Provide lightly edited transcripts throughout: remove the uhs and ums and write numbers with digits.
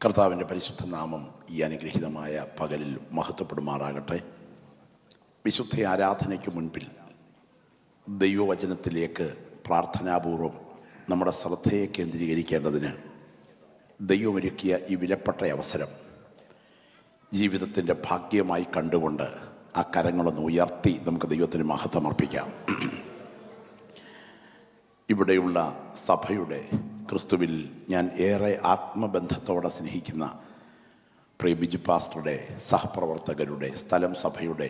കർത്താവിൻ്റെ പരിശുദ്ധ നാമം ഈ അനുഗ്രഹീതമായ പകലിൽ മഹത്വപ്പെടുമാറാകട്ടെ. വിശുദ്ധ ആരാധനയ്ക്ക് മുൻപിൽ ദൈവവചനത്തിലേക്ക് പ്രാർത്ഥനാപൂർവം നമ്മുടെ ശ്രദ്ധയെ കേന്ദ്രീകരിക്കേണ്ടതിന് ദൈവമൊരുക്കിയ ഈ വിലപ്പെട്ട അവസരം ജീവിതത്തിൻ്റെ ഭാഗ്യമായി കണ്ടുകൊണ്ട് ആ കരങ്ങളൊന്ന് ഉയർത്തി നമുക്ക് ദൈവത്തിന് മഹത്വം അർപ്പിക്കാം. ഇവിടെയുള്ള സഭയുടെ ക്രിസ്തുവിൽ ഞാൻ ഏറെ ആത്മബന്ധത്തോടെ സ്നേഹിക്കുന്ന പ്രിയ ബിജു പാസ്റ്ററുടെ സഹപ്രവർത്തകരുടെ സ്ഥലം സഭയുടെ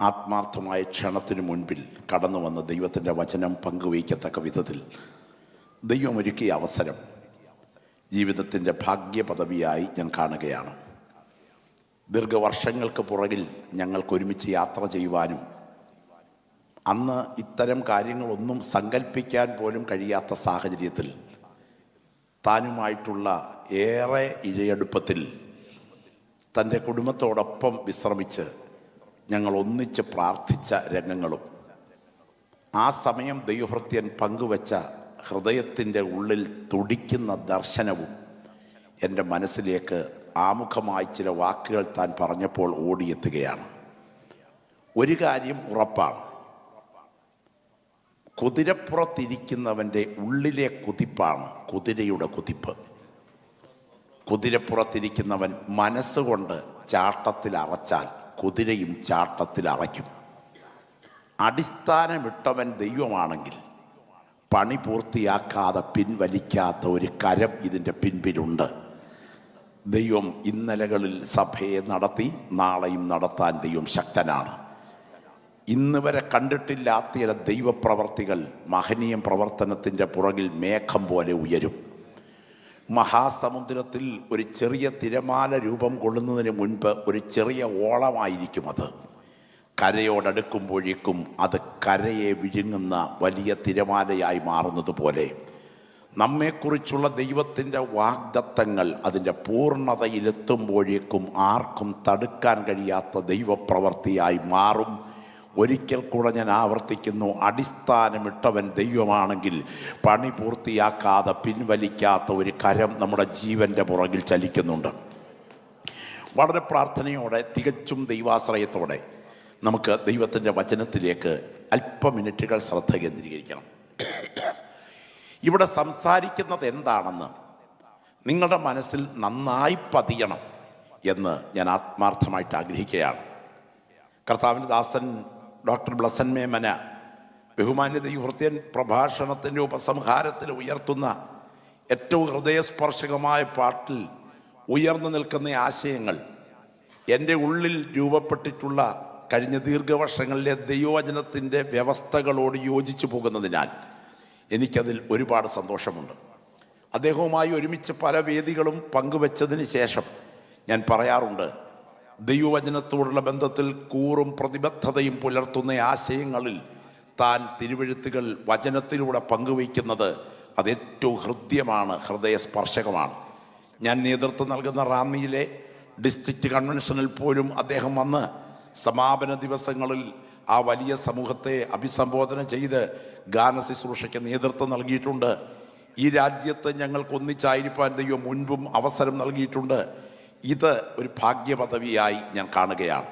ആത്മാർത്ഥമായ ക്ഷണത്തിനു മുൻപിൽ കടന്നു വന്ന് ദൈവത്തിൻ്റെ വചനം പങ്കുവയ്ക്കത്തക്ക വിധത്തിൽ ദൈവമൊരുക്കിയ അവസരം ജീവിതത്തിൻ്റെ ഭാഗ്യപദവിയായി ഞാൻ കാണുകയാണ്. ദീർഘവർഷങ്ങൾക്ക് പുറകിൽ ഞങ്ങൾക്കൊരുമിച്ച് യാത്ര ചെയ്യുവാനും അന്ന് ഇത്തരം കാര്യങ്ങളൊന്നും സങ്കല്പിക്കാൻ പോലും കഴിയാത്ത സാഹചര്യത്തിൽ താനുമായിട്ടുള്ള ഏറെ ഇഴയെടുപ്പത്തിൽ തൻ്റെ കുടുംബത്തോടൊപ്പം വിശ്രമിച്ച് ഞങ്ങൾ ഒന്നിച്ച് പ്രാർത്ഥിച്ച രംഗങ്ങളും ആ സമയം ദൈവഭൃത്യൻ പങ്കുവച്ച ഹൃദയത്തിൻ്റെ ഉള്ളിൽ തുടിക്കുന്ന ദർശനവും എൻ്റെ മനസ്സിലേക്ക് ആമുഖമായി ചില വാക്കുകൾ താൻ പറഞ്ഞപ്പോൾ ഓടിയെത്തുകയാണ്. ഒരു കാര്യം ഉറപ്പാണ്, കുതിരപ്പുറത്തിരിക്കുന്നവൻ്റെ ഉള്ളിലെ കുതിപ്പാണ് കുതിരയുടെ കുതിപ്പ്. കുതിരപ്പുറത്തിരിക്കുന്നവൻ മനസ്സുകൊണ്ട് ചാട്ടത്തിൽ അറച്ചാൽ കുതിരയും ചാട്ടത്തിൽ അറയ്ക്കും. അടിസ്ഥാനമിട്ടവൻ ദൈവമാണെങ്കിൽ പണി പൂർത്തിയാക്കാതെ പിൻവലിക്കാത്ത ഒരു കരം ഇതിൻ്റെ പിൻപിലുണ്ട്. ദൈവം ഇന്നലകളിൽ സഭയെ നടത്തി, നാളെയും നടത്താൻ ദൈവം ശക്തനാണ്. ഇന്ന് വരെ കണ്ടിട്ടില്ലാത്ത ചില ദൈവപ്രവർത്തികൾ മഹനീയ പ്രവർത്തനത്തിൻ്റെ പുറകിൽ മേഘം പോലെ ഉയരും. മഹാസമുദ്രത്തിൽ ഒരു ചെറിയ തിരമാല രൂപം കൊള്ളുന്നതിന് മുൻപ് ഒരു ചെറിയ ഓളമായിരിക്കും അത്. കരയോടടുക്കുമ്പോഴേക്കും അത് കരയെ വിഴുങ്ങുന്ന വലിയ തിരമാലയായി മാറുന്നത് പോലെ നമ്മെക്കുറിച്ചുള്ള ദൈവത്തിൻ്റെ വാഗ്ദത്തങ്ങൾ അതിൻ്റെ പൂർണ്ണതയിലെത്തുമ്പോഴേക്കും ആർക്കും തടുക്കാൻ കഴിയാത്ത ദൈവപ്രവർത്തിയായി മാറും. ഒരിക്കൽ കൂടെ ഞാൻ ആവർത്തിക്കുന്നു, അടിസ്ഥാനമിട്ടവൻ ദൈവമാണെങ്കിൽ പണി പൂർത്തിയാക്കാതെ പിൻവലിക്കാത്ത ഒരു കരം നമ്മുടെ ജീവൻ്റെ പുറകിൽ ചലിക്കുന്നുണ്ട്. വളരെ പ്രാർത്ഥനയോടെ, തികച്ചും ദൈവാശ്രയത്തോടെ നമുക്ക് ദൈവത്തിൻ്റെ വചനത്തിലേക്ക് അല്പ മിനിറ്റുകൾ ശ്രദ്ധ കേന്ദ്രീകരിക്കണം. ഇവിടെ സംസാരിക്കുന്നത് എന്താണെന്ന് നിങ്ങളുടെ മനസ്സിൽ നന്നായി പതിയണം എന്ന് ഞാൻ ആത്മാർത്ഥമായിട്ട് ആഗ്രഹിക്കുകയാണ്. കർത്താവിൻ്റെ ദാസൻ ഡോക്ടർ ബ്ലസൻ മേമന ബഹുമാന്യ ദൈവഭൃത്യൻ പ്രഭാഷണത്തിൻ്റെ ഉപസംഹാരത്തിൽ ഉയർത്തുന്ന ഏറ്റവും ഹൃദയസ്പർശകമായ പാട്ടിൽ ഉയർന്നു നിൽക്കുന്ന ആശയങ്ങൾ എൻ്റെ ഉള്ളിൽ രൂപപ്പെട്ടിട്ടുള്ള കഴിഞ്ഞ ദീർഘവർഷങ്ങളിലെ ദൈവവചനത്തിൻ്റെ വ്യവസ്ഥകളോട് യോജിച്ചു പോകുന്നതിനാൽ എനിക്കതിൽ ഒരുപാട് സന്തോഷമുണ്ട്. അദ്ദേഹവുമായി ഒരുമിച്ച് പല വേദികളും പങ്കുവച്ചതിന് ശേഷം ഞാൻ പറയാറുണ്ട്, ദൈവവചനത്തോടുള്ള ബന്ധത്തിൽ കൂറും പ്രതിബദ്ധതയും പുലർത്തുന്ന ആശയങ്ങളിൽ താൻ തിരുവെഴുത്തുകൾ വചനത്തിലൂടെ പങ്കുവയ്ക്കുന്നത് അതേറ്റവും ഹൃദ്യമാണ്, ഹൃദയസ്പർശകമാണ്. ഞാൻ നേതൃത്വം നൽകുന്ന റാന്നിയിലെ ഡിസ്ട്രിക്റ്റ് കൺവെൻഷനിൽ പോലും അദ്ദേഹം വന്ന് സമാപന ദിവസങ്ങളിൽ ആ വലിയ സമൂഹത്തെ അഭിസംബോധന ചെയ്ത് ഗാനശുശ്രൂഷയ്ക്ക് നേതൃത്വം നൽകിയിട്ടുണ്ട്. ഈ രാജ്യത്ത് ഞങ്ങൾക്ക് ഒന്നിച്ചായിരിക്കാൻ ദൈവം മുൻപും അവസരം നൽകിയിട്ടുണ്ട്. ഇത് ഒരു ഭാഗ്യപദവിയായി ഞാൻ കാണുകയാണ്.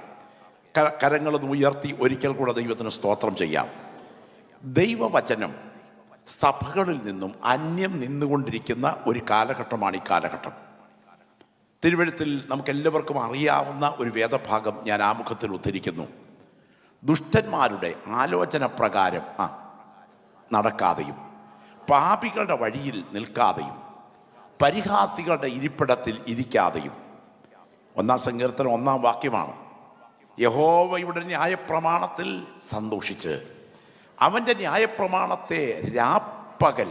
കരങ്ങളൊന്ന് ഉയർത്തി ഒരിക്കൽ കൂടെ ദൈവത്തിന് സ്തോത്രം ചെയ്യാം. ദൈവവചനം സഭകളിൽ നിന്നും അന്യം നിന്നുകൊണ്ടിരിക്കുന്ന ഒരു കാലഘട്ടമാണ് ഈ കാലഘട്ടം. തിരുവെഴുത്തിൽ നമുക്കെല്ലാവർക്കും അറിയാവുന്ന ഒരു വേദഭാഗം ഞാൻ ആമുഖത്തിൽ ഉദ്ധരിക്കുന്നു. ദുഷ്ടന്മാരുടെ ആലോചന പ്രകാരം നടക്കാതെയും പാപികളുടെ വഴിയിൽ നിൽക്കാതെയും പരിഹാസികളുടെ ഇരിപ്പിടത്തിൽ ഇരിക്കാതെയും. 1-ാം സങ്കീർത്തനം 1-ാം വാക്യമാണ്. യഹോവയുടെ ന്യായപ്രമാണത്തിൽ സന്തോഷിച്ച് അവൻ്റെ ന്യായപ്രമാണത്തെ രാപ്പകൽ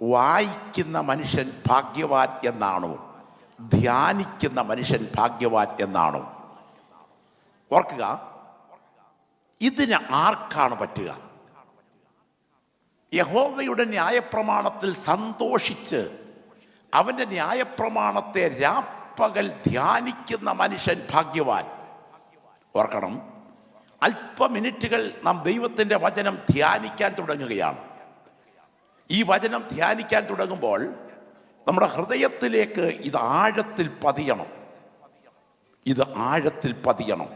വായിക്കുന്ന മനുഷ്യൻ ഭാഗ്യവാൻ എന്നാണോ, ധ്യാനിക്കുന്ന മനുഷ്യൻ ഭാഗ്യവാൻ എന്നാണോ? ഓർക്കുക, ഇതിന് ആർക്കാണ് പറ്റുക? യഹോവയുടെ ന്യായപ്രമാണത്തിൽ സന്തോഷിച്ച് അവൻ്റെ ന്യായപ്രമാണത്തെ രാപ്പകൽ ധ്യാനിക്കുന്ന മനുഷ്യൻ ഭാഗ്യവാൻ. ഓർക്കണം, അല്പ മിനിറ്റുകൾ നാം ദൈവത്തിൻ്റെ വചനം ധ്യാനിക്കാൻ തുടങ്ങുകയാണ്. ഈ വചനം ധ്യാനിക്കാൻ തുടങ്ങുമ്പോൾ നമ്മുടെ ഹൃദയത്തിലേക്ക് ഇത് ആഴത്തിൽ പതിയണം. ഇത് ആഴത്തിൽ പതിയണം.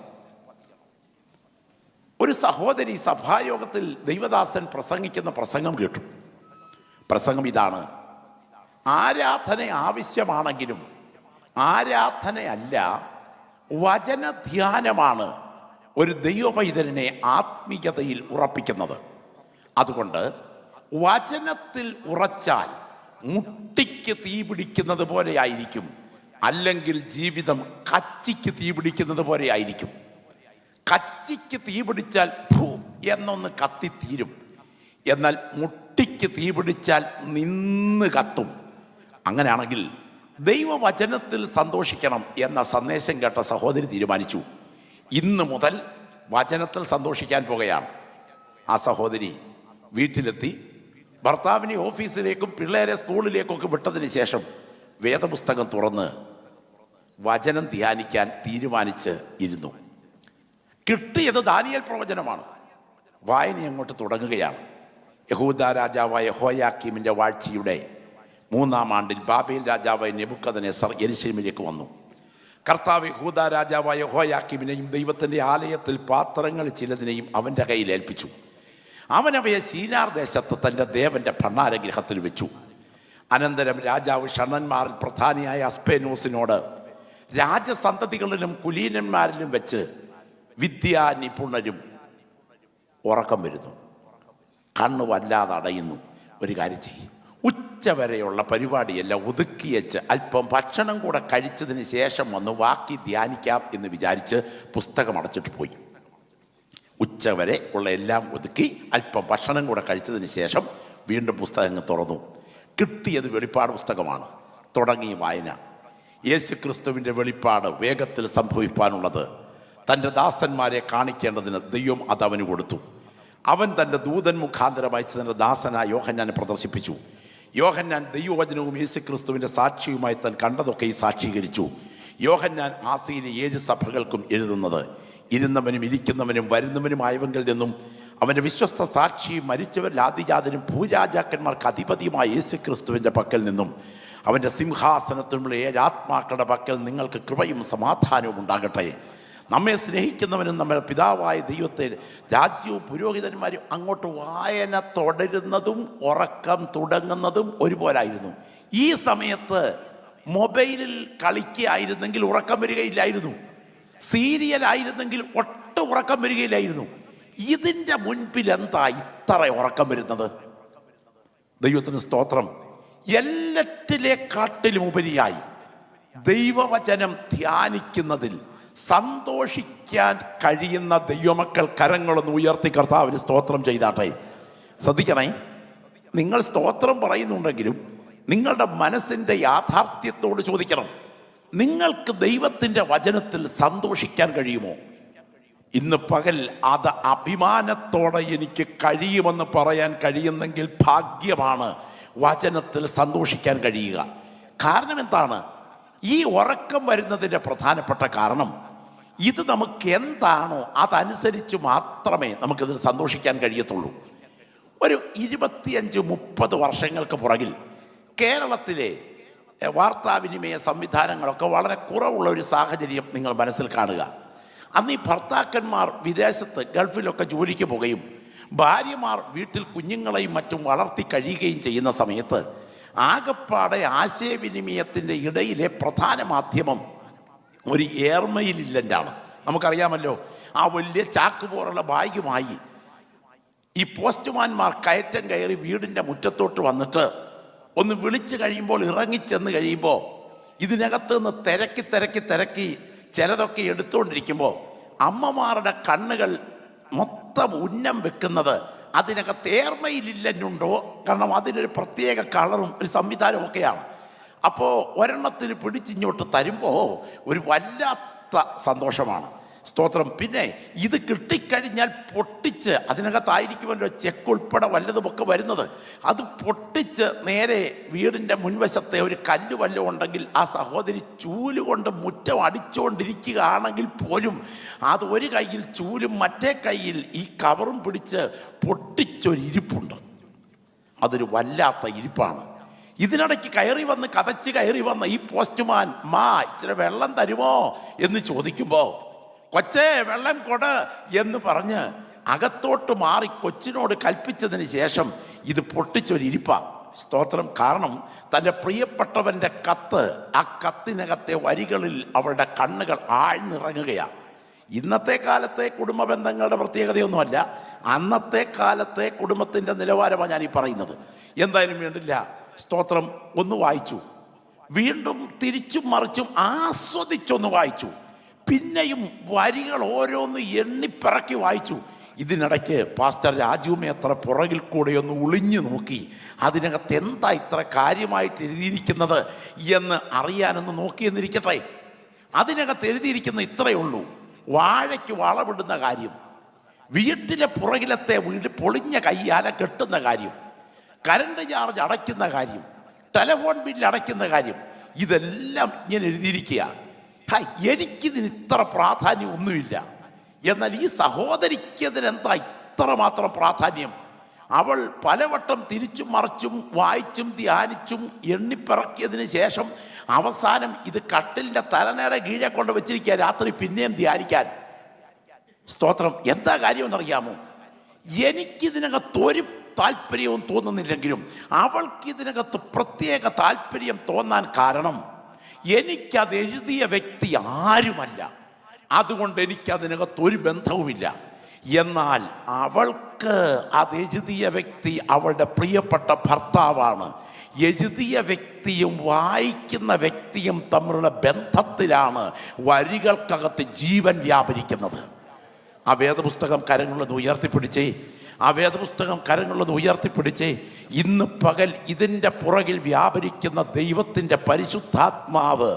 ഒരു സഹോദരി സഭായോഗത്തിൽ ദൈവദാസൻ പ്രസംഗിക്കുന്ന പ്രസംഗം കേട്ടു. പ്രസംഗം ഇതാണ്: ആരാധന ആവശ്യമാണെങ്കിലും ആരാധനയല്ല, വചനധ്യാനമാണ് ഒരു ദൈവപൈതലിനെ ആത്മീയതയിൽ ഉറപ്പിക്കുന്നത്. അതുകൊണ്ട് വചനത്തിൽ ഉറച്ചാൽ മുട്ടിക്ക് തീ പിടിക്കുന്നത് പോലെ ആയിരിക്കും, അല്ലെങ്കിൽ ജീവിതം കച്ചിക്ക് തീ പിടിക്കുന്നത് പോലെ ആയിരിക്കും. കച്ചിക്ക് തീ പിടിച്ചാൽ ഭൂ എന്നൊന്ന് കത്തിത്തീരും, എന്നാൽ മുട്ടിക്ക് തീ പിടിച്ചാൽ നിന്ന് കത്തും. അങ്ങനെയാണെങ്കിൽ ദൈവവചനത്തിൽ സന്തോഷിക്കണം എന്ന സന്ദേശം കേട്ട സഹോദരി തീരുമാനിച്ചു, ഇന്ന് മുതൽ വചനത്തിൽ സന്തോഷിക്കാൻ പോകുകയാണ്. ആ സഹോദരി വീട്ടിലെത്തി ഭർത്താവിനെ ഓഫീസിലേക്കും പിള്ളേരെ സ്കൂളിലേക്കൊക്കെ വിട്ടതിന് ശേഷം വേദപുസ്തകം തുറന്ന് വചനം ധ്യാനിക്കാൻ തീരുമാനിച്ച് ഇരുന്നു. കിട്ടിയത് ദാനിയേൽ പ്രവചനമാണ്. വായന അങ്ങോട്ട് തുടങ്ങുകയാണ്. യഹൂദ രാജാവായ യഹോയാക്കീമിൻ്റെ വാഴ്ചയുടെ 3-ാം ആണ്ടിൽ ബാബേൽ രാജാവായ നെബൂഖദ്നേസർ യെരൂശലേമിലേക്ക് വന്നു. കർത്താവ് യഹൂദ രാജാവായ യഹോയാക്കീമിനെയും ദൈവത്തിൻ്റെ ആലയത്തിൽ പാത്രങ്ങൾ ചിലതിനെയും അവൻ്റെ കയ്യിൽ ഏൽപ്പിച്ചു. അവനവയെ സീനാർ ദേശത്ത് തൻ്റെ ദേവൻ്റെ ഭണ്ഡാരഗൃഹത്തിൽ വെച്ചു. അനന്തരം രാജാവ് ഷണ്ഡന്മാരിൽ പ്രധാനിയായ അസ്പേനോസിനോട്, രാജസന്തതികളിലും കുലീനന്മാരിലും വെച്ച് വിദ്യാനിപുണരും ഉറക്കം വരുന്നു, കണ്ണ് വല്ലാതെ അടയുന്നു. ഒരു കാര്യം ചെയ്യും, ഉച്ചവരെയുള്ള പരിപാടിയെല്ലാം ഒതുക്കിയച്ച് അല്പം ഭക്ഷണം കൂടെ കഴിച്ചതിന് ശേഷം വന്ന് വാക്കി ധ്യാനിക്കാം എന്ന് വിചാരിച്ച് പുസ്തകം അടച്ചിട്ട് പോയി. ഉച്ചവരെ ഉള്ള എല്ലാം ഒതുക്കി അല്പം ഭക്ഷണം കൂടെ കഴിച്ചതിന് ശേഷം വീണ്ടും പുസ്തകം തുറന്നു. കിട്ടിയത് വെളിപ്പാട് പുസ്തകമാണ്. തുടങ്ങി വായന. യേശുക്രിസ്തുവിൻ്റെ വെളിപ്പാട് വേഗത്തിൽ സംഭവിക്കാനുള്ളത് തൻ്റെ ദാസന്മാരെ കാണിക്കേണ്ടതിന് ദൈവം അത് അവന് കൊടുത്തു. അവൻ തൻ്റെ ദൂതൻ മുഖാന്തരം അയച്ച് തൻ്റെ ദാസനായ യോഹന്നാനെ പ്രദർശിപ്പിച്ചു. യോഹന്നാൻ ദൈവവചനവും യേശുക്രിസ്തുവിൻ്റെ സാക്ഷിയുമായി താൻ കണ്ടതൊക്കെ സാക്ഷീകരിച്ചു. യോഹന്നാൻ ആസിയിലെ 7 സഭകൾക്കും എഴുതുന്നത്, ഇരുന്നവനും ഇരിക്കുന്നവനും വരുന്നവനുമായവങ്കിൽ നിന്നും അവൻ്റെ വിശ്വസ്ത സാക്ഷിയും മരിച്ചവരിൽ ആദിജാതനും ഭൂരാജാക്കന്മാർക്ക് അധിപതിയുമായ യേശുക്രിസ്തുവിൻ്റെ പക്കൽ നിന്നും അവൻ്റെ സിംഹാസനത്തിനുള്ള 7 ആത്മാക്കളുടെ പക്കൽ നിങ്ങൾക്ക് കൃപയും സമാധാനവും ഉണ്ടാകട്ടെ. നമ്മെ സ്നേഹിക്കുന്നവനും നമ്മുടെ പിതാവായ ദൈവത്തെ രാജ്യവും പുരോഹിതന്മാരും അങ്ങോട്ട് വായന തുടരുന്നതും ഉറക്കം തുടങ്ങുന്നതും ഒരുപോലായിരുന്നു. ഈ സമയത്ത് മൊബൈലിൽ കളിക്കുകയായിരുന്നെങ്കിൽ ഉറക്കം വരികയില്ലായിരുന്നു. സീരിയലായിരുന്നെങ്കിൽ ഒട്ടും ഉറക്കം വരികയില്ലായിരുന്നു. ഇതിൻ്റെ മുൻപിൽ എന്താ ഇത്ര ഉറക്കം വരുന്നത്? ദൈവത്തിന് സ്തോത്രം. എല്ലാറ്റിലേക്കാട്ടിലും ഉപരിയായി ദൈവവചനം ധ്യാനിക്കുന്നതിൽ സന്തോഷിക്കാൻ കഴിയുന്ന ദൈവമക്കൾ കരങ്ങളൊന്ന് ഉയർത്തി കർത്താവിന് സ്തോത്രം ചെയ്താട്ടെ. ശ്രദ്ധിക്കണേ, നിങ്ങൾ സ്തോത്രം പറയുന്നുണ്ടെങ്കിലും നിങ്ങളുടെ മനസ്സിൻ്റെ യാഥാർത്ഥ്യത്തോട് ചോദിക്കണം, നിങ്ങൾക്ക് ദൈവത്തിൻ്റെ വചനത്തിൽ സന്തോഷിക്കാൻ കഴിയുമോ? ഇന്ന് പകൽ അത് അഭിമാനത്തോടെ എനിക്ക് കഴിയുമെന്ന് പറയാൻ കഴിയുന്നെങ്കിൽ ഭാഗ്യമാണ്. വചനത്തിൽ സന്തോഷിക്കാൻ കഴിയുക. കാരണം എന്താണ്? ഈ ഉറക്കം വരുന്നതിൻ്റെ പ്രധാനപ്പെട്ട കാരണം ഇത് നമുക്ക് എന്താണോ അതനുസരിച്ച് മാത്രമേ നമുക്കിതിൽ സന്തോഷിക്കാൻ കഴിയത്തുള്ളൂ. ഒരു 25-30 വർഷങ്ങൾക്ക് പുറകിൽ കേരളത്തിലെ വാർത്താവിനിമയ സംവിധാനങ്ങളൊക്കെ വളരെ കുറവുള്ള ഒരു സാഹചര്യം നിങ്ങൾ മനസ്സിൽ കാണുക. അന്ന് ഈ ഭർത്താക്കന്മാർ വിദേശത്ത് ഗൾഫിലൊക്കെ ജോലിക്ക് പോകുകയും ഭാര്യമാർ വീട്ടിൽ കുഞ്ഞുങ്ങളെയും മറ്റും വളർത്തി കഴിയുകയും ചെയ്യുന്ന സമയത്ത് ആകപ്പാടെ ആശയവിനിമയത്തിൻ്റെ ഇടയിലെ പ്രധാന മാധ്യമം ഒരു എയർമെയിൽ ഇല്ലൻ്റാണ്. നമുക്കറിയാമല്ലോ, ആ വലിയ ചാക്ക് പോലുള്ള ബാഗുമായി ഈ പോസ്റ്റ്മാൻമാർ കയറ്റം കയറി വീടിൻ്റെ മുറ്റത്തോട്ട് വന്നിട്ട് ഒന്ന് വിളിച്ചു കഴിയുമ്പോൾ ഇറങ്ങിച്ചെന്ന് കഴിയുമ്പോൾ ഇതിനകത്ത് നിന്ന് തിരക്കി ചിലതൊക്കെ എടുത്തുകൊണ്ടിരിക്കുമ്പോൾ അമ്മമാരുടെ കണ്ണുകൾ മൊത്തം ഉന്നം വെക്കുന്നത് അതിനകത്ത് എയർമെയിലില്ലുണ്ടോ, കാരണം അതിനൊരു പ്രത്യേക കളറും ഒരു സംവിധാനവും ഒക്കെയാണ്. അപ്പോൾ ഒരെണ്ണത്തിന് പിടിച്ചിങ്ങോട്ട് തരുമ്പോൾ ഒരു വല്ലാത്ത സന്തോഷമാണ്. സ്തോത്രം. പിന്നെ ഇത് കിട്ടിക്കഴിഞ്ഞാൽ പൊട്ടിച്ച്, അതിനകത്തായിരിക്കുമല്ലോ ചെക്ക് ഉൾപ്പെടെ വല്ലതുമൊക്കെ വരുന്നത്, അത് പൊട്ടിച്ച് നേരെ വീടിൻ്റെ മുൻവശത്തെ ഒരു കല്ല് വല്ലതും ഉണ്ടെങ്കിൽ ആ സഹോദരി ചൂലുകൊണ്ട് മുറ്റം അടിച്ചുകൊണ്ടിരിക്കുകയാണെങ്കിൽ പോലും അത് ഒരു കയ്യിൽ ചൂലും മറ്റേ കയ്യിൽ ഈ കവറും പിടിച്ച് പൊട്ടിച്ചൊരിരിപ്പുണ്ട്. അതൊരു വല്ലാത്ത ഇരിപ്പാണ്. ഇതിനിടയ്ക്ക് കയറി വന്ന ഈ പോസ്റ്റ്മാൻ ഇച്ചിരി വെള്ളം തരുമോ എന്ന് ചോദിക്കുമ്പോൾ കൊച്ചേ വെള്ളം കൊട് എന്ന് പറഞ്ഞ് അകത്തോട്ട് മാറി കൊച്ചിനോട് കൽപ്പിച്ചതിന് ശേഷം ഇത് പൊട്ടിച്ചൊരിരിപ്പ. സ്തോത്രം. കാരണം തൻ്റെ പ്രിയപ്പെട്ടവൻ്റെ കത്ത്, ആ കത്തിനകത്തെ വരികളിൽ അവളുടെ കണ്ണുകൾ ആഴ്ന്നിറങ്ങുകയാണ്. ഇന്നത്തെ കാലത്തെ കുടുംബ ബന്ധങ്ങളുടെ പ്രത്യേകതയൊന്നുമല്ല, അന്നത്തെ കാലത്തെ കുടുംബത്തിൻ്റെ നിലവാരമാണ് ഞാൻ ഈ പറയുന്നത്. എന്തായാലും വേണ്ടില്ല, സ്തോത്രം, ഒന്ന് വായിച്ചു, വീണ്ടും തിരിച്ചും മറിച്ചും ആസ്വദിച്ചൊന്ന് വായിച്ചു, പിന്നെയും വരികൾ ഓരോന്ന് എണ്ണിപ്പിറക്കി വായിച്ചു. ഇതിനിടയ്ക്ക് പാസ്റ്റർ രാജുമേത്ര പുറകിൽ കൂടെ ഒന്ന് ഒളിഞ്ഞു നോക്കി, അതിനകത്ത് എന്താ ഇത്ര കാര്യമായിട്ട് എഴുതിയിരിക്കുന്നത് എന്ന് അറിയാനൊന്ന് നോക്കിയെന്നിരിക്കട്ടെ. അതിനകത്ത് എഴുതിയിരിക്കുന്ന ഇത്രയേ ഉള്ളൂ: വാഴയ്ക്ക് വളവിടുന്ന കാര്യം, വീട്ടിലെ പുറകിലത്തെ വീട് പൊളിഞ്ഞ കയ്യാല കെട്ടുന്ന കാര്യം, കറണ്ട് ചാർജ് അടയ്ക്കുന്ന കാര്യം, ടെലിഫോൺ ബില്ല് അടയ്ക്കുന്ന കാര്യം, ഇതെല്ലാം ഇങ്ങനെ എഴുതിയിരിക്കുക. എനിക്കിതിന് ഇത്ര പ്രാധാന്യം ഒന്നുമില്ല. എന്നാൽ ഈ സഹോദരിക്ക് ഇതിനെന്താ ഇത്രമാത്രം പ്രാധാന്യം? അവൾ പലവട്ടം തിരിച്ചും മറിച്ചും വായിച്ചും ധ്യാനിച്ചും എണ്ണിപ്പിറക്കിയതിന് ശേഷം അവസാനം ഇത് കട്ടിലിൻ്റെ തലനയുടെ കീഴെ കൊണ്ട് വെച്ചിരിക്കുക, രാത്രി പിന്നെയും ധ്യാനിക്കാൻ. സ്തോത്രം. എന്താ കാര്യമെന്നറിയാമോ? എനിക്കിതിനകത്തൊരു താല്പര്യവും തോന്നുന്നില്ലെങ്കിലും അവൾക്കിതിനകത്ത് പ്രത്യേക താല്പര്യം തോന്നാൻ കാരണം എനിക്കത് എഴുതിയ വ്യക്തി ആരുമല്ല, അതുകൊണ്ട് എനിക്കതിനകത്തൊരു ബന്ധവുമില്ല. എന്നാൽ അവൾക്ക് അത് എഴുതിയ വ്യക്തി അവളുടെ പ്രിയപ്പെട്ട ഭർത്താവാണ്. എഴുതിയ വ്യക്തിയും വായിക്കുന്ന വ്യക്തിയും തമ്മിലുള്ള ബന്ധത്തിലാണ് വരികൾക്കകത്ത് ജീവൻ വ്യാപരിക്കുന്നത്. ആ വേദപുസ്തകം കരങ്ങളിലൊന്ന് ഉയർത്തിപ്പിടിച്ചേ. ഇന്ന് പകൽ ഇതിൻ്റെ പുറകിൽ വ്യാപരിക്കുന്ന ദൈവത്തിൻ്റെ പരിശുദ്ധാത്മാവ്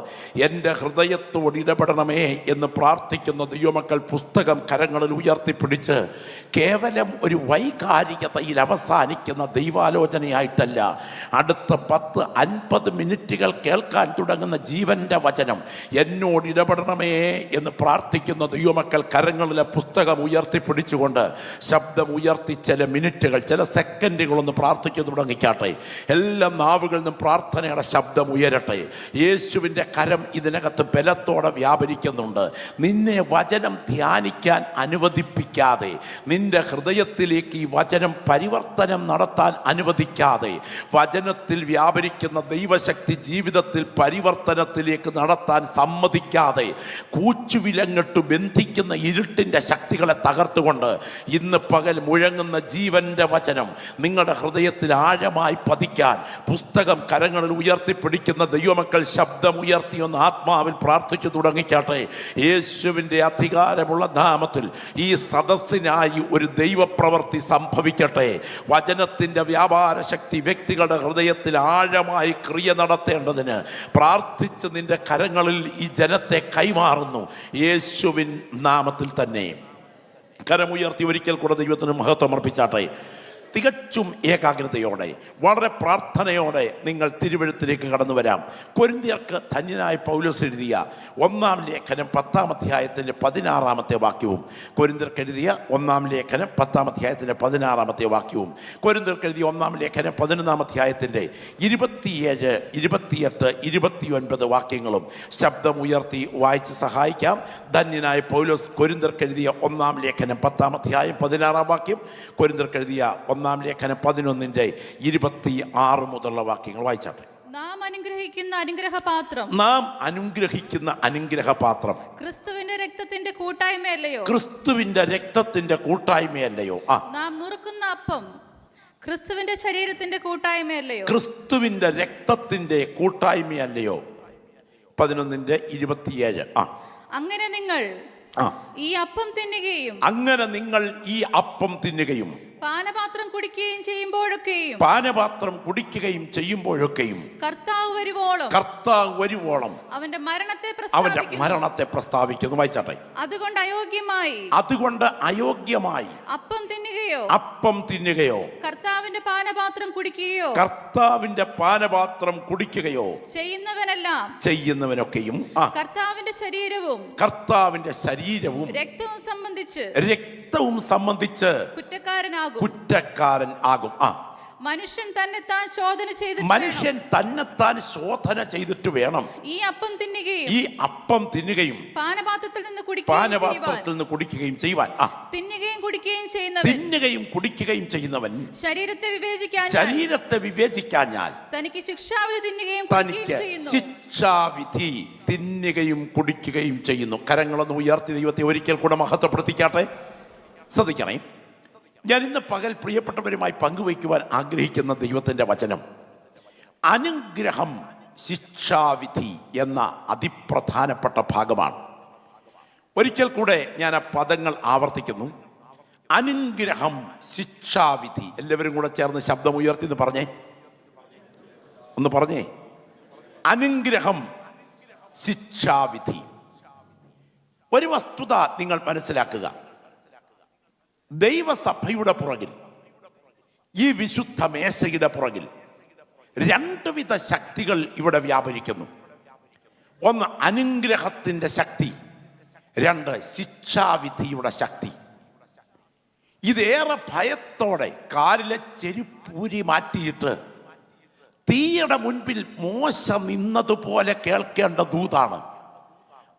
എൻ്റെ ഹൃദയത്തോട് ഇടപെടണമേ എന്ന് പ്രാർത്ഥിക്കുന്ന ദൈവമക്കൾ പുസ്തകം കരങ്ങളിൽ ഉയർത്തിപ്പിടിച്ച് കേവലം ഒരു വൈകാരികതയിൽ അവസാനിക്കുന്ന ദൈവാലോചനയായിട്ടല്ല, അടുത്ത 10-50 മിനിറ്റുകൾ കേൾക്കാൻ തുടങ്ങുന്ന ജീവൻ്റെ വചനം എന്നോട് ഇടപെടണമേ എന്ന് പ്രാർത്ഥിക്കുന്ന ദൈവമക്കൾ കരങ്ങളിലെ പുസ്തകം ഉയർത്തിപ്പിടിച്ചുകൊണ്ട് ശബ്ദം ഉയർത്തി ചില മിനിറ്റുകൾ, ചില സെക്കൻഡുകളൊന്ന് പ്രാർത്ഥിക്കുന്നു തുടങ്ങിക്കാട്ടെ. എല്ലാ നാവുകളിൽ നിന്നും പ്രാർത്ഥനയുടെ ശബ്ദം ഉയരട്ടെ. യേശുവിൻ്റെ കരം ഇതിനകത്ത് ബലത്തോടെ വ്യാപരിക്കുന്നുണ്ട്. നിന്നെ വചനം ധ്യാനിക്കാൻ അനുവദിപ്പിക്കാതെ, നിന്റെ ഹൃദയത്തിലേക്ക് ഈ വചനം പരിവർത്തനം നടത്താൻ അനുവദിക്കാതെ, വചനത്തിൽ വ്യാപരിക്കുന്ന ദൈവശക്തി ജീവിതത്തിൽ പരിവർത്തനത്തിലേക്ക് നടത്താൻ സമ്മതിക്കാതെ, കൂച്ചുവിലങ്ങട്ട് ബന്ധിക്കുന്ന ഇരുട്ടിൻ്റെ ശക്തികളെ തകർത്തുകൊണ്ട് ഇന്ന് പകൽ മുഴങ്ങുന്ന ജീവന്റെ വചനം നിങ്ങളുടെ ഹൃദയത്തിൽ ആഴമായി പതിക്കാൻ പുസ്തകം കരങ്ങളിൽ ഉയർത്തിപ്പിടിക്കുന്ന ദൈവമക്കൾ ശബ്ദം ഉയർത്തിയൊന്ന് ആത്മാവിൽ പ്രാർത്ഥിച്ചു തുടങ്ങിക്കാട്ടെ. യേശുവിൻ്റെ അധികാരമുള്ള നാമത്തിൽ ഈ സദസ്സിനായി ഒരു ദൈവപ്രവൃത്തി സംഭവിക്കട്ടെ. വചനത്തിൻ്റെ വ്യാപാര ശക്തി വ്യക്തികളുടെ ഹൃദയത്തിൽ ആഴമായി ക്രിയ നടത്തേണ്ടതിന് പ്രാർത്ഥിച്ച് നിന്റെ കരങ്ങളിൽ ഈ ജനത്തെ കൈമാറുന്നു യേശുവിൻ നാമത്തിൽ തന്നെ. കരമുയർത്തി ഒരിക്കൽ കൂടെ ദൈവത്തിന് മഹത്വം അർപ്പിച്ചാട്ടെ. തികച്ചും ഏകാഗ്രതയോടെ, വളരെ പ്രാർത്ഥനയോടെ നിങ്ങൾ തിരുവെഴുത്തിലേക്ക് കടന്നു വരാം. കൊരിന്ത്യർക്ക് ധന്യനായ പൗലോസ് എഴുതിയ 1-ാം ലേഖനം 10-ാം അധ്യായത്തിൻ്റെ 16-ാമത്തെ വാക്യവും, കൊരിന്ത്യർക്ക് എഴുതിയ 1-ാം ലേഖനം 10-ാം അധ്യായത്തിൻ്റെ 16-ാമത്തെ വാക്യവും, കൊരിന്ത്യർക്ക് എഴുതിയ 1-ാം ലേഖനം 11-ാം അധ്യായത്തിൻ്റെ 27, 28, 29 വാക്യങ്ങളും ശബ്ദം ഉയർത്തി വായിച്ച് സഹായിക്കാം. ധന്യനായ പൗലോസ് കൊരിന്ത്യർക്ക് എഴുതിയ 1-ാം ലേഖനം 10-ാം അധ്യായം 16-ാം വാക്യം, കൊരിന്ത്യർക്ക് എഴുതിയ 1-ാം ലേഖനം 11-ന്റെ 26 മുതലുള്ള വാക്യങ്ങൾ വായിച്ചാട്ടെ. നാം അനുഗ്രഹിക്കുന്ന അനുഗ്രഹപാത്രം ക്രിസ്തുവിന്റെ രക്തത്തിന്റെ കൂട്ടായ്മയല്ലയോ? നാം നുറുക്കുന്ന അപ്പം ക്രിസ്തുവിന്റെ ശരീരത്തിന്റെ കൂട്ടായ്മയല്ലയോ? ക്രിസ്തുവിന്റെ രക്തത്തിന്റെ കൂട്ടായ്മയല്ലയോ? 11-ന്റെ 27. അങ്ങനെ നിങ്ങൾ ഈ അപ്പം തിന്നുകയും പാനപാത്രം കുടിക്കുകയും ചെയ്യുമ്പോഴൊക്കെയും കർത്താവ് വരുവോളം അവന്റെ മരണത്തെ പ്രസ്താവിക്കുന്നു. വായിച്ചാട്ടെ. അതുകൊണ്ട് അയോഗ്യമായി അപ്പം തിന്നുകയോ കർത്താവിന്റെ പാനപാത്രം കുടിക്കുകയോ ചെയ്യുന്നവനൊക്കെയും കർത്താവിന്റെ ശരീരവും രക്തവും സംബന്ധിച്ച് കുറ്റക്കാരൻ ആകും. മനുഷ്യൻ തന്നെത്താൻ ശോധന ചെയ്തിട്ട് വേണം ഈ അപ്പം തിന്നുകയും പാനപാത്രത്തിൽ നിന്ന് കുടിക്കുകയും ചെയ്യുവാൻ. തിന്നുകയും കുടിക്കുകയും ചെയ്യുന്നവൻ ശരീരത്തെ വിവേചിക്കാഞ്ഞാൽ തനിക്ക് ശിക്ഷാവിധി തിന്നുകയും കുടിക്കുകയും ചെയ്യുന്നു. കരങ്ങളൊന്ന് ഉയർത്തി ദൈവത്തെ ഒരിക്കൽ കൂടെ മഹത്വപ്പെടുത്തിക്കാട്ടെ. ശ്രദ്ധിക്കണേ, ഞാൻ ഇന്ന് പകൽ പ്രിയപ്പെട്ടവരുമായി പങ്കുവയ്ക്കുവാൻ ആഗ്രഹിക്കുന്ന ദൈവത്തിൻ്റെ വചനം അനുഗ്രഹം ശിക്ഷാവിധി എന്ന അതിപ്രധാനപ്പെട്ട ഭാഗമാണ്. ഒരിക്കൽ കൂടെ ഞാൻ ആ പദങ്ങൾ ആവർത്തിക്കുന്നു. അനുഗ്രഹം ശിക്ഷാവിധി. എല്ലാവരും കൂടെ ചേർന്ന് ശബ്ദം ഉയർത്തി ഒന്ന് പറഞ്ഞേ. അനുഗ്രഹം ശിക്ഷാവിധി. ഒരു വസ്തുത നിങ്ങൾ മനസ്സിലാക്കുക. ദൈവസഭയുടെ പുറകിൽ, ഈ വിശുദ്ധ മേശയുടെ പുറകിൽ രണ്ട് വിധ ശക്തികൾ ഇവിടെ വ്യാപരിക്കുന്നു. ഒന്ന് അനുഗ്രഹത്തിൻ്റെ ശക്തി, രണ്ട് ശിക്ഷാവിധിയുടെ ശക്തി. ഇതേറെ ഭയത്തോടെ കാലിലെ ചെരുപ്പൂരി മാറ്റിയിട്ട് തീയുടെ മുൻപിൽ മോശ നിന്നതുപോലെ കേൾക്കേണ്ട ദൂതാണ്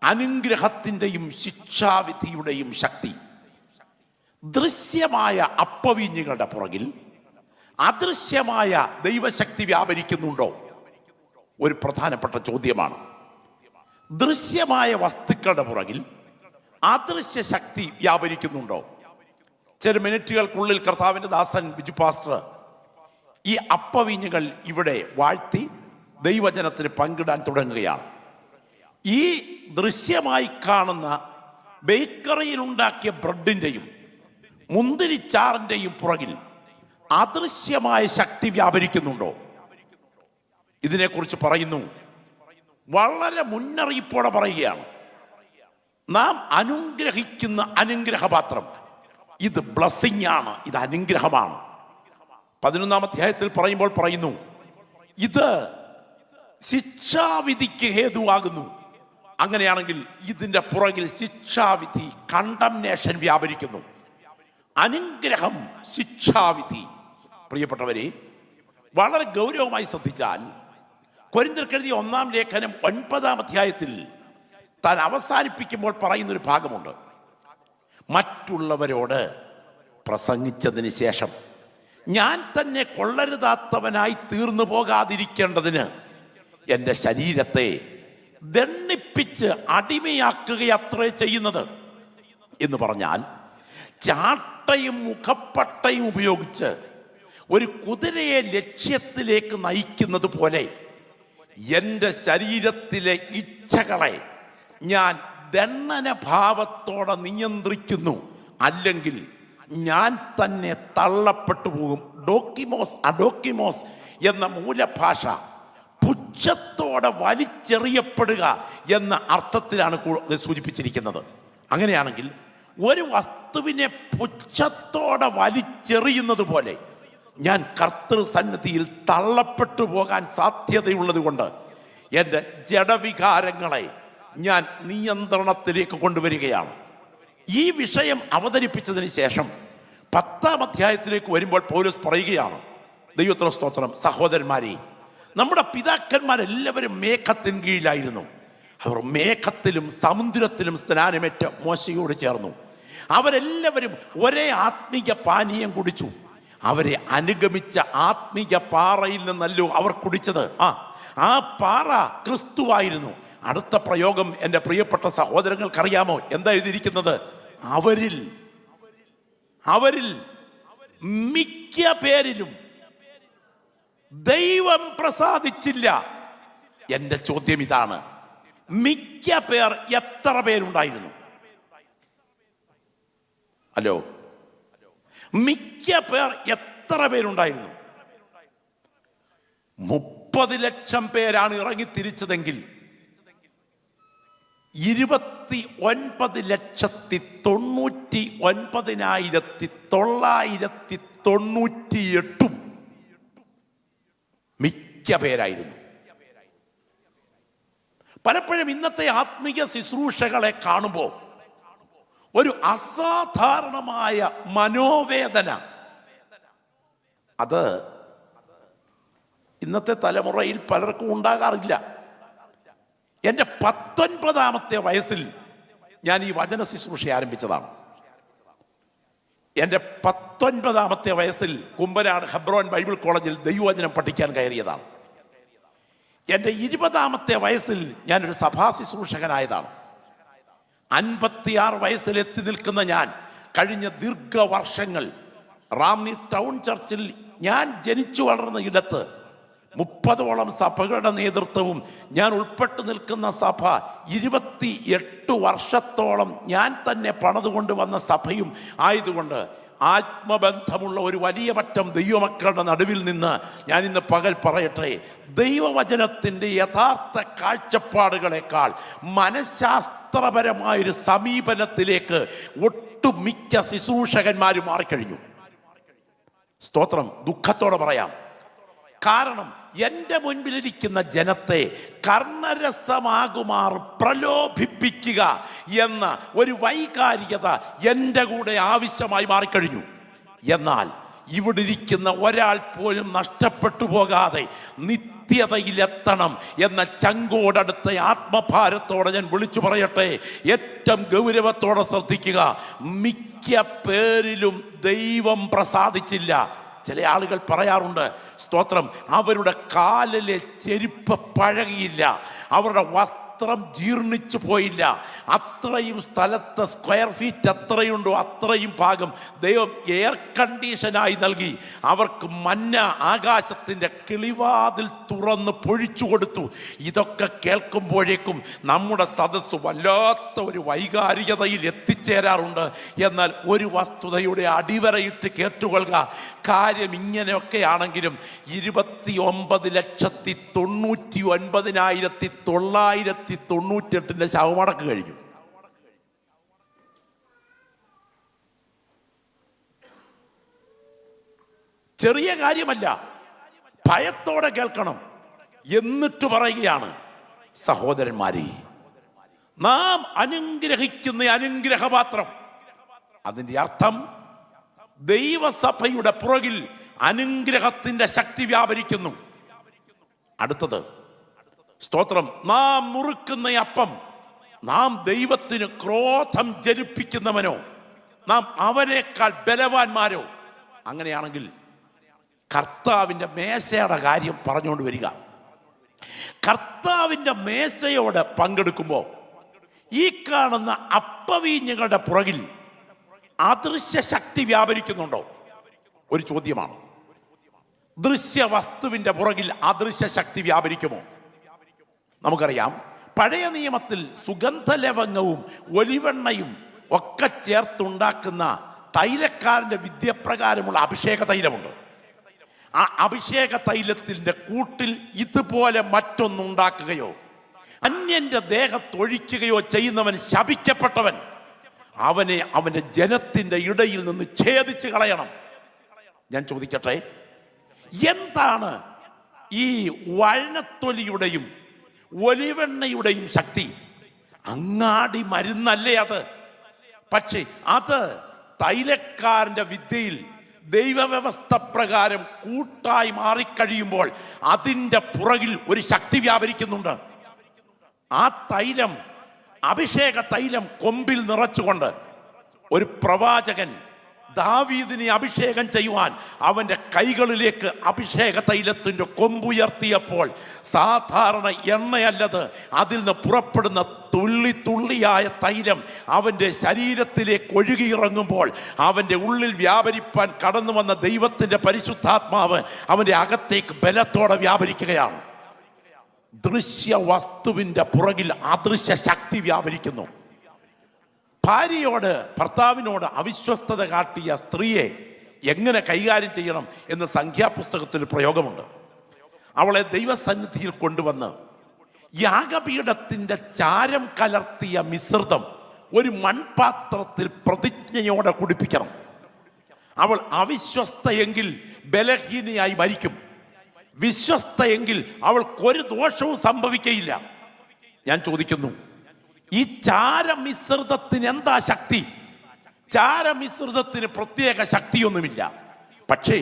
അനുഗ്രഹത്തിൻ്റെയും ശിക്ഷാവിധിയുടെയും ശക്തി. ദൃശ്യമായ അപ്പവീഞ്ഞുകളുടെ പുറകിൽ അദൃശ്യമായ ദൈവശക്തി വ്യാപരിക്കുന്നുണ്ടോ? ഒരു പ്രധാനപ്പെട്ട ചോദ്യമാണ്. ദൃശ്യമായ വസ്തുക്കളുടെ പുറകിൽ അദൃശ്യ ശക്തി വ്യാപരിക്കുന്നുണ്ടോ? ചില മിനിറ്റുകൾക്കുള്ളിൽ കർത്താവിൻ്റെ ദാസൻ ബിജു പാസ്റ്റർ ഈ അപ്പവീഞ്ഞുകൾ ഇവിടെ വാഴ്ത്തി ദൈവജനത്തിന് പങ്കിടാൻ തുടങ്ങുകയാണ്. ഈ ദൃശ്യമായി കാണുന്ന ബേക്കറിയിൽ ഉണ്ടാക്കിയ ബ്രെഡിൻ്റെയും മുന്തിരിച്ചാറിൻ്റെയും പുറകിൽ അദൃശ്യമായ ശക്തി വ്യാപരിക്കുന്നുണ്ടോ? ഇതിനെക്കുറിച്ച് പറയുന്നു. വളരെ മുന്നറിയിപ്പോടെ പറയുകയാണ്, നാം അനുഗ്രഹിക്കുന്ന അനുഗ്രഹപാത്രം ഇത് ബ്ലസ്സിംഗ് ആണ്, ഇത് അനുഗ്രഹമാണ്. 11-ാം അധ്യായത്തിൽ പറയുന്നു, ഇത് ശിക്ഷാവിധിക്ക് ഹേതുവാകുന്നു. അങ്ങനെയാണെങ്കിൽ ഇതിൻ്റെ പുറകിൽ ശിക്ഷാവിധി, കണ്ടംനേഷൻ വ്യാപരിക്കുന്നു. അനുഗ്രഹം ശിക്ഷാവിധി. പ്രിയപ്പെട്ടവരെ, വളരെ ഗൗരവമായി ശ്രദ്ധിച്ചാൽ കൊരിന്ത്യർക്ക് എഴുതിയ 1-ാം ലേഖനം 9-ാം അധ്യായത്തിൽ താൻ അവസാനിപ്പിക്കുമ്പോൾ പറയുന്നൊരു ഭാഗമുണ്ട്. മറ്റുള്ളവരോട് പ്രസംഗിച്ചതിന് ശേഷം ഞാൻ തന്നെ കൊള്ളരുതാത്തവനായി തീർന്നു പോകാതിരിക്കേണ്ടതിന് എൻ്റെ ശരീരത്തെ ദണ്ഡിപ്പിച്ച് അടിമയാക്കുകയത്രേ ചെയ്യുന്നത് എന്ന് പറഞ്ഞാൽ, ചാട്ടയും മുഖപ്പട്ടയും ഉപയോഗിച്ച് ഒരു കുതിരയെ ലക്ഷ്യത്തിലേക്ക് നയിക്കുന്നത് പോലെ എൻ്റെ ശരീരത്തിലെ ഇച്ഛകളെ ഞാൻ ദണ്ഡനഭാവത്തോടെ നിയന്ത്രിക്കുന്നു. അല്ലെങ്കിൽ ഞാൻ തന്നെ തള്ളപ്പെട്ടു പോകും. അഡോക്കിമോസ് എന്ന മൂലഭാഷ പുച്ഛത്തോടെ വലിച്ചെറിയപ്പെടുക എന്ന അർത്ഥത്തിലാണ് സൂചിപ്പിച്ചിരിക്കുന്നത്. അങ്ങനെയാണെങ്കിൽ ഒരു വസ്തുവിനെ പുച്ഛത്തോടെ വലിച്ചെറിയുന്നത് പോലെ ഞാൻ കർത്തൃസന്നിധിയിൽ തള്ളപ്പെട്ടു പോകാൻ സാധ്യതയുള്ളത് കൊണ്ട് എൻ്റെ ജഡവികാരങ്ങളെ ഞാൻ നിയന്ത്രണത്തിലേക്ക് കൊണ്ടുവരികയാണ്. ഈ വിഷയം അവതരിപ്പിച്ചതിന് ശേഷം 10-ാം അധ്യായത്തിലേക്ക് വരുമ്പോൾ പൗലോസ് പറയുകയാണ്, ദൈവത്തിന് സ്തോത്രം, സഹോദരന്മാരെ, നമ്മുടെ പിതാക്കന്മാരെല്ലാവരും മേഘത്തിന് കീഴിലായിരുന്നു. അവർ മേഘത്തിലും സമുദ്രത്തിലും സ്നാനമേറ്റ് മോശയോട് ചേർന്നു. അവരെല്ലാവരും ഒരേ ആത്മീയ പാനീയം കുടിച്ചു. അവരെ അനുഗമിച്ച ആത്മീയ പാറയിൽ നിന്നല്ലോ അവർ കുടിച്ചത്. ആ പാറ ക്രിസ്തുവായിരുന്നു. അടുത്ത പ്രയോഗം എൻ്റെ പ്രിയപ്പെട്ട സഹോദരങ്ങൾക്കറിയാമോ? എന്താ എഴുതിയിരിക്കുന്നത്? അവരിൽ മിക്ക പേരിലും ദൈവം പ്രസാദിച്ചില്ല. എൻ്റെ ചോദ്യം ഇതാണ്, മിക്ക പേർ എത്ര പേരുണ്ടായിരുന്നു? ഹലോ, മിക്ക പേർ എത്ര പേരുണ്ടായിരുന്നു? 30 ലക്ഷം പേരാണ് ഇറങ്ങി തിരിച്ചതെങ്കിൽ 29,99,998 മിക്ക പേരായിരുന്നു. പലപ്പോഴും ഇന്നത്തെ ആത്മീയ ശുശ്രൂഷകളെ കാണുമ്പോൾ ഒരു അസാധാരണമായ മനോവേദന, അത് ഇന്നത്തെ തലമുറയിൽ പലർക്കും ഉണ്ടാകാറില്ല. എൻ്റെ 19ാമത്തെ വയസ്സിൽ ഞാൻ ഈ വചന ശുശ്രൂഷ ആരംഭിച്ചതാണ്. എൻ്റെ 19ാമത്തെ വയസ്സിൽ കുമ്പനാട് ഹെബ്രോൻ ബൈബിൾ കോളേജിൽ ദൈവവചനം പഠിക്കാൻ കയറിയതാണ്. എൻ്റെ 20ാമത്തെ വയസ്സിൽ ഞാനൊരു സഭാ ശുശ്രൂഷകനായതാണ്. 56 വയസ്സിൽ എത്തി നിൽക്കുന്ന ഞാൻ കഴിഞ്ഞ ദീർഘവർഷങ്ങൾ റാന്നി ടൗൺ ചർച്ചിൽ ഞാൻ ജനിച്ചു വളർന്ന ഇടത്ത് 30ഓളം സഭകളുടെ നേതൃത്വവും ഞാൻ ഉൾപ്പെട്ടു നിൽക്കുന്ന സഭ 28 വർഷത്തോളം ഞാൻ തന്നെ പണിതുകൊണ്ട് വന്ന സഭയും ആയതുകൊണ്ട് ആത്മബന്ധമുള്ള ഒരു വലിയ പറ്റം ദൈവമക്കളുടെ നടുവിൽ നിന്ന് ഞാൻ ഇന്ന് പകൽ പറയട്ടെ, ദൈവവചനത്തിൻ്റെ യഥാർത്ഥ കാഴ്ചപ്പാടുകളെക്കാൾ മനഃശാസ്ത്രപരമായൊരു സമീപനത്തിലേക്ക് ഒട്ടുമിക്ക ശുശ്രൂഷകന്മാരും മാറിക്കഴിഞ്ഞു. സ്തോത്രം. ദുഃഖത്തോടെ പറയാം. കാരണം എൻ്റെ മുൻപിലിരിക്കുന്ന ജനത്തെ കർണരസമാകുമാർ പ്രലോഭിപ്പിക്കുക എന്ന ഒരു വൈകാരികത എൻ്റെ കൂടെ ആവശ്യമായി മാറിക്കഴിഞ്ഞു. എന്നാൽ ഇവിടെ ഇരിക്കുന്ന ഒരാൾ പോലും നഷ്ടപ്പെട്ടു പോകാതെ നിത്യതയിലെത്തണം എന്ന ചങ്കോടടുത്ത ആത്മഭാരത്തോടെ ഞാൻ വിളിച്ചു പറയട്ടെ, ഏറ്റവും ഗൗരവത്തോടെ ശ്രദ്ധിക്കുക. മിക്ക പേരിലും ദൈവം പ്രസാദിച്ചില്ല. ചില ആളുകൾ പറയാറുണ്ട്, സ്തോത്രം, അവരുടെ കാലിലെ ചെരുപ്പ് പഴകിയില്ല, അവരുടെ വസ്ത്രം ജീർണിച്ചു പോയില്ല, അത്രയും സ്ഥലത്ത് സ്ക്വയർ ഫീറ്റ് എത്രയുണ്ടോ അത്രയും ഭാഗം ദൈവം എയർ കണ്ടീഷനായി നൽകി. അവർക്ക് മന്ന ആകാശത്തിൻ്റെ കിളിവാതിൽ തുറന്ന് പൊഴിച്ചു കൊടുത്തു. ഇതൊക്കെ കേൾക്കുമ്പോഴേക്കും നമ്മുടെ സദസ്സ് വല്ലാത്ത ഒരു വൈകാരികതയിൽ എത്തിച്ചേരാറുണ്ട്. എന്നാൽ ഒരു വസ്തുതയുടെ അടിവരയിട്ട് കേട്ടുകൊള്ളുക. കാര്യം ഇങ്ങനെയൊക്കെ ആണെങ്കിലും 29,99,998 ശവമടക്ക് കഴിഞ്ഞു. ചെറിയ കാര്യമല്ല, ഭയത്തോടെ കേൾക്കണം. എന്നിട്ട് പറയുകയാണ്, സഹോദരന്മാരെ, നാം അനുഗ്രഹിക്കുന്ന അനുഗ്രഹപാത്രം. അതിൻ്റെ അർത്ഥം ദൈവസഭയുടെ പുറകിൽ അനുഗ്രഹത്തിന്റെ ശക്തി വ്യാപരിക്കുന്നു. അടുത്തത്, സ്തോത്രം, നാം മുറുക്കുന്ന അപ്പം, നാം ദൈവത്തിന് ക്രോധം ജനിപ്പിക്കുന്നവനോ, നാം അവനേക്കാൾ ബലവാന്മാരോ? അങ്ങനെയാണെങ്കിൽ കർത്താവിൻ്റെ മേശയുടെ കാര്യം പറഞ്ഞുകൊണ്ട് വരിക. കർത്താവിൻ്റെ മേശയോട് പങ്കെടുക്കുമ്പോൾ ഈ കാണുന്ന അപ്പവീഞ്ഞുകളുടെ പുറകിൽ അദൃശ്യ ശക്തി വ്യാപരിക്കുന്നുണ്ടോ? ഒരു ചോദ്യമാണ്. ദൃശ്യ വസ്തുവിൻ്റെ പുറകിൽ അദൃശ്യ ശക്തി വ്യാപരിക്കുമോ? നമുക്കറിയാം, പഴയ നിയമത്തിൽ സുഗന്ധലവംഗവും ഒലിവെണ്ണയും ഒക്കെ ചേർത്തുണ്ടാക്കുന്ന തൈലക്കാരൻ്റെ വിദ്യപ്രകാരമുള്ള അഭിഷേക തൈലമുണ്ട്. ആ അഭിഷേക തൈലത്തിൻ്റെ കൂട്ടിൽ ഇതുപോലെ മറ്റൊന്നുണ്ടാക്കുകയോ അന്യന്റെ ദേഹത്തൊഴിക്കുകയോ ചെയ്യുന്നവൻ ശപിക്കപ്പെട്ടവൻ. അവനെ അവൻ്റെ ജനത്തിൻ്റെ ഇടയിൽ നിന്ന് ഛേദിച്ച് കളയണം. ഞാൻ ചോദിക്കട്ടെ, എന്താണ് ഈ വഴനത്തൊലിയുടെയും ഒലിവെണ്ണയുടെയും ശക്തി? അങ്ങാടി മരുന്നല്ലേ അത്? പക്ഷേ അത് തൈലക്കാരൻ്റെ വിദ്യയിൽ ദൈവവ്യവസ്ഥ പ്രകാരം കൂട്ടായി മാറിക്കഴിയുമ്പോൾ അതിൻ്റെ പുറകിൽ ഒരു ശക്തി വ്യാപരിക്കുന്നുണ്ട്. ആ തൈലം, അഭിഷേക തൈലം കൊമ്പിൽ നിറച്ചുകൊണ്ട് ഒരു പ്രവാചകൻ ദാവീദിനെ അഭിഷേകം ചെയ്യുവാൻ അവൻ്റെ കൈകളിലേക്ക് അഭിഷേക തൈലത്തിൻ്റെ കൊമ്പുയർത്തിയപ്പോൾ സാധാരണ എണ്ണയല്ലത്, അതിൽ നിന്ന് പുറപ്പെടുന്ന തുള്ളി തുള്ളിയായ തൈലം അവൻ്റെ ശരീരത്തിലേക്ക് ഒഴുകിയിറങ്ങുമ്പോൾ അവൻ്റെ ഉള്ളിൽ വ്യാപരിപ്പാൻ കടന്നു വന്ന ദൈവത്തിൻ്റെ പരിശുദ്ധാത്മാവ് അവൻ്റെ അകത്തേക്ക് ബലത്തോടെ വ്യാപരിക്കുകയാണ്. ദൃശ്യ വസ്തുവിൻ്റെ പുറകിൽ അദൃശ്യ ശക്തി വ്യാപരിക്കുന്നു. ഭാര്യയോട്, ഭർത്താവിനോട് അവിശ്വസ്തത കാട്ടിയ സ്ത്രീയെ എങ്ങനെ കൈകാര്യം ചെയ്യണം എന്ന് സംഖ്യാപുസ്തകത്തിൽ പ്രയോഗമുണ്ട്. അവളെ ദൈവസന്നിധിയിൽ കൊണ്ടുവന്ന് യാഗപീഠത്തിൻ്റെ ചാരം കലർത്തിയ മിശ്രിതം ഒരു മൺപാത്രത്തിൽ പ്രതിജ്ഞയോടെ കുടിപ്പിക്കണം. അവൾ അവിശ്വസ്തയെങ്കിൽ ബലഹീനയായി മരിക്കും, വിശ്വസ്തയെങ്കിൽ അവൾക്കൊരു ദോഷവും സംഭവിക്കയില്ല. ഞാൻ ചോദിക്കുന്നു, ഈ ചാരമിശ്രിതത്തിന് എന്താ ശക്തി? ചാരമിശ്രിതത്തിന് പ്രത്യേക ശക്തിയൊന്നുമില്ല. പക്ഷേ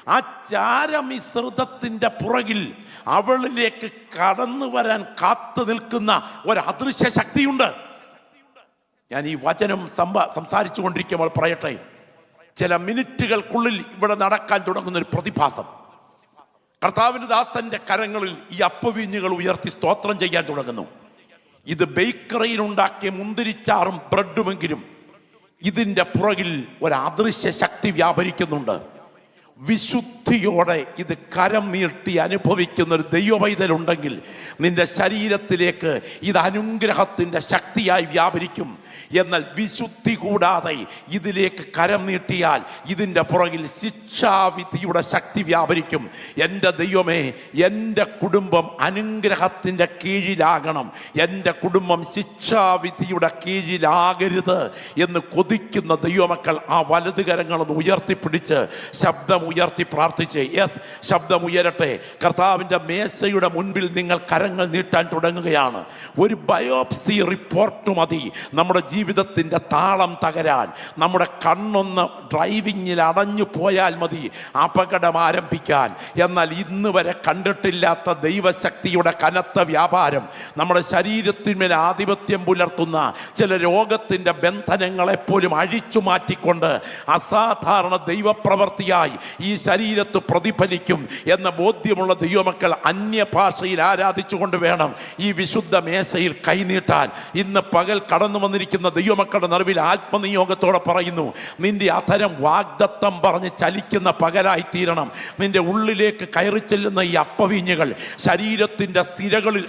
ആ ചാരമിശ്രിതത്തിന്റെ പുറകിൽ അവളിലേക്ക് കടന്നു വരാൻ കാത്തു നിൽക്കുന്ന ഒരു അദൃശ്യ ശക്തിയുണ്ട്. ഞാൻ ഈ വചനം സംസാരിച്ചു കൊണ്ടിരിക്കുമ്പോൾ പറയട്ടെ, ചില മിനിറ്റുകൾക്കുള്ളിൽ ഇവിടെ നടക്കാൻ തുടങ്ങുന്ന ഒരു പ്രതിഭാസം. കർത്താവിന്റെ ദാസന്റെ കരങ്ങളിൽ ഈ അപ്പവീഞ്ഞുകൾ ഉയർത്തി സ്തോത്രം ചെയ്യാൻ തുടങ്ങുന്നു. ഇത് ബേക്കറിയിൽ ഉണ്ടാക്കിയ മുന്തിരിച്ചാറും ബ്രെഡുമെങ്കിലും ഇതിൻ്റെ പുറകിൽ ഒരു അദൃശ്യ ശക്തി വ്യാപരിക്കുന്നുണ്ട്. വിശുദ്ധിയോടെ ഇത് കരം നീട്ടി അനുഭവിക്കുന്ന ഒരു ദൈവപൈതലുണ്ടെങ്കിൽ നിന്റെ ശരീരത്തിലേക്ക് ഇത് അനുഗ്രഹത്തിൻ്റെ ശക്തിയായി വ്യാപരിക്കും. എന്നാൽ വിശുദ്ധി കൂടാതെ ഇതിലേക്ക് കരം നീട്ടിയാൽ ഇതിൻ്റെ പുറകിൽ ശിക്ഷാവിധിയുടെ ശക്തി വ്യാപരിക്കും. എൻ്റെ ദൈവമേ, എൻ്റെ കുടുംബം അനുഗ്രഹത്തിൻ്റെ കീഴിലാകണം, എൻ്റെ കുടുംബം ശിക്ഷാവിധിയുടെ കീഴിലാകരുത് എന്ന് കൊതിക്കുന്ന ദൈവമക്കൾ ആ വലത് കരങ്ങളൊന്ന് ഉയർത്തിപ്പിടിച്ച് ശബ്ദം ഉയർത്തി പ്രാർത്ഥിച്ച്. യെസ്, ശബ്ദം ഉയരട്ടെ. കർത്താവിൻ്റെ മേശയുടെ മുൻപിൽ നിങ്ങൾ കരങ്ങൾ നീട്ടാൻ തുടങ്ങുകയാണ്. ഒരു ബയോപ്സി റിപ്പോർട്ട് മതി നമ്മുടെ ജീവിതത്തിൻ്റെ താളം തകരാൻ. നമ്മുടെ കണ്ണൊന്ന് ഡ്രൈവിങ്ങിൽ അടഞ്ഞു പോയാൽ മതി അപകടം ആരംഭിക്കാൻ. എന്നാൽ ഇന്ന് വരെ കണ്ടിട്ടില്ലാത്ത ദൈവശക്തിയുടെ കനത്ത വ്യാപാരം നമ്മുടെ ശരീരത്തിന്മേൽ ആധിപത്യം പുലർത്തുന്ന ചില രോഗത്തിൻ്റെ ബന്ധനങ്ങളെപ്പോലും അഴിച്ചു മാറ്റിക്കൊണ്ട് അസാധാരണ ദൈവപ്രവൃത്തിയായി ഈ ശരീരത്ത് പ്രതിഫലിക്കും എന്ന ബോധ്യമുള്ള ദൈവമക്കൾ അന്യഭാഷയിൽ ആരാധിച്ചുകൊണ്ട് വേണം ഈ വിശുദ്ധ മേശയിൽ കൈനീട്ടാൻ. ഇന്ന് പകൽ കടന്നു വന്നിരിക്കുന്ന ദൈവമക്കളുടെ നടുവിൽ ആത്മനിയോഗത്തോടെ പറയുന്നു, നിന്റെ അധരം വാഗ്ദത്തം പറഞ്ഞ് ചലിക്കുന്ന പകലായി തീരണം. നിന്റെ ഉള്ളിലേക്ക് കയറി ചെല്ലുന്ന ഈ അപ്പവീഞ്ഞുകൾ ശരീരത്തിൻ്റെ സിരകളിൽ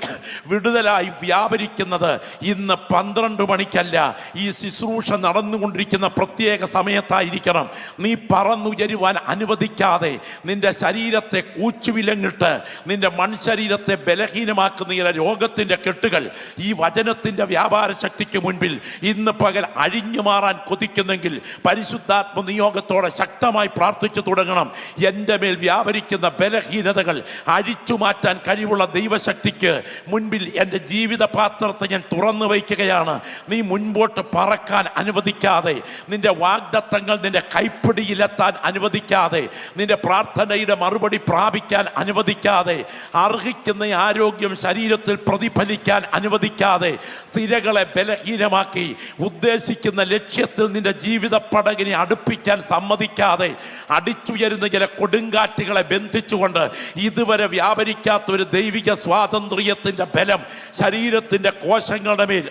വിടുതലായി വ്യാപരിക്കുന്നത് ഇന്ന് 12 മണിക്കല്ല, ഈ ശുശ്രൂഷ നടന്നുകൊണ്ടിരിക്കുന്ന പ്രത്യേക സമയത്തായിരിക്കണം. നീ പറന്നുയരുവാൻ അനുവദിക്കാതെ നിന്റെ ശരീരത്തെ കൂച്ചുവിലങ്ങിട്ട് നിന്റെ മൺശരീരത്തെ ബലഹീനമാക്കുന്ന ഈ രോഗത്തിൻ്റെ കെട്ടുകൾ ഈ വചനത്തിൻ്റെ വ്യാപാര ശക്തിക്ക് മുൻപിൽ ഇന്ന് പകൽ അഴിഞ്ഞു മാറാൻ കൊതിക്കുന്നെങ്കിൽ പരിശുദ്ധാത്മ നിയോഗത്തോടെ ശക്തമായി പ്രാർത്ഥിച്ചു തുടങ്ങണം. എൻ്റെ മേൽ വ്യാപരിക്കുന്ന ബലഹീനതകൾ അഴിച്ചു മാറ്റാൻ കഴിവുള്ള ദൈവശക്തിക്ക് മുൻപിൽ എൻ്റെ ജീവിത പാത്രത്തെ ഞാൻ തുറന്നു വയ്ക്കുകയാണ്. നീ മുൻപോട്ട് പറക്കാൻ അനുവദിക്കാതെ, നിന്റെ വാഗ്ദത്തങ്ങൾ നിന്റെ കൈപ്പിടിയിലെത്താൻ അനുവദിക്കാതെ, നിന്റെ പ്രാർത്ഥനയുടെ മറുപടി പ്രാപിക്കാൻ അനുവദിക്കാതെ, അർഹിക്കുന്ന ആരോഗ്യം ശരീരത്തിൽ പ്രതിഫലിക്കാൻ അനുവദിക്കാതെ, സിരകളെ ബലഹീനമാക്കി ഉദ്ദേശിക്കുന്ന ലക്ഷ്യത്തിൽ നിന്റെ ജീവിത പടകിനെ അടുപ്പിക്കാൻ സമ്മതിക്കാതെ, അടിച്ചുയരുന്ന ചില കൊടുങ്കാറ്റുകളെ ബന്ധിച്ചുകൊണ്ട് ഇതുവരെ വ്യാപരിക്കാത്ത ഒരു ദൈവിക സ്വാതന്ത്ര്യത്തിൻ്റെ ബലം ശരീരത്തിൻ്റെ കോശങ്ങളുടെ മേൽ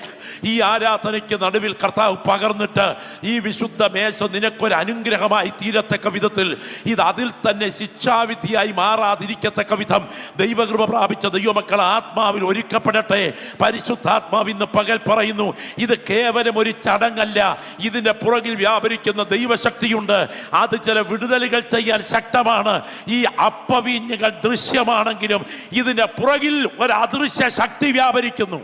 ഈ ആരാധനയ്ക്ക് നടുവിൽ കർത്താവ് പകർന്നിട്ട് ഈ വിശുദ്ധ മേശ നിനക്കൊരു അനുഗ്രഹമായി തീരത്തക്ക വിധത്തിൽ ഇത് അതിൽ തന്നെ ശിക്ഷാവിധിയായി മാറാതിരിക്കത്തക്ക വിധം ദൈവകൃപ പ്രാപിച്ച ദൈവമക്കൾ ആത്മാവിൽ ഒരുക്കപ്പെടട്ടെ. പരിശുദ്ധാത്മാവ് ഇന്ന് പകൽ പറയുന്നു, ഇത് കേവലം ഒരു ചടങ്ങല്ല, ഇതിൻ്റെ പുറകിൽ വ്യാപരിക്കുന്ന ദൈവശക്തിയുണ്ട്. അത് ചില വിടുതലുകൾ ചെയ്യാൻ ശക്തമാണ്. ഈ അപ്പവീഞ്ഞുകൾ ദൃശ്യമാണെങ്കിലും ഇതിൻ്റെ പുറകിൽ ഒരു അദൃശ്യ ശക്തി വ്യാപരിക്കുന്നു.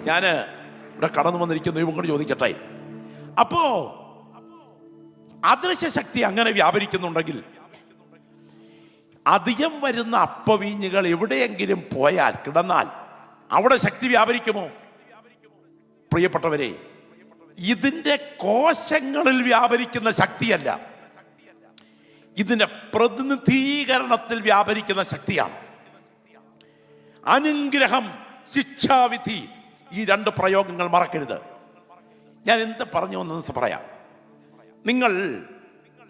ഞാൻ ഇവിടെ കടന്നു വന്നിരിക്കുന്ന ദൈവം കൊണ്ട് ചോദിക്കട്ടെ, അപ്പോ അദൃശ്യ ശക്തി അങ്ങനെ വ്യാപരിക്കുന്നുണ്ടെങ്കിൽ അധികം വരുന്ന അപ്പവീഞ്ഞുകൾ എവിടെയെങ്കിലും പോയാൽ കിടന്നാൽ അവിടെ ശക്തി വ്യാപരിക്കുമോ? പ്രിയപ്പെട്ടവരെ, ഇതിൻ്റെ കോശങ്ങളിൽ വ്യാപരിക്കുന്ന ശക്തിയല്ല, ഇതിൻ്റെ പ്രതിനിധീകരണത്തിൽ വ്യാപരിക്കുന്ന ശക്തിയാണ്. അനുഗ്രഹം, ശിക്ഷാവിധി, ഈ 2 പ്രയോഗങ്ങൾ മറക്കരുത്. ഞാൻ എന്ത് പറഞ്ഞു എന്ന് പറയാം. നിങ്ങൾ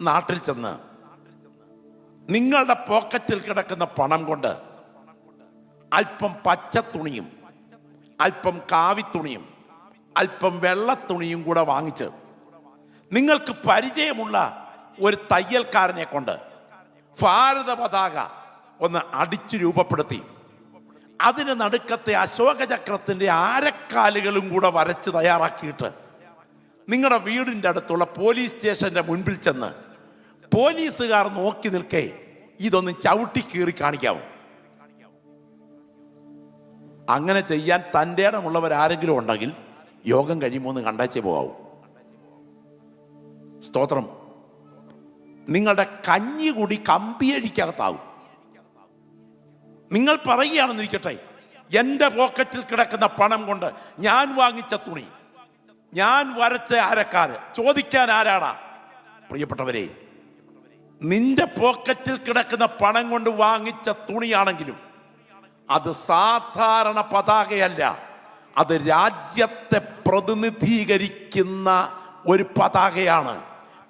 നാട്ടിൽ ചെന്ന് നിങ്ങളുടെ പോക്കറ്റിൽ കിടക്കുന്ന പണം കൊണ്ട് അല്പം പച്ച തുണിയും അല്പം കാവിത്തുണിയും അല്പം വെള്ളത്തുണിയും കൂടെ വാങ്ങിച്ച് നിങ്ങൾക്ക് പരിചയമുള്ള ഒരു തയ്യൽക്കാരനെ കൊണ്ട് ഭാരത പതാക ഒന്ന് അടിച്ചു രൂപപ്പെടുത്തി അതിന് നടുക്കത്തെ അശോകചക്രത്തിൻ്റെ ആരക്കാലുകളും കൂടെ വരച്ച് തയ്യാറാക്കിയിട്ട് നിങ്ങളുടെ വീടിൻ്റെ അടുത്തുള്ള പോലീസ് സ്റ്റേഷൻ്റെ മുൻപിൽ ചെന്ന് പോലീസുകാർ നോക്കി നിൽക്കേ ഇതൊന്ന് ചവിട്ടി കീറി കാണിക്കാവൂ. അങ്ങനെ ചെയ്യാൻ തൻ്റെ ഇടമുള്ളവരാരെങ്കിലും ഉണ്ടെങ്കിൽ യോഗം കഴിയുമ്പോൾ ഒന്ന് കണ്ടേച്ചേ പോകാവൂ. സ്തോത്രം. നിങ്ങളുടെ കഞ്ഞി കൂടി കമ്പിയഴിക്കകത്താവും. നിങ്ങൾ പറയുകയാണെന്നിരിക്കട്ടെ, എൻ്റെ പോക്കറ്റിൽ കിടക്കുന്ന പണം കൊണ്ട് ഞാൻ വാങ്ങിച്ച തുണി, ഞാൻ വരച്ച അരക്കാര്, ചോദിക്കാൻ ആരാടാ? പ്രിയപ്പെട്ടവരെ, നിന്റെ പോക്കറ്റിൽ കിടക്കുന്ന പണം കൊണ്ട് വാങ്ങിച്ച തുണിയാണെങ്കിലും അത് സാധാരണ പതാകയല്ല. അത് രാജ്യത്തെ പ്രതിനിധീകരിക്കുന്ന ഒരു പതാകയാണ്.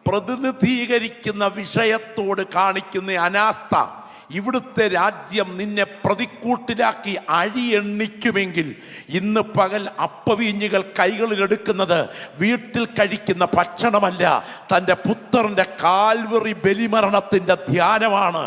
പ്രതിനിധീകരിക്കുന്ന വിഷയത്തോട് കാണിക്കുന്ന അനാസ്ഥ, ഇവിടുത്തെ രാജ്യം നിന്നെ പ്രതിക്കൂട്ടിലാക്കി അഴിയെണ്ണിക്കുമെങ്കിൽ ഇന്ന് പകൽ അപ്പവീഞ്ഞുകൾ കൈകളിലെടുക്കുന്നത് വീട്ടിൽ കഴിക്കുന്ന ഭക്ഷണമല്ല, തൻ്റെ പുത്രൻ്റെ കാൽവറി ബലിമരണത്തിൻ്റെ ധ്യാനമാണ്.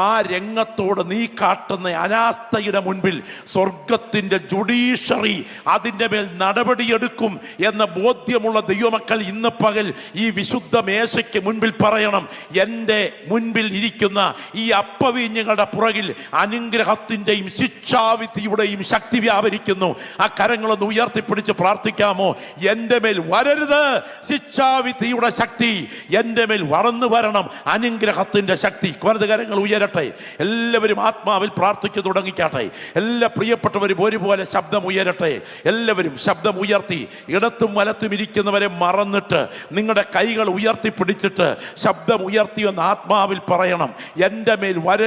ആ രംഗത്തോട് നീ കാട്ടുന്ന അനാസ്ഥയുടെ മുൻപിൽ സ്വർഗത്തിൻ്റെ ജുഡീഷ്യറി അതിൻ്റെ മേൽ നടപടിയെടുക്കും എന്ന ബോധ്യമുള്ള ദൈവമക്കൾ ഇന്ന് പകൽ ഈ വിശുദ്ധ മേശയ്ക്ക് മുൻപിൽ പറയണം, എൻ്റെ മുൻപിൽ ഇരിക്കുന്ന ഈ അപ്പവീഞ്ഞുങ്ങളുടെ പുറകിൽ അനുഗ്രഹത്തിൻ്റെയും ശിക്ഷാവിധിയുടെയും ശക്തി വ്യാപരിക്കുന്നു. ആ കരങ്ങളൊന്ന് ഉയർത്തിപ്പിടിച്ച് പ്രാർത്ഥിക്കാമോ? എൻ്റെ മേൽ വരരുത് ശിക്ഷാവിധിയുടെ ശക്തി, എൻ്റെ മേൽ വളർന്നു വരണം അനുഗ്രഹത്തിൻ്റെ ശക്തി. വലത് കരങ്ങൾ ഉയരട്ടെ. എല്ലാവരും ആത്മാവിൽ പ്രാർത്ഥിച്ചു തുടങ്ങിക്കാട്ടെ. എല്ലാ പ്രിയപ്പെട്ടവരും ഒരുപോലെ ശബ്ദം ഉയരട്ടെ. എല്ലാവരും ശബ്ദം ഉയർത്തി ഇടത്തും വലത്തും ഇരിക്കുന്നവരെ മറന്നിട്ട് നിങ്ങളുടെ കൈകൾ ഉയർത്തിപ്പിടിച്ചിട്ട് ശബ്ദം ഉയർത്തിയെന്ന് ആത്മാവിൽ പറയണം, എൻ്റെ മേൽ വരരുത്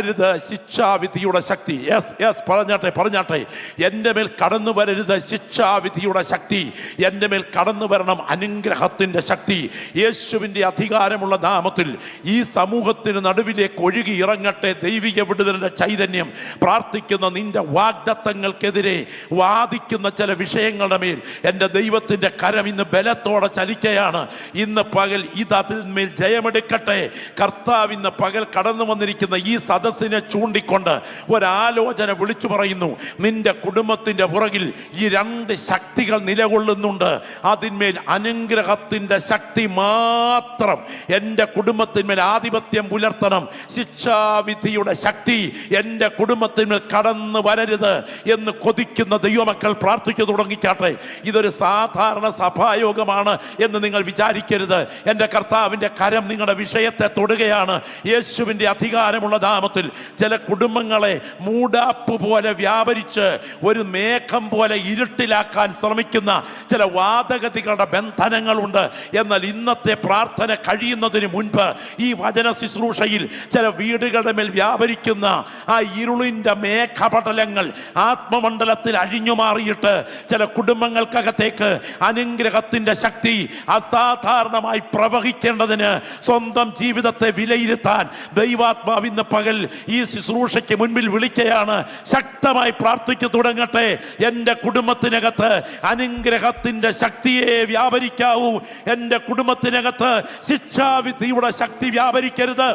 ശിക്ഷാവിധിയുടെ ശക്തി. യെസ് യെസ്, പറഞ്ഞാട്ടെ. എൻ്റെ മേൽ കടന്നു വരരുത് ശിക്ഷാവിധിയുടെ ശക്തി, എൻ്റെ മേൽ കടന്നു വരണം അനുഗ്രഹത്തിൻ്റെ ശക്തി. യേശുവിൻ്റെ അധികാരമുള്ള നാമത്തിൽ ഈ സമൂഹത്തിന് നടുവിലേക്ക് ഒഴുകി ഇറങ്ങട്ടെ ദൈവിക വിടുതലിൻ്റെ ചൈതന്യം. പ്രാർത്ഥിക്കുന്ന നിന്റെ വാഗ്ദത്തങ്ങൾക്കെതിരെ വാദിക്കുന്ന ചില വിഷയങ്ങളുടെ മേൽ എൻ്റെ ദൈവത്തിൻ്റെ കരം ഇന്ന് ബലത്തോടെ ചലിക്കുകയാണ്. ഇന്ന് പകൽ ഇത് അതിന്മേൽ ജയമെടുക്കട്ടെ. കർത്താവ് ഇന്ന് പകൽ കടന്നു വന്നിരിക്കുന്ന ഈ സദസ്സിനെ ചൂണ്ടിക്കൊണ്ട് ഒരാലോചന വിളിച്ചു പറയുന്നു. നിന്റെ കുടുംബത്തിൻ്റെ പുറകിൽ ഈ രണ്ട് ശക്തികൾ നിലകൊള്ളുന്നുണ്ട്. അതിന്മേൽ അനുഗ്രഹത്തിൻ്റെ ശക്തി മാത്രം എൻ്റെ കുടുംബത്തിന്മേൽ ആധിപത്യം പുലർത്തണം. ശിക്ഷാവിധിയുടെ ശക്തി എൻ്റെ കുടുംബത്തിന്മേൽ കടന്നു വരരുത് എന്ന് കൊതിക്കുന്ന ദൈവമക്കൾ പ്രാർത്ഥിച്ചു തുടങ്ങിക്കാട്ടെ. ഇതൊരു സാധാരണ സഭായോഗമാണ് എന്ന് നിങ്ങൾ വിചാരിക്കരുത്. എൻ്റെ കർത്താവിൻ്റെ കരം നിങ്ങളുടെ വിഷയത്തെ തൊടുകയാണ്. യേശുവിൻ്റെ അധികാരമുള്ള നാമത്തിൽ ചില കുടുംബങ്ങളെ മൂടാപ്പ് പോലെ വ്യാപരിച്ച് ഒരു മേഘം പോലെ ഇരുട്ടിലാക്കാൻ ശ്രമിക്കുന്ന ചില വാദഗതികളുടെ ബന്ധനങ്ങളുണ്ട്. എന്നാൽ ഇന്നത്തെ പ്രാർത്ഥന കഴിയുന്നതിന് മുൻപ് ഈ വചന ശുശ്രൂഷയിൽ ചില വീടുകളുടെ മേൽ വ്യാപരിക്കുന്ന ആ ഇരുളിൻ്റെ മേഘപടലങ്ങൾ ആത്മമണ്ഡലത്തിൽ അഴിഞ്ഞു മാറിയിട്ട് ചില കുടുംബങ്ങൾക്കകത്തേക്ക് അനുഗ്രഹത്തിൻ്റെ ശക്തി അസാധാരണമായി പ്രവഹിക്കേണ്ടതിന് സ്വന്തം ജീവിതത്തെ വിലയിരുത്താൻ ദൈവാത്മാവ് ഇന്ന് പകൽ ഈ ശുശ്രൂഷയ്ക്ക് മുൻപിൽ വിളിക്കുകയാണ്. ശക്തമായി പ്രാർത്ഥിച്ചു തുടങ്ങട്ടെ. എൻ്റെ കുടുംബത്തിനകത്ത് അനുഗ്രഹത്തിൻ്റെ ശക്തിയെ വ്യാപരിക്കാവൂ. എൻ്റെ കുടുംബത്തിനകത്ത് ശിക്ഷാവിധിയുടെ ശക്തി വ്യാപരിക്കരുത്.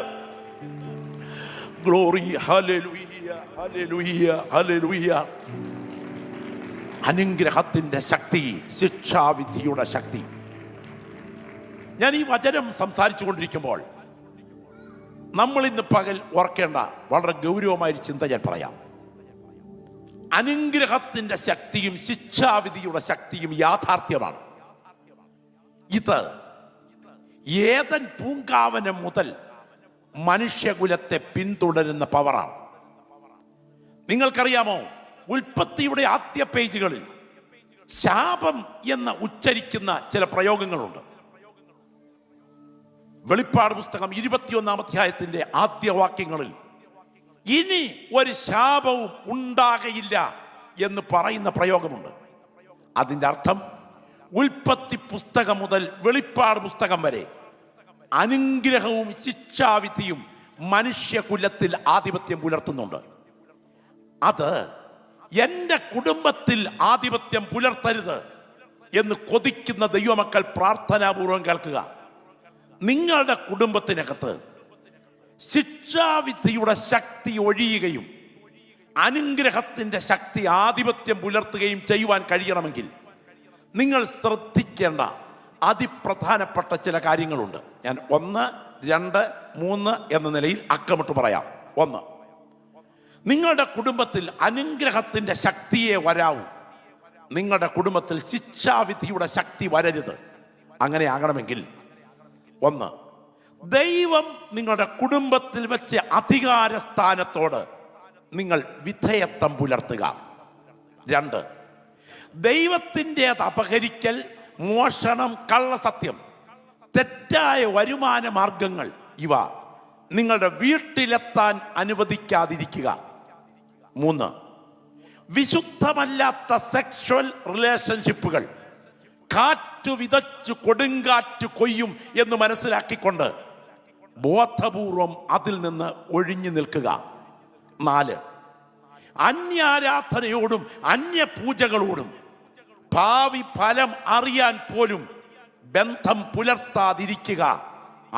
Glory, hallelujah, hallelujah, hallelujah. അനുഗ്രഹത്തിൻ്റെ ശക്തി, ശിക്ഷാവിധിയുടെ ശക്തി. ഞാൻ ഈ വചനം സംസാരിച്ചു കൊണ്ടിരിക്കുമ്പോൾ നമ്മൾ ഇന്ന് പകൽ ഓർക്കേണ്ട വളരെ ഗൗരവമായൊരു ചിന്ത ഞാൻ പറയാം. അനുഗ്രഹത്തിൻ്റെ ശക്തിയും ശിക്ഷാവിധിയുടെ ശക്തിയും യാഥാർത്ഥ്യമാണ്. ഇത് ഏതൻ പൂങ്കാവനം മുതൽ മനുഷ്യകുലത്തെ പിന്തുടരുന്ന പവറാണ്. നിങ്ങൾക്കറിയാമോ, ഉൽപ്പത്തിയുടെ ആദ്യ പേജുകളിൽ ശാപം എന്ന് ഉച്ചരിക്കുന്ന ചില പ്രയോഗങ്ങളുണ്ട്. വെളിപ്പാട് പുസ്തകം 21-ാം അധ്യായത്തിന്റെ ആദ്യ വാക്യങ്ങളിൽ ഇനി ഒരു ശാപവും ഉണ്ടാകയില്ല എന്ന് പറയുന്ന പ്രയോഗമുണ്ട്. അതിൻ്റെ അർത്ഥം ഉൽപ്പത്തി പുസ്തകം മുതൽ വെളിപ്പാട് പുസ്തകം വരെ അനുഗ്രഹവും ശിക്ഷാവിധിയും മനുഷ്യകുലത്തിൽ ആധിപത്യം പുലർത്തുന്നുണ്ട്. അത് എൻ്റെ കുടുംബത്തിൽ ആധിപത്യം പുലർത്തരുത് എന്ന് കൊതിക്കുന്ന ദൈവമക്കൾ പ്രാർത്ഥനാപൂർവം കേൾക്കുക. നിങ്ങളുടെ കുടുംബത്തിനകത്ത് ശിക്ഷാവിധിയുടെ ശക്തി ഒഴിയുകയും അനുഗ്രഹത്തിൻ്റെ ശക്തി ആധിപത്യം പുലർത്തുകയും ചെയ്യുവാൻ കഴിയണമെങ്കിൽ നിങ്ങൾ ശ്രദ്ധിക്കേണ്ട അതിപ്രധാനപ്പെട്ട ചില കാര്യങ്ങളുണ്ട്. ഞാൻ 1, 2, 3 എന്ന നിലയിൽ അക്കമിട്ട് പറയാം. 1, നിങ്ങളുടെ കുടുംബത്തിൽ അനുഗ്രഹത്തിൻ്റെ ശക്തിയെ വരാവൂ. നിങ്ങളുടെ കുടുംബത്തിൽ ശിക്ഷാവിധിയുടെ ശക്തി വരരുത്. അങ്ങനെ ആകണമെങ്കിൽ 1, ദൈവം നിങ്ങളുടെ കുടുംബത്തിൽ വെച്ച് അധികാര സ്ഥാനത്തോട് നിങ്ങൾ വിധേയത്വം പുലർത്തുക. 2, ദൈവത്തിൻ്റേത് അപഹരിക്കൽ, മോഷണം, കള്ളസത്യം തെറ്റായ വരുമാന മാർഗങ്ങൾ ഇവ നിങ്ങളുടെ വീട്ടിലെത്താൻ അനുവദിക്കാതിരിക്കുക. 3, വിശുദ്ധമല്ലാത്ത സെക്ഷൽ റിലേഷൻഷിപ്പുകൾ കാറ്റു വിതച്ചു കൊടുങ്കാറ്റ് കൊയ്യും എന്ന് മനസ്സിലാക്കിക്കൊണ്ട് ബോധപൂർവം അതിൽ നിന്ന് ഒഴിഞ്ഞു നിൽക്കുക. 4, അന്യാരാധനയോടും അന്യപൂജകളോടും ഭാവി ഫലം അറിയാൻ പോലും ബന്ധം പുലർത്താതിരിക്കുക.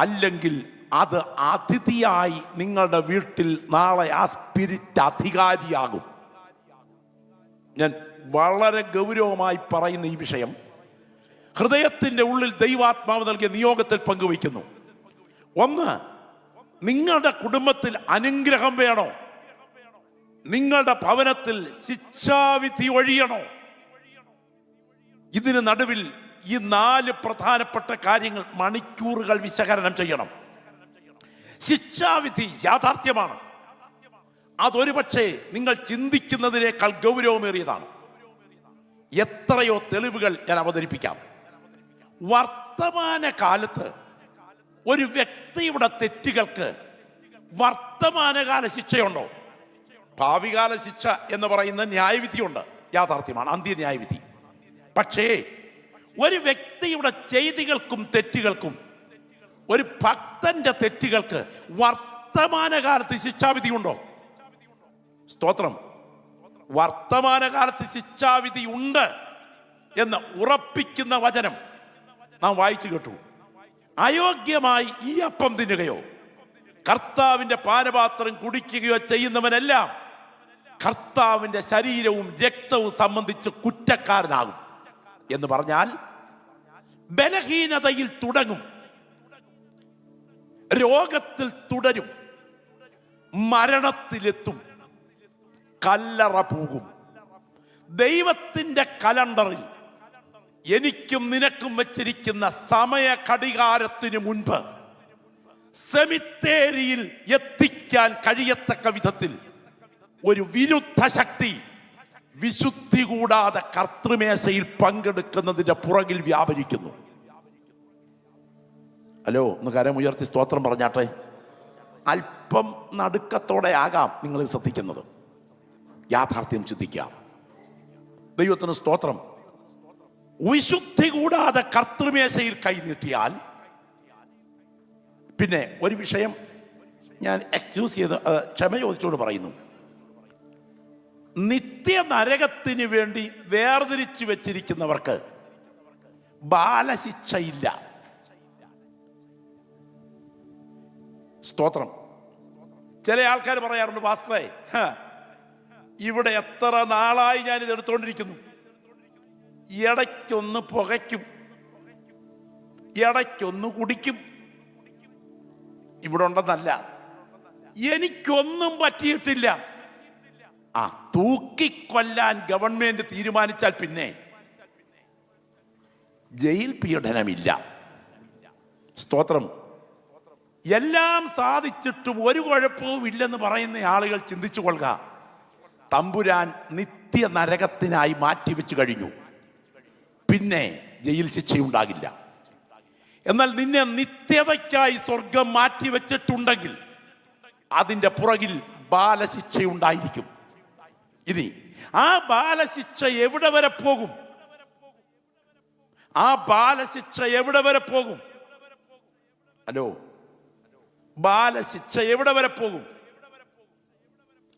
അല്ലെങ്കിൽ അത് അതിഥിയായി നിങ്ങളുടെ വീട്ടിൽ നാളെ ആ സ്പിരിറ്റ് അധികാരിയാകും. ഞാൻ വളരെ ഗൗരവമായി പറയുന്ന ഈ വിഷയം ഹൃദയത്തിൻ്റെ ഉള്ളിൽ ദൈവാത്മാവ് നൽകിയ നിയോഗത്തിൽ പങ്കുവയ്ക്കുന്നു. 1, നിങ്ങളുടെ കുടുംബത്തിൽ അനുഗ്രഹം വേണോ? നിങ്ങളുടെ ഭവനത്തിൽ ശിക്ഷാവിധി ഒഴിയണോ? ഇതിന് നടുവിൽ ഈ 4 പ്രധാനപ്പെട്ട കാര്യങ്ങൾ മണിക്കൂറുകൾ വിശകലനം ചെയ്യണം. ശിക്ഷാവിധി യാഥാർത്ഥ്യമാണ്. അതൊരു പക്ഷേ നിങ്ങൾ ചിന്തിക്കുന്നതിനേക്കാൾ ഗൗരവമേറിയതാണ്. എത്രയോ തെളിവുകൾ ഞാൻ അവതരിപ്പിക്കാം. വർത്തമാന കാലത്ത് ഒരു വ്യക്തിയുടെ തെറ്റുകൾക്ക് വർത്തമാനകാല ശിക്ഷയുണ്ടോ? ഭാവികാല ശിക്ഷ എന്ന് പറയുന്ന ന്യായവിധിയുണ്ട്, യാഥാർത്ഥ്യമാണ്, അന്ത്യന്യായവിധി. പക്ഷേ ഒരു വ്യക്തിയുടെ ചെയ്തികൾക്കും തെറ്റുകൾക്കും, ഒരു ഭക്തന്റെ തെറ്റുകൾക്ക് വർത്തമാനകാലത്ത് ശിക്ഷാവിധി ഉണ്ടോ? സ്തോത്രം. വർത്തമാനകാലത്ത് ശിക്ഷാവിധി ഉണ്ട് എന്ന് ഉറപ്പിക്കുന്ന വചനം നാം വായിച്ചു കേട്ടു. അയോഗ്യമായി ഈ അപ്പം തിന്നുകയോ കർത്താവിന്റെ പാനപാത്രം കുടിക്കുകയോ ചെയ്യുന്നവനെല്ലാം കർത്താവിന്റെ ശരീരവും രക്തവും സംബന്ധിച്ച് കുറ്റക്കാരനാകും എന്ന് പറഞ്ഞാൽ ബലഹീനതയിൽ തുടങ്ങും, രോഗത്തിൽ തുടരും, മരണത്തിലെത്തും, കല്ലറ പോകും. ദൈവത്തിന്റെ കലണ്ടറിൽ എനിക്കും നിനക്കും വെച്ചിരിക്കുന്ന സമയ ഘടികാരത്തിന് മുൻപ് സെമിത്തേരിയിൽ എത്തിക്കാൻ കഴിയത്തക്ക വിധത്തിൽ ഒരു വിരുദ്ധ ശക്തി വിശുദ്ധി കൂടാതെ കർത്തൃമേശയിൽ പങ്കെടുക്കുന്നതിന്റെ പുറകിൽ വ്യാപരിക്കുന്നു. ഹലോ, ഒന്ന് കരമുയർത്തി സ്തോത്രം പറഞ്ഞാട്ടെ. അല്പം നടുക്കത്തോടെ ആകാം നിങ്ങൾ ശ്രദ്ധിക്കുന്നത്. യാഥാർത്ഥ്യം ചിന്തിക്കാം. ദൈവത്തിന് സ്തോത്രം. വിശുദ്ധി കൂടാതെ കർത്തൃമേശയിൽ കൈനീട്ടിയാൽ പിന്നെ ഒരു വിഷയം ഞാൻ എക്സ്ക്യൂസ് ചെയ്ത് ക്ഷമ ചോദിച്ചുകൊണ്ട് പറയുന്നു. നിത്യ നരകത്തിന് വേണ്ടി വേർതിരിച്ചു വെച്ചിരിക്കുന്നവർക്ക് ബാലശിക്ഷയില്ല. സ്തോത്രം. ചില ആൾക്കാർ പറയാറുണ്ട്, പാസ്റ്ററേ, ഇവിടെ എത്ര നാളായി ഞാൻ ഇത് എടുത്തുകൊണ്ടിരിക്കുന്നു, ഇടയ്ക്കൊന്ന് പുകയ്ക്കും, ഇടയ്ക്കൊന്ന് കുടിക്കും, ഇവിടെ ഉണ്ടെന്നല്ല, എനിക്കൊന്നും പറ്റിയിട്ടില്ല. തൂക്കിക്കൊല്ലാൻ ഗവൺമെന്റ് തീരുമാനിച്ചാൽ പിന്നെ ജയിൽ പീഡനമില്ല. സ്തോത്രം. എല്ലാം സാധിച്ചിട്ടും ഒരു കുഴപ്പവും ഇല്ലെന്ന് പറയുന്ന ആളുകൾ ചിന്തിച്ചു കൊള്ളുക, തമ്പുരാൻ നിത്യ നരകത്തിനായി മാറ്റിവെച്ചു കഴിഞ്ഞു, പിന്നെ ജയിൽ ശിക്ഷയുണ്ടാകില്ല. എന്നാൽ നിന്നെ നിത്യതയ്ക്കായി സ്വർഗം മാറ്റിവെച്ചിട്ടുണ്ടെങ്കിൽ അതിൻ്റെ പുറകിൽ ബാലശിക്ഷയുണ്ടായിരിക്കും. ഇനി ആ ബാലശിക്ഷ എവിടെ വരെ പോകും? ആ ബാലശിക്ഷ എവിടെ വരെ പോകും? ഹലോ, ബാലശിക്ഷ എവിടെ വരെ പോകും?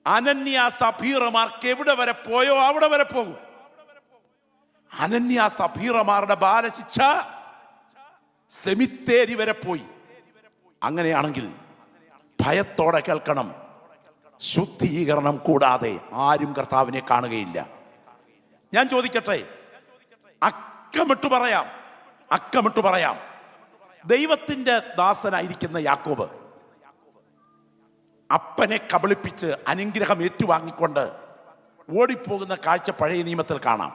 അനന്യ സഫീറമാർക്ക് എവിടെ വരെ പോയോ അവിടെ വരെ പോകും. അനന്യ സഫീറമാരുടെ ബാലശിക്ഷ സെമിത്തേരി വരെ പോയി. അങ്ങനെയാണെങ്കിൽ ഭയത്തോടെ കേൾക്കണം, ശുദ്ധീകരണം കൂടാതെ ആരും കർത്താവിനെ കാണുകയില്ല. ഞാൻ ചോദിക്കട്ടെ, അക്കമിട്ട് പറയാം, ദൈവത്തിന്റെ ദാസനായിരിക്കുന്ന യാക്കോബ് അപ്പനെ കബളിപ്പിച്ച് അനുഗ്രഹം ഏറ്റുവാങ്ങിക്കൊണ്ട് ഓടിപ്പോകുന്ന കാഴ്ച പഴയ നിയമത്തിൽ കാണാം.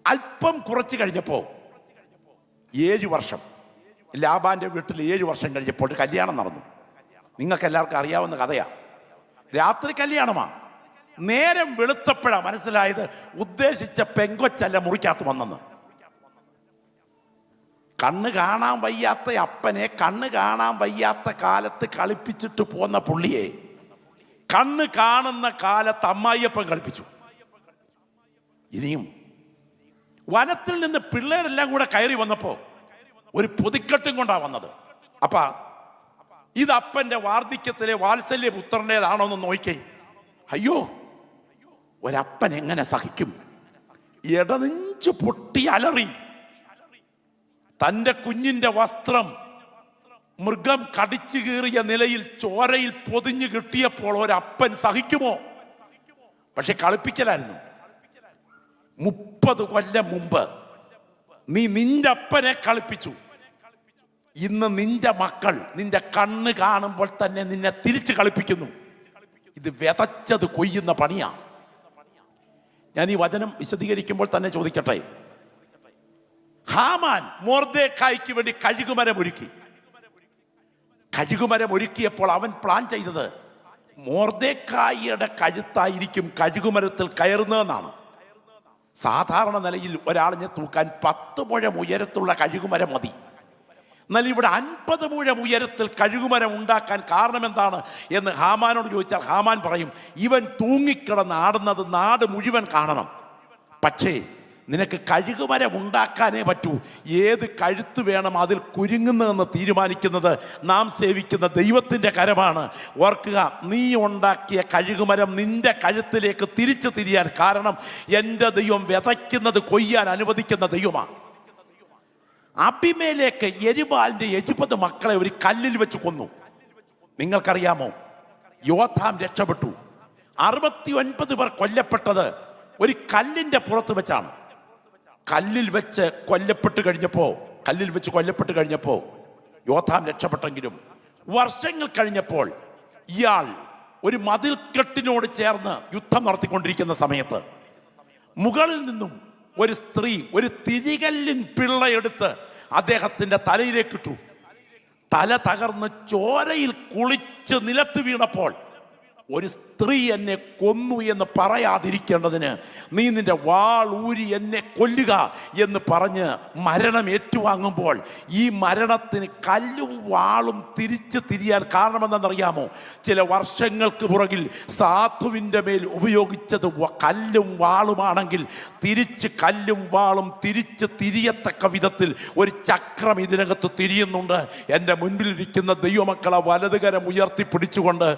അല്പം കുറച്ച് കഴിഞ്ഞപ്പോൾ 7 വർഷം ലാബാന്റെ വീട്ടിൽ 7 വർഷം കഴിഞ്ഞപ്പോൾ ഒരു കല്യാണം നടന്നു. നിങ്ങൾക്ക് എല്ലാവർക്കും അറിയാവുന്ന കഥയാ. രാത്രി കല്യാണമാ. നേരം വെളുത്തപ്പോഴാ മനസ്സിലായത് ഉദ്ദേശിച്ച പെങ്കൊച്ചല്ല മുറിക്കകത്ത് വന്നെന്ന്. കണ്ണ് കാണാൻ വയ്യാത്ത അപ്പനെ കണ്ണ് കാണാൻ വയ്യാത്ത കാലത്ത് കളിപ്പിച്ചിട്ട് പോന്ന പുള്ളിയെ കണ്ണ് കാണുന്ന കാലത്ത് അമ്മായിയപ്പൻ കളിപ്പിച്ചു. ഇനിയും വനത്തിൽ നിന്ന് പിള്ളേരെല്ലാം കൂടെ കയറി വന്നപ്പോ ഒരു പൊതിക്കെട്ടും കൊണ്ടാ വന്നത്. അപ്പ ഇത് അപ്പന്റെ വാർദ്ധക്യത്തിലെ വാത്സല്യ പുത്രൻ്റെതാണോ എന്ന് നോക്കിക്കേ. അയ്യോ, ഒരപ്പൻ എങ്ങനെ സഹിക്കും? ഇടനെഞ്ചു പൊട്ടി അലറി. തന്റെ കുഞ്ഞിന്റെ വസ്ത്രം മൃഗം കടിച്ചു കീറിയ നിലയിൽ ചോരയിൽ പൊതിഞ്ഞു കിട്ടിയപ്പോൾ ഒരപ്പൻ സഹിക്കുമോ? പക്ഷെ കളിപ്പിക്കലായിരുന്നു. 30 കൊല്ലം മുമ്പ് നീ നിന്റെ അപ്പനെ കളിപ്പിച്ചു. ഇന്ന് നിന്റെ മക്കൾ നിന്റെ കണ്ണ് കാണുമ്പോൾ തന്നെ നിന്നെ തിരിച്ചു കളിപ്പിക്കുന്നു. ഇത് വിതച്ചത് കൊയ്യുന്ന പണിയാ. ഞാൻ ഈ വചനം വിശദീകരിക്കുമ്പോൾ തന്നെ ചോദിക്കട്ടെ, ഹാമാൻ മൊർദെഖായിക്ക് വേണ്ടി കഴുകുമരം ഒരുക്കി. കഴുകുമരം ഒരുക്കിയപ്പോൾ അവൻ പ്ലാൻ ചെയ്തത് മൊർദെഖായിയുടെ കഴുത്തായിരിക്കും കഴുകുമരത്തിൽ കയറുന്നതെന്നാണ്. സാധാരണ നിലയിൽ ഒരാളിനെ തൂക്കാൻ 10 മുഴം ഉയരത്തുള്ള കഴുകുമരം മതി. എന്നാൽ ഇവിടെ 50 മുഴം ഉയരത്തിൽ കഴുകുമരം ഉണ്ടാക്കാൻ കാരണം എന്താണ് എന്ന് ഹാമാനോട് ചോദിച്ചാൽ ഹാമാൻ പറയും, ഇവൻ തൂങ്ങിക്കിടന്ന് ആടുന്നത് നാട് മുഴുവൻ കാണണം. പക്ഷേ നിനക്ക് കഴുകുമരം ഉണ്ടാക്കാനേ പറ്റൂ. ഏത് കഴുത്ത് വേണം അതിൽ കുരുങ്ങുന്നതെന്ന് തീരുമാനിക്കുന്നത് നാം സേവിക്കുന്ന ദൈവത്തിൻ്റെ കരമാണ്. ഓർക്കുക, നീ ഉണ്ടാക്കിയ കഴുകുമരം നിന്റെ കഴുത്തിലേക്ക് തിരിച്ചു തിരിയാൻ കാരണം എൻ്റെ ദൈവം വിതയ്ക്കുന്നത് കൊയ്യാൻ അനുവദിക്കുന്ന ദൈവമാണ്. അബിമേലേക്ക് യെരുബാലിന്റെ 70 മക്കളെ ഒരു കല്ലിൽ വെച്ച് കൊന്നു. നിങ്ങൾക്കറിയാമോ, യോഥാം രക്ഷപ്പെട്ടു. 69 പേർ കൊല്ലപ്പെട്ടത് ഒരു കല്ലിന്റെ പുറത്ത് വെച്ചാണ്. കല്ലിൽ വെച്ച് കൊല്ലപ്പെട്ട് കഴിഞ്ഞപ്പോ യോഥാം രക്ഷപ്പെട്ടെങ്കിലും വർഷങ്ങൾ കഴിഞ്ഞപ്പോൾ ഇയാൾ ഒരു മതിൽക്കെട്ടിനോട് ചേർന്ന് യുദ്ധം നടത്തിക്കൊണ്ടിരിക്കുന്ന സമയത്ത് മുകളിൽ നിന്നും ഒരു സ്ത്രീ ഒരു തിരികല്ലിൻ പിള്ളയെടുത്ത് അദ്ദേഹത്തിന്റെ തലയിലേക്കിട്ടു. തല തകർന്ന് ചോരയിൽ കുളിച്ച് നിലത്ത് വീണപ്പോൾ ഒരു സ്ത്രീ എന്നെ കൊന്നു എന്ന് പറയാതിരിക്കേണ്ടതിന് നീ നിന്റെ വാൾ ഊരി എന്നെ കൊല്ലുക എന്ന് പറഞ്ഞ് മരണം ഏറ്റുവാങ്ങുമ്പോൾ ഈ മരണത്തിന് കല്ലും വാളും തിരിച്ച് തിരിയാൻ കാരണമെന്തെന്നറിയാമോ? ചില വർഷങ്ങൾക്ക് പുറകിൽ സാധുവിൻ്റെ മേൽ ഉപയോഗിച്ചത് കല്ലും വാളുമാണെങ്കിൽ തിരിച്ച് കല്ലും വാളും തിരിച്ച് തിരിയത്തക്ക വിധത്തിൽ ഒരു ചക്രം ഇതിനകത്ത് തിരിയുന്നുണ്ട്. എൻ്റെ മുൻപിലിരിക്കുന്ന ദൈവമക്കളെ വലതുകരം ഉയർത്തിപ്പിടിച്ചുകൊണ്ട്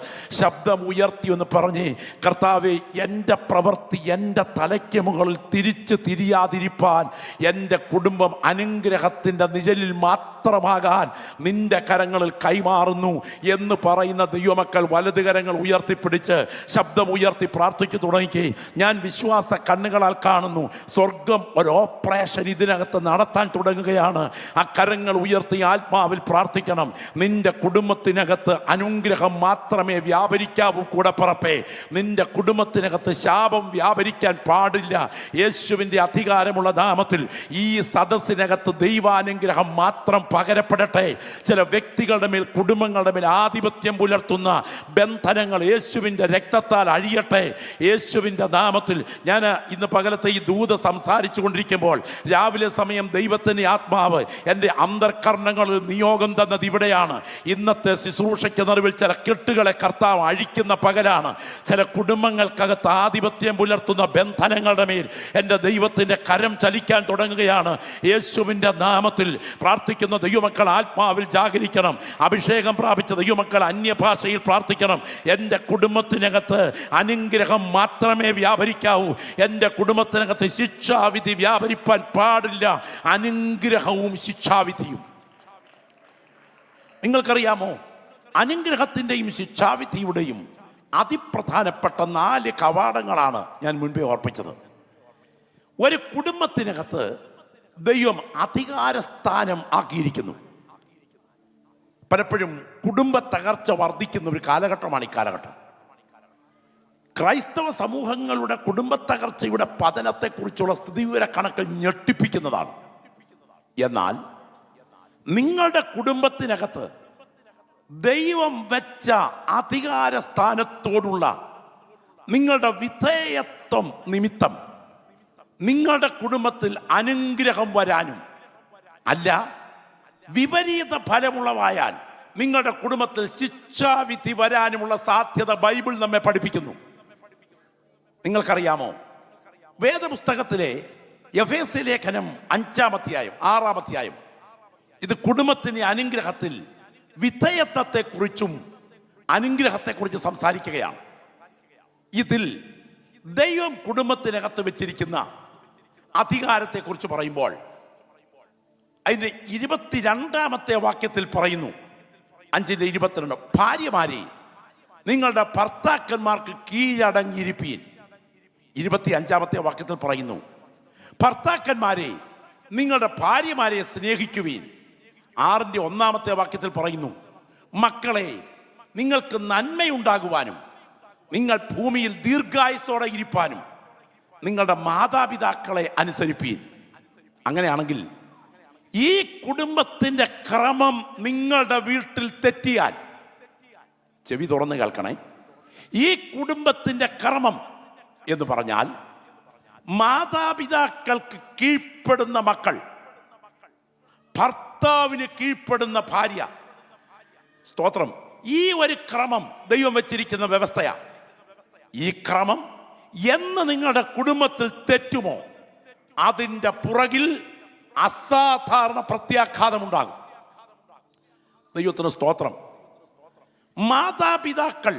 ശബ്ദം ഉയർത്തി എന്ന് പറഞ്ഞ്, കർത്താവേ, എൻ്റെ പ്രവൃത്തി എൻ്റെ തലയ്ക്ക് മുകളിൽ തിരിച്ച് തിരിയാതിരിപ്പാൻ എൻ്റെ കുടുംബം അനുഗ്രഹത്തിൻ്റെ നിഴലിൽ മാത്രമാകാൻ നിന്റെ കരങ്ങളിൽ കൈമാറുന്നു എന്ന് പറയുന്ന ദൈവമക്കൾ വലതുകരങ്ങൾ ഉയർത്തിപ്പിടിച്ച് ശബ്ദം ഉയർത്തി പ്രാർത്ഥിച്ചു തുടങ്ങി. ഞാൻ വിശ്വാസ കണ്ണുകളാൽ കാണുന്നു, സ്വർഗം ഒരു ഓപ്പറേഷൻ ഇതിനകത്ത് നടത്താൻ തുടങ്ങുകയാണ്. ആ കരങ്ങൾ ഉയർത്തി ആത്മാവിൽ പ്രാർത്ഥിക്കണം. നിന്റെ കുടുംബത്തിനകത്ത് അനുഗ്രഹം മാത്രമേ വ്യാപരിക്കാവൂ. കൂടെ പറപ്പേ, നിന്റെ കുടുംബത്തിനകത്ത് ശാപം വ്യാപരിക്കാൻ പാടില്ല. യേശുവിൻ്റെ അധികാരമുള്ള നാമത്തിൽ ഈ സദസ്സിനകത്ത് ദൈവാനുഗ്രഹം മാത്രം പകരപ്പെടട്ടെ. ചില വ്യക്തികളുടെ മേൽ, കുടുംബങ്ങളുടെ മേൽ ആധിപത്യം പുലർത്തുന്ന ബന്ധനങ്ങൾ യേശുവിൻ്റെ രക്തത്താൽ അഴിയട്ടെ. യേശുവിൻ്റെ നാമത്തിൽ ഞാൻ ഇന്ന് പകലത്തെ ഈ ദൂത് സംസാരിച്ചു കൊണ്ടിരിക്കുമ്പോൾ രാവിലെ സമയം ദൈവത്തിൻ്റെ ആത്മാവ് എൻ്റെ അന്തർകരണങ്ങളിൽ നിയോഗം തന്നത് ഇവിടെയാണ്. ഇന്നത്തെ ശുശ്രൂഷയ്ക്ക് നടുവിൽ ചില കെട്ടുകളെ കർത്താവ് അഴിക്കുന്ന പകലാണ്. ചില കുടുംബങ്ങൾക്കകത്ത് ആധിപത്യം പുലർത്തുന്ന ബന്ധനങ്ങളുടെ മേൽ എൻ്റെ ദൈവത്തിൻ്റെ കരം ചലിക്കാൻ തുടങ്ങുകയാണ്. യേശുവിൻ്റെ നാമത്തിൽ പ്രാർത്ഥിക്കുന്ന ദൈവമക്കൾ ആത്മാവിൽ ജാഗരിക്കണം. അഭിഷേകം പ്രാപിച്ച ദൈവമക്കൾ അന്യഭാഷയിൽ പ്രാർത്ഥിക്കണം. എൻ്റെ കുടുംബത്തിനകത്ത് അനുഗ്രഹം മാത്രമേ വ്യാപരിക്കാവൂ. എൻ്റെ കുടുംബത്തിനകത്ത് ശിക്ഷാവിധി വ്യാപരിപ്പാൻ പാടില്ല. അനുഗ്രഹവും ശിക്ഷാവിധിയും. നിങ്ങൾക്കറിയാമോ, അനുഗ്രഹത്തിൻ്റെയും ശിക്ഷാവിധിയുടെയും അതിപ്രധാനപ്പെട്ട 4 കവാടങ്ങളാണ് ഞാൻ മുൻപേ ഓർപ്പിച്ചത്. ഒരു കുടുംബത്തിനകത്ത് ദൈവം അധികാരസ്ഥാനം ആക്കിയിരിക്കുന്നു. പലപ്പോഴും കുടുംബ തകർച്ച വർദ്ധിക്കുന്ന ഒരു കാലഘട്ടമാണ് ഈ കാലഘട്ടം. ക്രൈസ്തവ സമൂഹങ്ങളുടെ കുടുംബ തകർച്ചയുടെ പതനത്തെക്കുറിച്ചുള്ള സ്ഥിതിവിവര കണക്കുകൾ ഞെട്ടിപ്പിക്കുന്നതാണ്. എന്നാൽ നിങ്ങളുടെ കുടുംബത്തിനകത്ത് ദൈവം വെച്ച അധികാര സ്ഥാനത്തോടുള്ള നിങ്ങളുടെ വിധേയത്വം നിമിത്തം നിങ്ങളുടെ കുടുംബത്തിൽ അനുഗ്രഹം വരാനും, അല്ല വിപരീത ഫലമുളവായാൽ നിങ്ങളുടെ കുടുംബത്തിൽ ശിക്ഷാവിധി വരാനുമുള്ള സാധ്യത ബൈബിൾ നമ്മെ പഠിപ്പിക്കുന്നു. നിങ്ങൾക്കറിയാമോ, വേദപുസ്തകത്തിലെ എഫേസ്യ ലേഖനം 5-ാം അധ്യായം 6-ാം അധ്യായം ഇത് കുടുംബത്തിന്റെ അനുഗ്രഹത്തിൽ വിധേയത്വത്തെക്കുറിച്ചും അനുഗ്രഹത്തെക്കുറിച്ച് സംസാരിക്കുകയാണ്. ഇതിൽ ദൈവം കുടുംബത്തിനകത്ത് വെച്ചിരിക്കുന്ന അധികാരത്തെക്കുറിച്ച് പറയുമ്പോൾ അതിൻ്റെ 22-ാമത്തെ വാക്യത്തിൽ പറയുന്നു, 5:22, ഭാര്യമാരെ നിങ്ങളുടെ ഭർത്താക്കന്മാർക്ക് കീഴടങ്ങിയിരിപ്പീൻ. 25-ാമത്തെ വാക്യത്തിൽ പറയുന്നു, ഭർത്താക്കന്മാരെ നിങ്ങളുടെ ഭാര്യമാരെ സ്നേഹിക്കുവീൻ. 6-ാമത്തെ വാക്യത്തിൽ പറയുന്നു, മക്കളെ നിങ്ങൾക്ക് നന്മയുണ്ടാകുവാനും നിങ്ങൾ ഭൂമിയിൽ ദീർഘായുസ്സോടെ ഇരിപ്പാനും നിങ്ങളുടെ മാതാപിതാക്കളെ അനുസരിപ്പീൻ. അങ്ങനെയാണെങ്കിൽ ഈ കുടുംബത്തിന്റെ ക്രമം നിങ്ങളുടെ വീട്ടിൽ തെറ്റിയാൽ, ചെവി തുറന്ന് കേൾക്കണേ, ഈ കുടുംബത്തിന്റെ ക്രമം എന്ന് പറഞ്ഞാൽ മാതാപിതാക്കൾക്ക് കീഴ്പ്പെടുന്ന മക്കൾ, ഭർത്താവിന് കീഴ്പ്പെടുന്ന ഭാര്യ. സ്തോത്രം. ഈ ഒരു ക്രമം ദൈവം വെച്ചിരിക്കുന്ന വ്യവസ്ഥയാണ്. ഈ ക്രമം എന്ന് നിങ്ങളുടെ കുടുംബത്തിൽ തെറ്റുമോ അതിൻ്റെ പുറകിൽ അസാധാരണ പ്രത്യാഘാതമുണ്ടാകും. ദൈവത്തിന് സ്തോത്രം. മാതാപിതാക്കൾ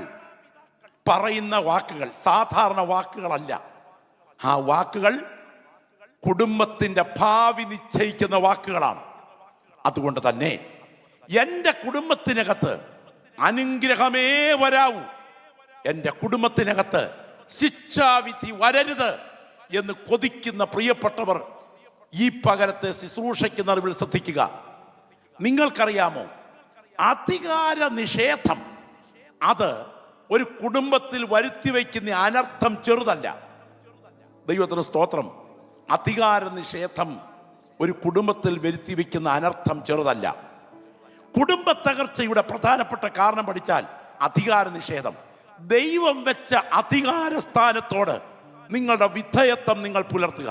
പറയുന്ന വാക്കുകൾ സാധാരണ വാക്കുകളല്ല. ആ വാക്കുകൾ കുടുംബത്തിന്റെ ഭാവി നിശ്ചയിക്കുന്ന വാക്കുകളാണ്. അതുകൊണ്ട് തന്നെ എൻ്റെ കുടുംബത്തിനകത്ത് അനുഗ്രഹമേ വരാവൂ, എൻ്റെ കുടുംബത്തിനകത്ത് ശിക്ഷാവിധി വരരുത് എന്ന് കൊതിക്കുന്ന പ്രിയപ്പെട്ടവർ ഈ പകരത്തെ ശുശ്രൂഷയ്ക്ക് നടുവിൽ ശ്രദ്ധിക്കുക. നിങ്ങൾക്കറിയാമോ, അധികാര നിഷേധം അത് ഒരു കുടുംബത്തിൽ വരുത്തി വയ്ക്കുന്ന അനർത്ഥം ചെറുതല്ല. ദൈവത്തിന് സ്തോത്രം. അധികാര നിഷേധം ഒരു കുടുംബത്തിൽ വരുത്തി വയ്ക്കുന്ന അനർത്ഥം ചെറുതല്ല. കുടുംബ തകർച്ചയുടെ പ്രധാനപ്പെട്ട കാരണം പഠിച്ചാൽ അധികാര നിഷേധം. ദൈവം വെച്ച അധികാര സ്ഥാനത്തോട് നിങ്ങളുടെ വിധേയത്വം നിങ്ങൾ പുലർത്തുക.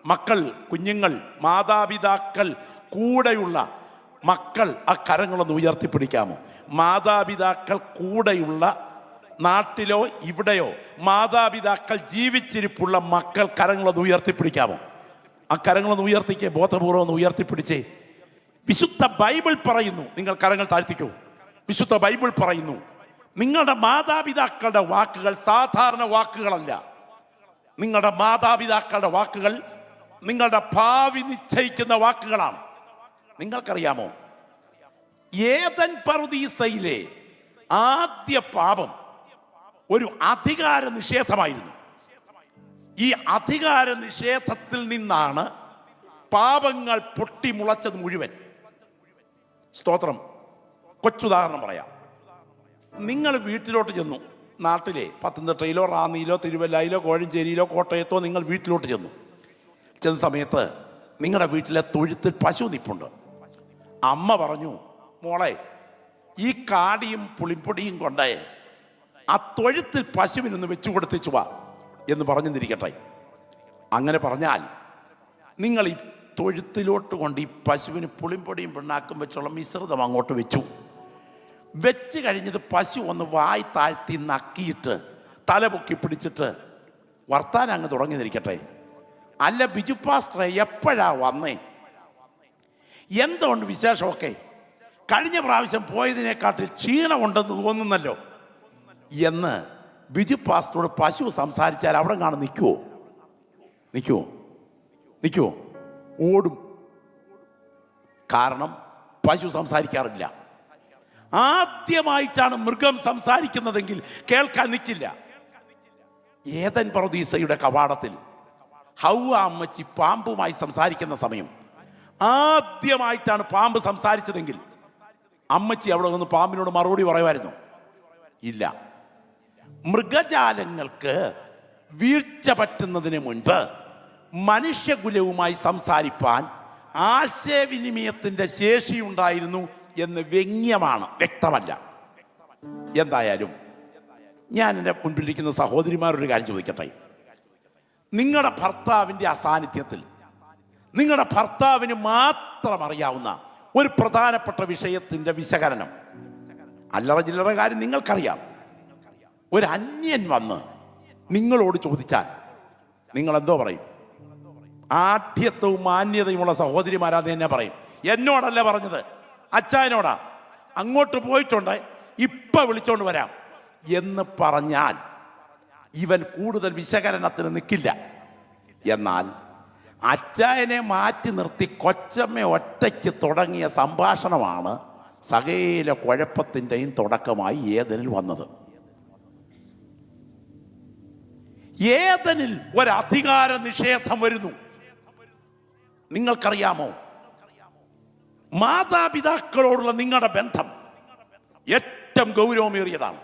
മക്കൾ, കുഞ്ഞുങ്ങൾ, മാതാപിതാക്കൾ കൂടെയുള്ള മക്കൾ, ആ കരങ്ങളൊന്ന് ഉയർത്തിപ്പിടിക്കാമോ? മാതാപിതാക്കൾ കൂടെയുള്ള നാട്ടിലോ ഇവിടെയോ മാതാപിതാക്കൾ ജീവിച്ചിരിപ്പുള്ള മക്കൾ കരങ്ങളൊന്ന് ഉയർത്തിപ്പിടിക്കാമോ? ആ കരങ്ങളൊന്ന് ഉയർത്തിക്കേ, ബോധപൂർവ്വം ഒന്ന് ഉയർത്തിപ്പിടിച്ചേ. വിശുദ്ധ ബൈബിൾ പറയുന്നു, നിങ്ങൾ കരങ്ങൾ താഴ്ത്തിക്കൂ. വിശുദ്ധ ബൈബിൾ പറയുന്നു, നിങ്ങളുടെ മാതാപിതാക്കളുടെ വാക്കുകൾ സാധാരണ വാക്കുകളല്ല. നിങ്ങളുടെ മാതാപിതാക്കളുടെ വാക്കുകൾ നിങ്ങളുടെ ഭാവി നിശ്ചയിക്കുന്ന വാക്കുകളാണ്. നിങ്ങൾക്കറിയാമോ, ഏദൻ പറുദീസയിലെ ആദ്യ പാപം ഒരു അധികാര നിഷേധമായിരുന്നു. ഈ അധികാര നിഷേധത്തിൽ നിന്നാണ് പാപങ്ങൾ പൊട്ടിമുളച്ചത് മുഴുവൻ. സ്തോത്രം. കൊച്ചുദാഹരണം പറയാം. നിങ്ങൾ വീട്ടിലോട്ട് ചെന്നു, നാട്ടിലെ പത്തനംതിട്ടയിലോ റാന്നിയിലോ തിരുവല്ലയിലോ കോഴഞ്ചേരിയിലോ കോട്ടയത്തോ നിങ്ങൾ വീട്ടിലോട്ട് ചെന്നു. ചെന്ന സമയത്ത് നിങ്ങളുടെ വീട്ടിലെ തൊഴുത്തിൽ പശു നിപ്പുണ്ട്. അമ്മ പറഞ്ഞു, മോളെ ഈ കാടിയും പുളിപ്പൊടിയും കൊണ്ടേ ആ തൊഴുത്തിൽ പശുവിനൊന്ന് വെച്ചു കൊടുത്തിച്ചു വാ എന്ന് പറഞ്ഞെന്നിരിക്കട്ടെ. അങ്ങനെ പറഞ്ഞാൽ നിങ്ങൾ ഈ തൊഴുത്തിലോട്ട് കൊണ്ട് ഈ പശുവിന് പുളിപ്പൊടിയും പിണ്ണാക്കും വെച്ചുള്ള മിശ്രിതം അങ്ങോട്ട് വെച്ച് കഴിഞ്ഞത് പശു ഒന്ന് വായി താഴ്ത്തി നക്കിയിട്ട് തലപൊക്കി പിടിച്ചിട്ട് വർത്താനം അങ്ങ് തുടങ്ങിയിരിക്കട്ടെ. അല്ല ബിജു പാസ്റ്ററെ എപ്പോഴാ വന്നേ, എന്തുകൊണ്ട് വിശേഷമൊക്കെ, കഴിഞ്ഞ പ്രാവശ്യം പോയതിനെക്കാട്ടിൽ ക്ഷീണമുണ്ടെന്ന് തോന്നുന്നല്ലോ എന്ന് ബിജു പാസ്റ്ററോട് പശു സംസാരിച്ചാൽ അവിടെ കാണാൻ നിൽക്കുവോ? ഓടും. കാരണം പശു സംസാരിക്കാറില്ല. ആദ്യമായിട്ടാണ് മൃഗം സംസാരിക്കുന്നതെങ്കിൽ കേൾക്കാൻ നിൽക്കില്ല. ഏദൻ പറുദീസയുടെ കവാടത്തിൽ ഹൗവ അമ്മച്ചി പാമ്പുമായി സംസാരിക്കുന്ന സമയം ആദ്യമായിട്ടാണ് പാമ്പ് സംസാരിച്ചതെങ്കിൽ അമ്മച്ചി അവിടെ നിന്ന് പാമ്പിനോട് മറുപടി പറയുമായിരുന്നു? ഇല്ല. മൃഗജാലങ്ങൾക്ക് വീഴ്ച പറ്റുന്നതിന് മുൻപ് മനുഷ്യകുലവുമായി സംസാരിപ്പാൻ ആശയവിനിമയത്തിന്റെ ശേഷിയുണ്ടായിരുന്നു എന്ന് വ്യംഗ്യമാണ്, വ്യക്തമല്ല. എന്തായാലും ഞാൻ എൻ്റെ മുൻപിലിരിക്കുന്ന സഹോദരിമാരൊരു കാര്യം ചോദിക്കട്ടെ. നിങ്ങളുടെ ഭർത്താവിൻ്റെ അസാന്നിധ്യത്തിൽ നിങ്ങളുടെ ഭർത്താവിന് മാത്രം അറിയാവുന്ന ഒരു പ്രധാനപ്പെട്ട വിഷയത്തിൻ്റെ വിശകലനം. അല്ലറ ചില്ലറ കാര്യം നിങ്ങൾക്കറിയാം. ഒരു അന്യൻ വന്ന് നിങ്ങളോട് ചോദിച്ചാൽ നിങ്ങൾ എന്തോ പറയും? ആഢ്യത്വവും മാന്യതയുമുള്ള സഹോദരിമാരാന്ന് എന്നെ പറയും. എന്നോടല്ല പറഞ്ഞത്, അച്ചായനോടാ. അങ്ങോട്ട് പോയിട്ടുണ്ട്, ഇപ്പം വിളിച്ചോണ്ട് വരാം എന്ന് പറഞ്ഞാൽ ഇവൻ കൂടുതൽ വിശകലനത്തിന് നിൽക്കില്ല. എന്നാൽ അച്ചായനെ മാറ്റി നിർത്തി കൊച്ചമ്മ ഒറ്റയ്ക്ക് തുടങ്ങിയ സംഭാഷണമാണ് സകല കുഴപ്പത്തിൻ്റെയും തുടക്കമായി ഏദനിൽ വന്നത്. ഏദനിൽ ഒരധികാര നിഷേധം വരുന്നു. നിങ്ങൾക്കറിയാമോ, മാതാപിതാക്കളോടുള്ള നിങ്ങളുടെ ബന്ധം ഏറ്റവും ഗൗരവമേറിയതാണ്.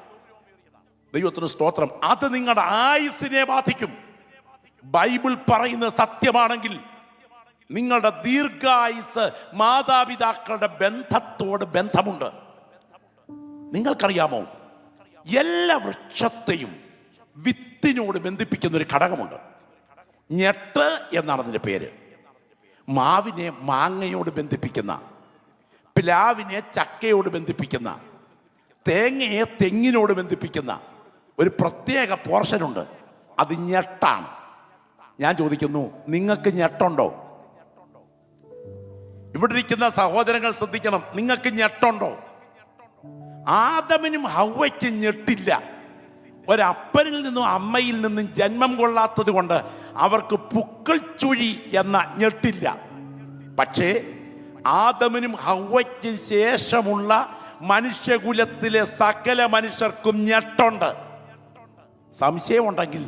ദൈവത്തിന് സ്തോത്രം. അത് നിങ്ങളുടെ ആയുസ്സിനെ ബാധിക്കും. ബൈബിൾ പറയുന്നത് സത്യമാണെങ്കിൽ നിങ്ങളുടെ ദീർഘായുസ് മാതാപിതാക്കളുടെ ബന്ധത്തോട് ബന്ധമുണ്ട്. നിങ്ങൾക്കറിയാമോ, എല്ലാ വൃക്ഷത്തെയും വിത്തിനോട് ബന്ധിപ്പിക്കുന്ന ഒരു ഘടകമുണ്ട്. ഞെട്ട് എന്നാണ് അതിൻ്റെ പേര്. മാവിനെ മാങ്ങയോട് ബന്ധിപ്പിക്കുന്ന, പ്ലാവിനെ ചക്കയോട് ബന്ധിപ്പിക്കുന്ന, തേങ്ങയെ തെങ്ങിനോട് ബന്ധിപ്പിക്കുന്ന ഒരു പ്രത്യേക പോർഷനുണ്ട്. അത് ഞെട്ടാണ്. ഞാൻ ചോദിക്കുന്നു, നിങ്ങൾക്ക് ഞെട്ടുണ്ടോ? ഇവിടെ ഇരിക്കുന്ന സഹോദരങ്ങൾ ശ്രദ്ധിക്കണം, നിങ്ങൾക്ക് ഞെട്ടുണ്ടോ? ആദമിനും ഹവ്വയ്ക്കും ഞെട്ടില്ല. ഒരപ്പനിൽ നിന്നും അമ്മയിൽ നിന്നും ജന്മം കൊള്ളാത്തത് കൊണ്ട് അവർക്ക് പുക്കൾ ചുഴി എന്ന ഞെട്ടില്ല. പക്ഷേ ആദമിനും ഹവ്വയ്ക്കും ശേഷമുള്ള മനുഷ്യകുലത്തിലെ സകല മനുഷ്യർക്കും ഞെട്ടുണ്ട്. സംശയമുണ്ടെങ്കിൽ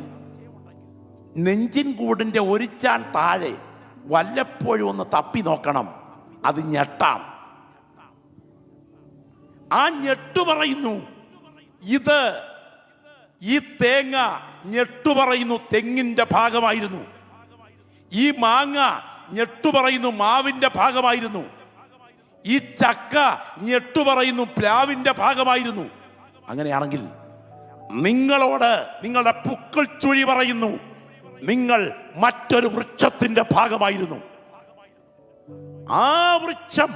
നെഞ്ചിൻ കൂടിൻ്റെ ഒരു ചാൺ താഴെ വല്ലപ്പോഴും ഒന്ന് തപ്പി നോക്കണം. അത് ഞെട്ടാണ്. ആ ഞെട്ടു പറയുന്നു, ഇത് ഈ തേങ്ങ ഞെട്ടു പറയുന്നു തെങ്ങിൻ്റെ ഭാഗമായിരുന്നു. ഈ മാങ്ങ ഞെട്ടു പറയുന്നു മാവിൻ്റെ ഭാഗമായിരുന്നു. ഈ ചക്ക ഞെട്ടു പറയുന്നു പ്ലാവിൻ്റെ ഭാഗമായിരുന്നു. അങ്ങനെയാണെങ്കിൽ നിങ്ങളോട് നിങ്ങളുടെ പുക്കൾ ചുഴി പറയുന്നു, നിങ്ങൾ മറ്റൊരു വൃക്ഷത്തിന്റെ ഭാഗമായിരുന്നു. ആ വൃക്ഷം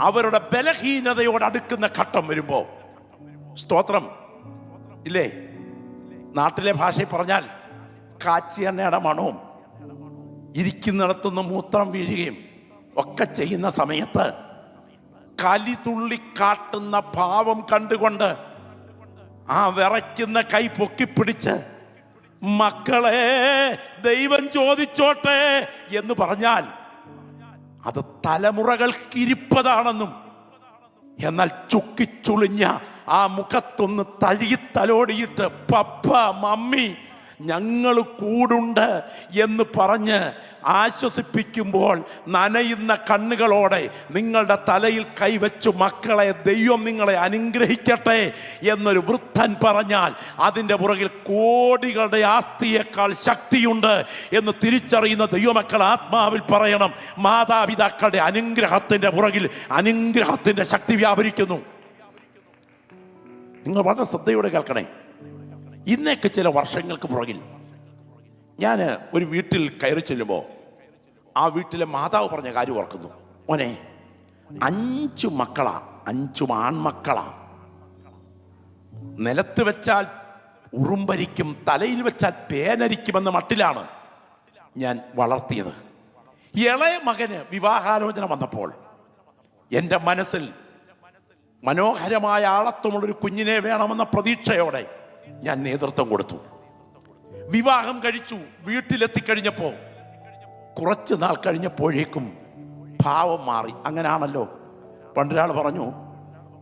അവരുടെ ബലഹീനതയോട് അടുക്കുന്ന ഘട്ടം വരുമ്പോ, സ്തോത്രം ഇല്ലേ, നാട്ടിലെ ഭാഷയിൽ പറഞ്ഞാൽ കാച്ചിയ എണ്ണയുടെ മണവും ഇരിക്കുന്നിടത്തുനിന്ന് മൂത്രം വീഴുകയും ഒക്കെ ചെയ്യുന്ന സമയത്ത് കലിതുള്ളി കാട്ടുന്ന ഭാവം കണ്ടുകൊണ്ട് ആ വിറയ്ക്കുന്ന കൈ പൊക്കിപ്പിടിച്ച് മക്കളെ ദൈവം ചോദിച്ചോട്ടെ എന്ന് പറഞ്ഞാൽ അത് തലമുറകൾക്കിരിപ്പതാണെന്നും, എന്നാൽ ചുക്കിച്ചുളിഞ്ഞ ആ മുഖത്തൊന്ന് തലോടിയിട്ട് പപ്പ മമ്മി ഞങ്ങൾ കൂടുണ്ട് എന്ന് പറഞ്ഞ് ആശ്വസിപ്പിക്കുമ്പോൾ നനയുന്ന കണ്ണുകളോടെ നിങ്ങളുടെ തലയിൽ കൈവച്ചു മക്കളെ ദൈവം നിങ്ങളെ അനുഗ്രഹിക്കട്ടെ എന്നൊരു വൃദ്ധൻ പറഞ്ഞാൽ അതിൻ്റെ പുറകിൽ കോടികളുടെ ആസ്തിയേക്കാൾ ശക്തിയുണ്ട് എന്ന് തിരിച്ചറിയുന്ന ദൈവമക്കൾ ആത്മാവിൽ പറയണം. മാതാപിതാക്കളുടെ അനുഗ്രഹത്തിൻ്റെ പുറകിൽ അനുഗ്രഹത്തിൻ്റെ ശക്തി വ്യാപരിക്കുന്നു. നിങ്ങൾ വളരെ ശ്രദ്ധയോടെ കേൾക്കണേ. ഇന്നേക്ക് ചില വർഷങ്ങൾക്ക് പുറകിൽ ഞാൻ ഒരു വീട്ടിൽ കയറി ചെല്ലുമ്പോൾ ആ വീട്ടിലെ മാതാവ് പറഞ്ഞ കാര്യം ഓർക്കുന്നു. മോനെ, 5 മക്കളാ, 5 ആൺമക്കളാ. നിലത്ത് വെച്ചാൽ ഉറുമ്പരിക്കും, തലയിൽ വെച്ചാൽ പേനരിക്കുമെന്ന മട്ടിലാണ് ഞാൻ വളർത്തിയത്. ഇളയ മകന് വിവാഹാലോചന വന്നപ്പോൾ എൻ്റെ മനസ്സിൽ മനോഹരമായ ആളത്വമുള്ളൊരു കുഞ്ഞിനെ വേണമെന്ന പ്രതീക്ഷയോടെ ഞാൻ നേതൃത്വം കൊടുത്തു. വിവാഹം കഴിച്ചു. വീട്ടിലെത്തിക്കഴിഞ്ഞപ്പോൾ കുറച്ച് നാൾ കഴിഞ്ഞപ്പോഴേക്കും ഭാവം മാറി. അങ്ങനെയാണല്ലോ. പണ്ടൊരാൾ പറഞ്ഞു,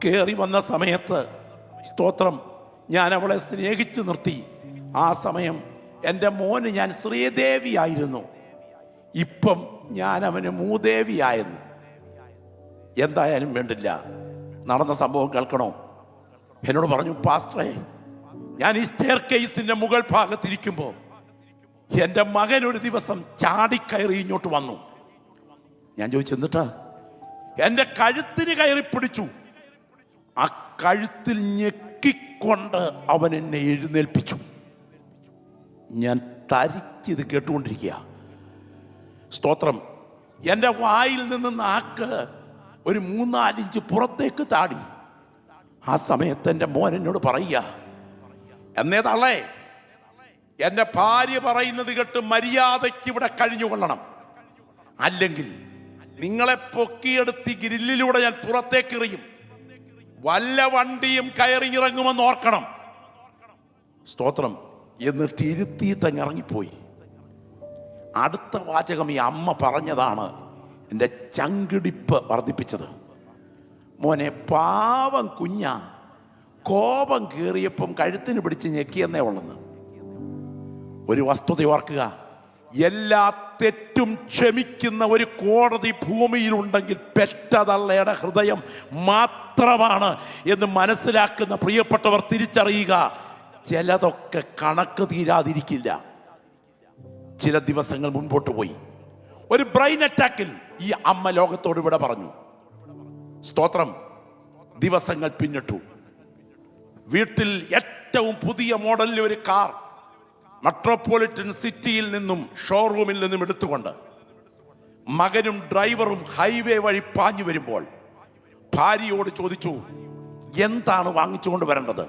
കയറി വന്ന സമയത്ത് സ്തോത്രം ഞാൻ അവളെ സ്നേഹിച്ചു നിർത്തി. ആ സമയം എൻ്റെ മോന് ഞാൻ ശ്രീദേവിയായിരുന്നു, ഇപ്പം ഞാൻ അവന് മൂദേവിയായിരുന്നു. എന്തായാലും വേണ്ടില്ല, നടന്ന സംഭവം കേൾക്കണോ? എന്നോട് പറഞ്ഞു, പാസ്റ്ററെ, ഞാൻ ഈ സ്റ്റെയർ കേസിന്റെ മുകൾ ഭാഗത്തിരിക്കുമ്പോൾ എൻ്റെ മകൻ ഒരു ദിവസം ചാടിക്കയറി ഇങ്ങോട്ട് വന്നു. ഞാൻ ചോദിച്ചു, എന്നിട്ടാ? എൻ്റെ കഴുത്തിന് കയറി പിടിച്ചു. ആ കഴുത്തിൽ ഞെക്കിക്കൊണ്ട് അവൻ എന്നെ എഴുന്നേൽപ്പിച്ചു. ഞാൻ തരിച്ചിത് കേട്ടുകൊണ്ടിരിക്കുക. സ്തോത്രം. എൻ്റെ വായിൽ നിന്ന് നാക്ക് ഒരു 3-4 ഇഞ്ച് പുറത്തേക്ക് താടി. ആ സമയത്ത് എൻ്റെ മോൻ എന്നോട് പറയുക, എന്നേ തള്ളേ, എൻ്റെ ഭാര്യ പറയുന്നത് കേട്ട് മര്യാദയ്ക്ക് ഇവിടെ കഴിഞ്ഞുകൊള്ളണം, അല്ലെങ്കിൽ നിങ്ങളെ പൊക്കിയെടുത്ത് ഗ്രില്ലിലൂടെ ഞാൻ പുറത്തേക്ക് എറിയും, വല്ല വണ്ടിയും കയറി ഇറങ്ങുമെന്ന് ഓർക്കണം. സ്തോത്രം. എന്നിട്ട് ഇരുത്തിയിട്ടങ്ങ് ഇറങ്ങിപ്പോയി. അടുത്ത വാചകം ഈ അമ്മ പറഞ്ഞതാണ് എൻ്റെ ചങ്കിടിപ്പ് വർദ്ധിപ്പിച്ചത്. മോനെ, പാവം കുഞ്ഞാ, കോപം കയറിയപ്പം കഴുത്തിന് പിടിച്ച് ഞെക്കിയെന്നേ ഉള്ളെന്ന്. ഒരു വസ്തുത ഓർക്കുക, എല്ലാ തെറ്റും ക്ഷമിക്കുന്ന ഒരു കോടതി ഭൂമിയിലുണ്ടെങ്കിൽ പെറ്റതള്ളയുടെ ഹൃദയം മാത്രമാണ് എന്ന് മനസ്സിലാക്കുന്ന പ്രിയപ്പെട്ടവർ തിരിച്ചറിയുക. ചിലതൊക്കെ കണക്ക് തീരാതിരിക്കില്ല. ചില ദിവസങ്ങൾ മുൻപോട്ട് പോയി. ഒരു ബ്രെയിൻ അറ്റാക്കിൽ ഈ അമ്മ ലോകത്തോട് ഇവിടെ പറഞ്ഞു. സ്തോത്രം. ദിവസങ്ങൾ പിന്നിട്ടു. വീട്ടിൽ ഏറ്റവും പുതിയ മോഡലിൽ ഒരു കാർ മെട്രോപൊളിറ്റൻ സിറ്റിയിൽ നിന്നും ഷോറൂമിൽ നിന്നും എടുത്തുകൊണ്ട് മകനും ഡ്രൈവറും ഹൈവേ വഴി പാഞ്ഞു വരുമ്പോൾ ഭാര്യയോട് ചോദിച്ചു, എന്താണ് വാങ്ങിച്ചുകൊണ്ട് വരേണ്ടത്?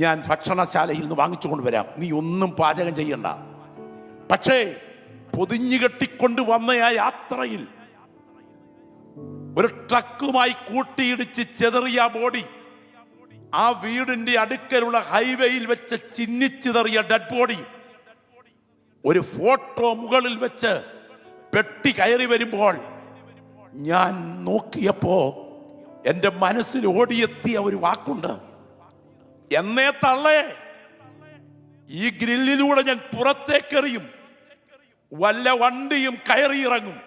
ഞാൻ ഭക്ഷണശാലയിൽ നിന്ന് വാങ്ങിച്ചുകൊണ്ട് വരാം, നീ ഒന്നും പാചകം ചെയ്യണ്ട. പക്ഷേ പൊതിഞ്ഞു കെട്ടിക്കൊണ്ട് വന്ന ആ യാത്രയിൽ ഒരു ട്രക്കുമായി കൂട്ടിയിടിച്ച് ചെതറിയ ബോഡി ആ വീടിന്റെ അടുക്കലുള്ള ഹൈവേയിൽ വെച്ച് ചിന്നിച്ചിതറിയ ഡെഡ് ബോഡി ഒരു ഫോട്ടോ മുകളിൽ വെച്ച് പെട്ടി കയറി വരുമ്പോൾ ഞാൻ നോക്കിയപ്പോ എൻ്റെ മനസ്സിൽ ഓടിയെത്തിയ ഒരു വാക്കുണ്ട്, എന്നേ തള്ളേ, ഈ ഗ്രില്ലിലൂടെ ഞാൻ പുറത്തേക്കെറിയും, വല്ല വണ്ടിയും കയറി ഇറങ്ങും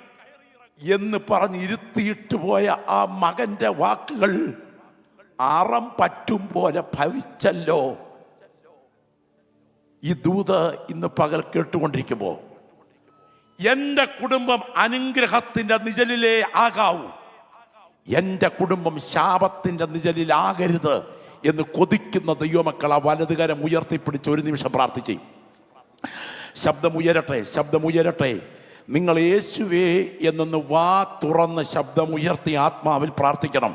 എന്ന് പറഞ്ഞ് ഇരുത്തിയിട്ട് പോയ ആ മകന്റെ വാക്കുകൾ ആറം പറ്റും പോലെ ഭവിച്ചല്ലോ. ഈ ദൂത് ഇന്ന് പകൽ കേട്ടുകൊണ്ടിരിക്കുമ്പോൾ എൻ്റെ കുടുംബം അനുഗ്രഹത്തിന്റെ നിഴലിലേ ആകാവൂ, എൻ്റെ കുടുംബം ശാപത്തിന്റെ നിഴലിലാകരുത് എന്ന് കൊതിക്കുന്ന ദൈവമക്കൾ ആ വലതുകരം ഉയർത്തിപ്പിടിച്ച് ഒരു നിമിഷം പ്രാർത്ഥിച്ചേ. ശബ്ദമുയരട്ടെ, ശബ്ദമുയരട്ടെ. നിങ്ങൾ യേശുവേ എന്നൊന്ന് വാ തുറന്ന് ശബ്ദമുയർത്തി ആത്മാവിൽ പ്രാർത്ഥിക്കണം.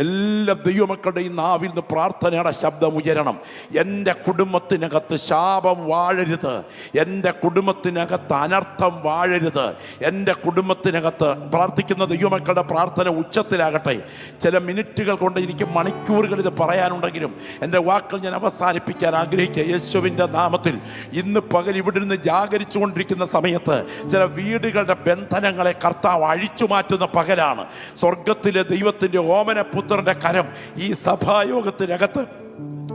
എല്ലാ ദൈവമക്കളുടെയും നാവിൽ നിന്ന് പ്രാർത്ഥനയുടെ ശബ്ദം ഉയരണം. എൻ്റെ കുടുംബത്തിനകത്ത് ശാപം വാഴരുത്, എൻ്റെ കുടുംബത്തിനകത്ത് അനർത്ഥം വാഴരുത്, എൻ്റെ കുടുംബത്തിനകത്ത് പ്രാർത്ഥിക്കുന്ന ദൈവമക്കളുടെ പ്രാർത്ഥന ഉച്ചത്തിലാകട്ടെ. ചില മിനിറ്റുകൾ കൊണ്ട് എനിക്ക് മണിക്കൂറുകൾ ഇത് പറയാനുണ്ടെങ്കിലും എൻ്റെ വാക്കുകൾ ഞാൻ അവസാനിപ്പിക്കാൻ ആഗ്രഹിക്കുക. യേശുവിൻ്റെ നാമത്തിൽ ഇന്ന് പകൽ ഇവിടെ നിന്ന് ജാഗരിച്ചു കൊണ്ടിരിക്കുന്ന സമയത്ത് ചില വീടുകളുടെ ബന്ധനങ്ങളെ കർത്താവ് അഴിച്ചു മാറ്റുന്ന പകലാണ്. സ്വർഗത്തിലെ ദൈവത്തിൻ്റെ ഓമന പുത്രന്റെ കരം ഈ സഭായോഗത്തിനകത്ത്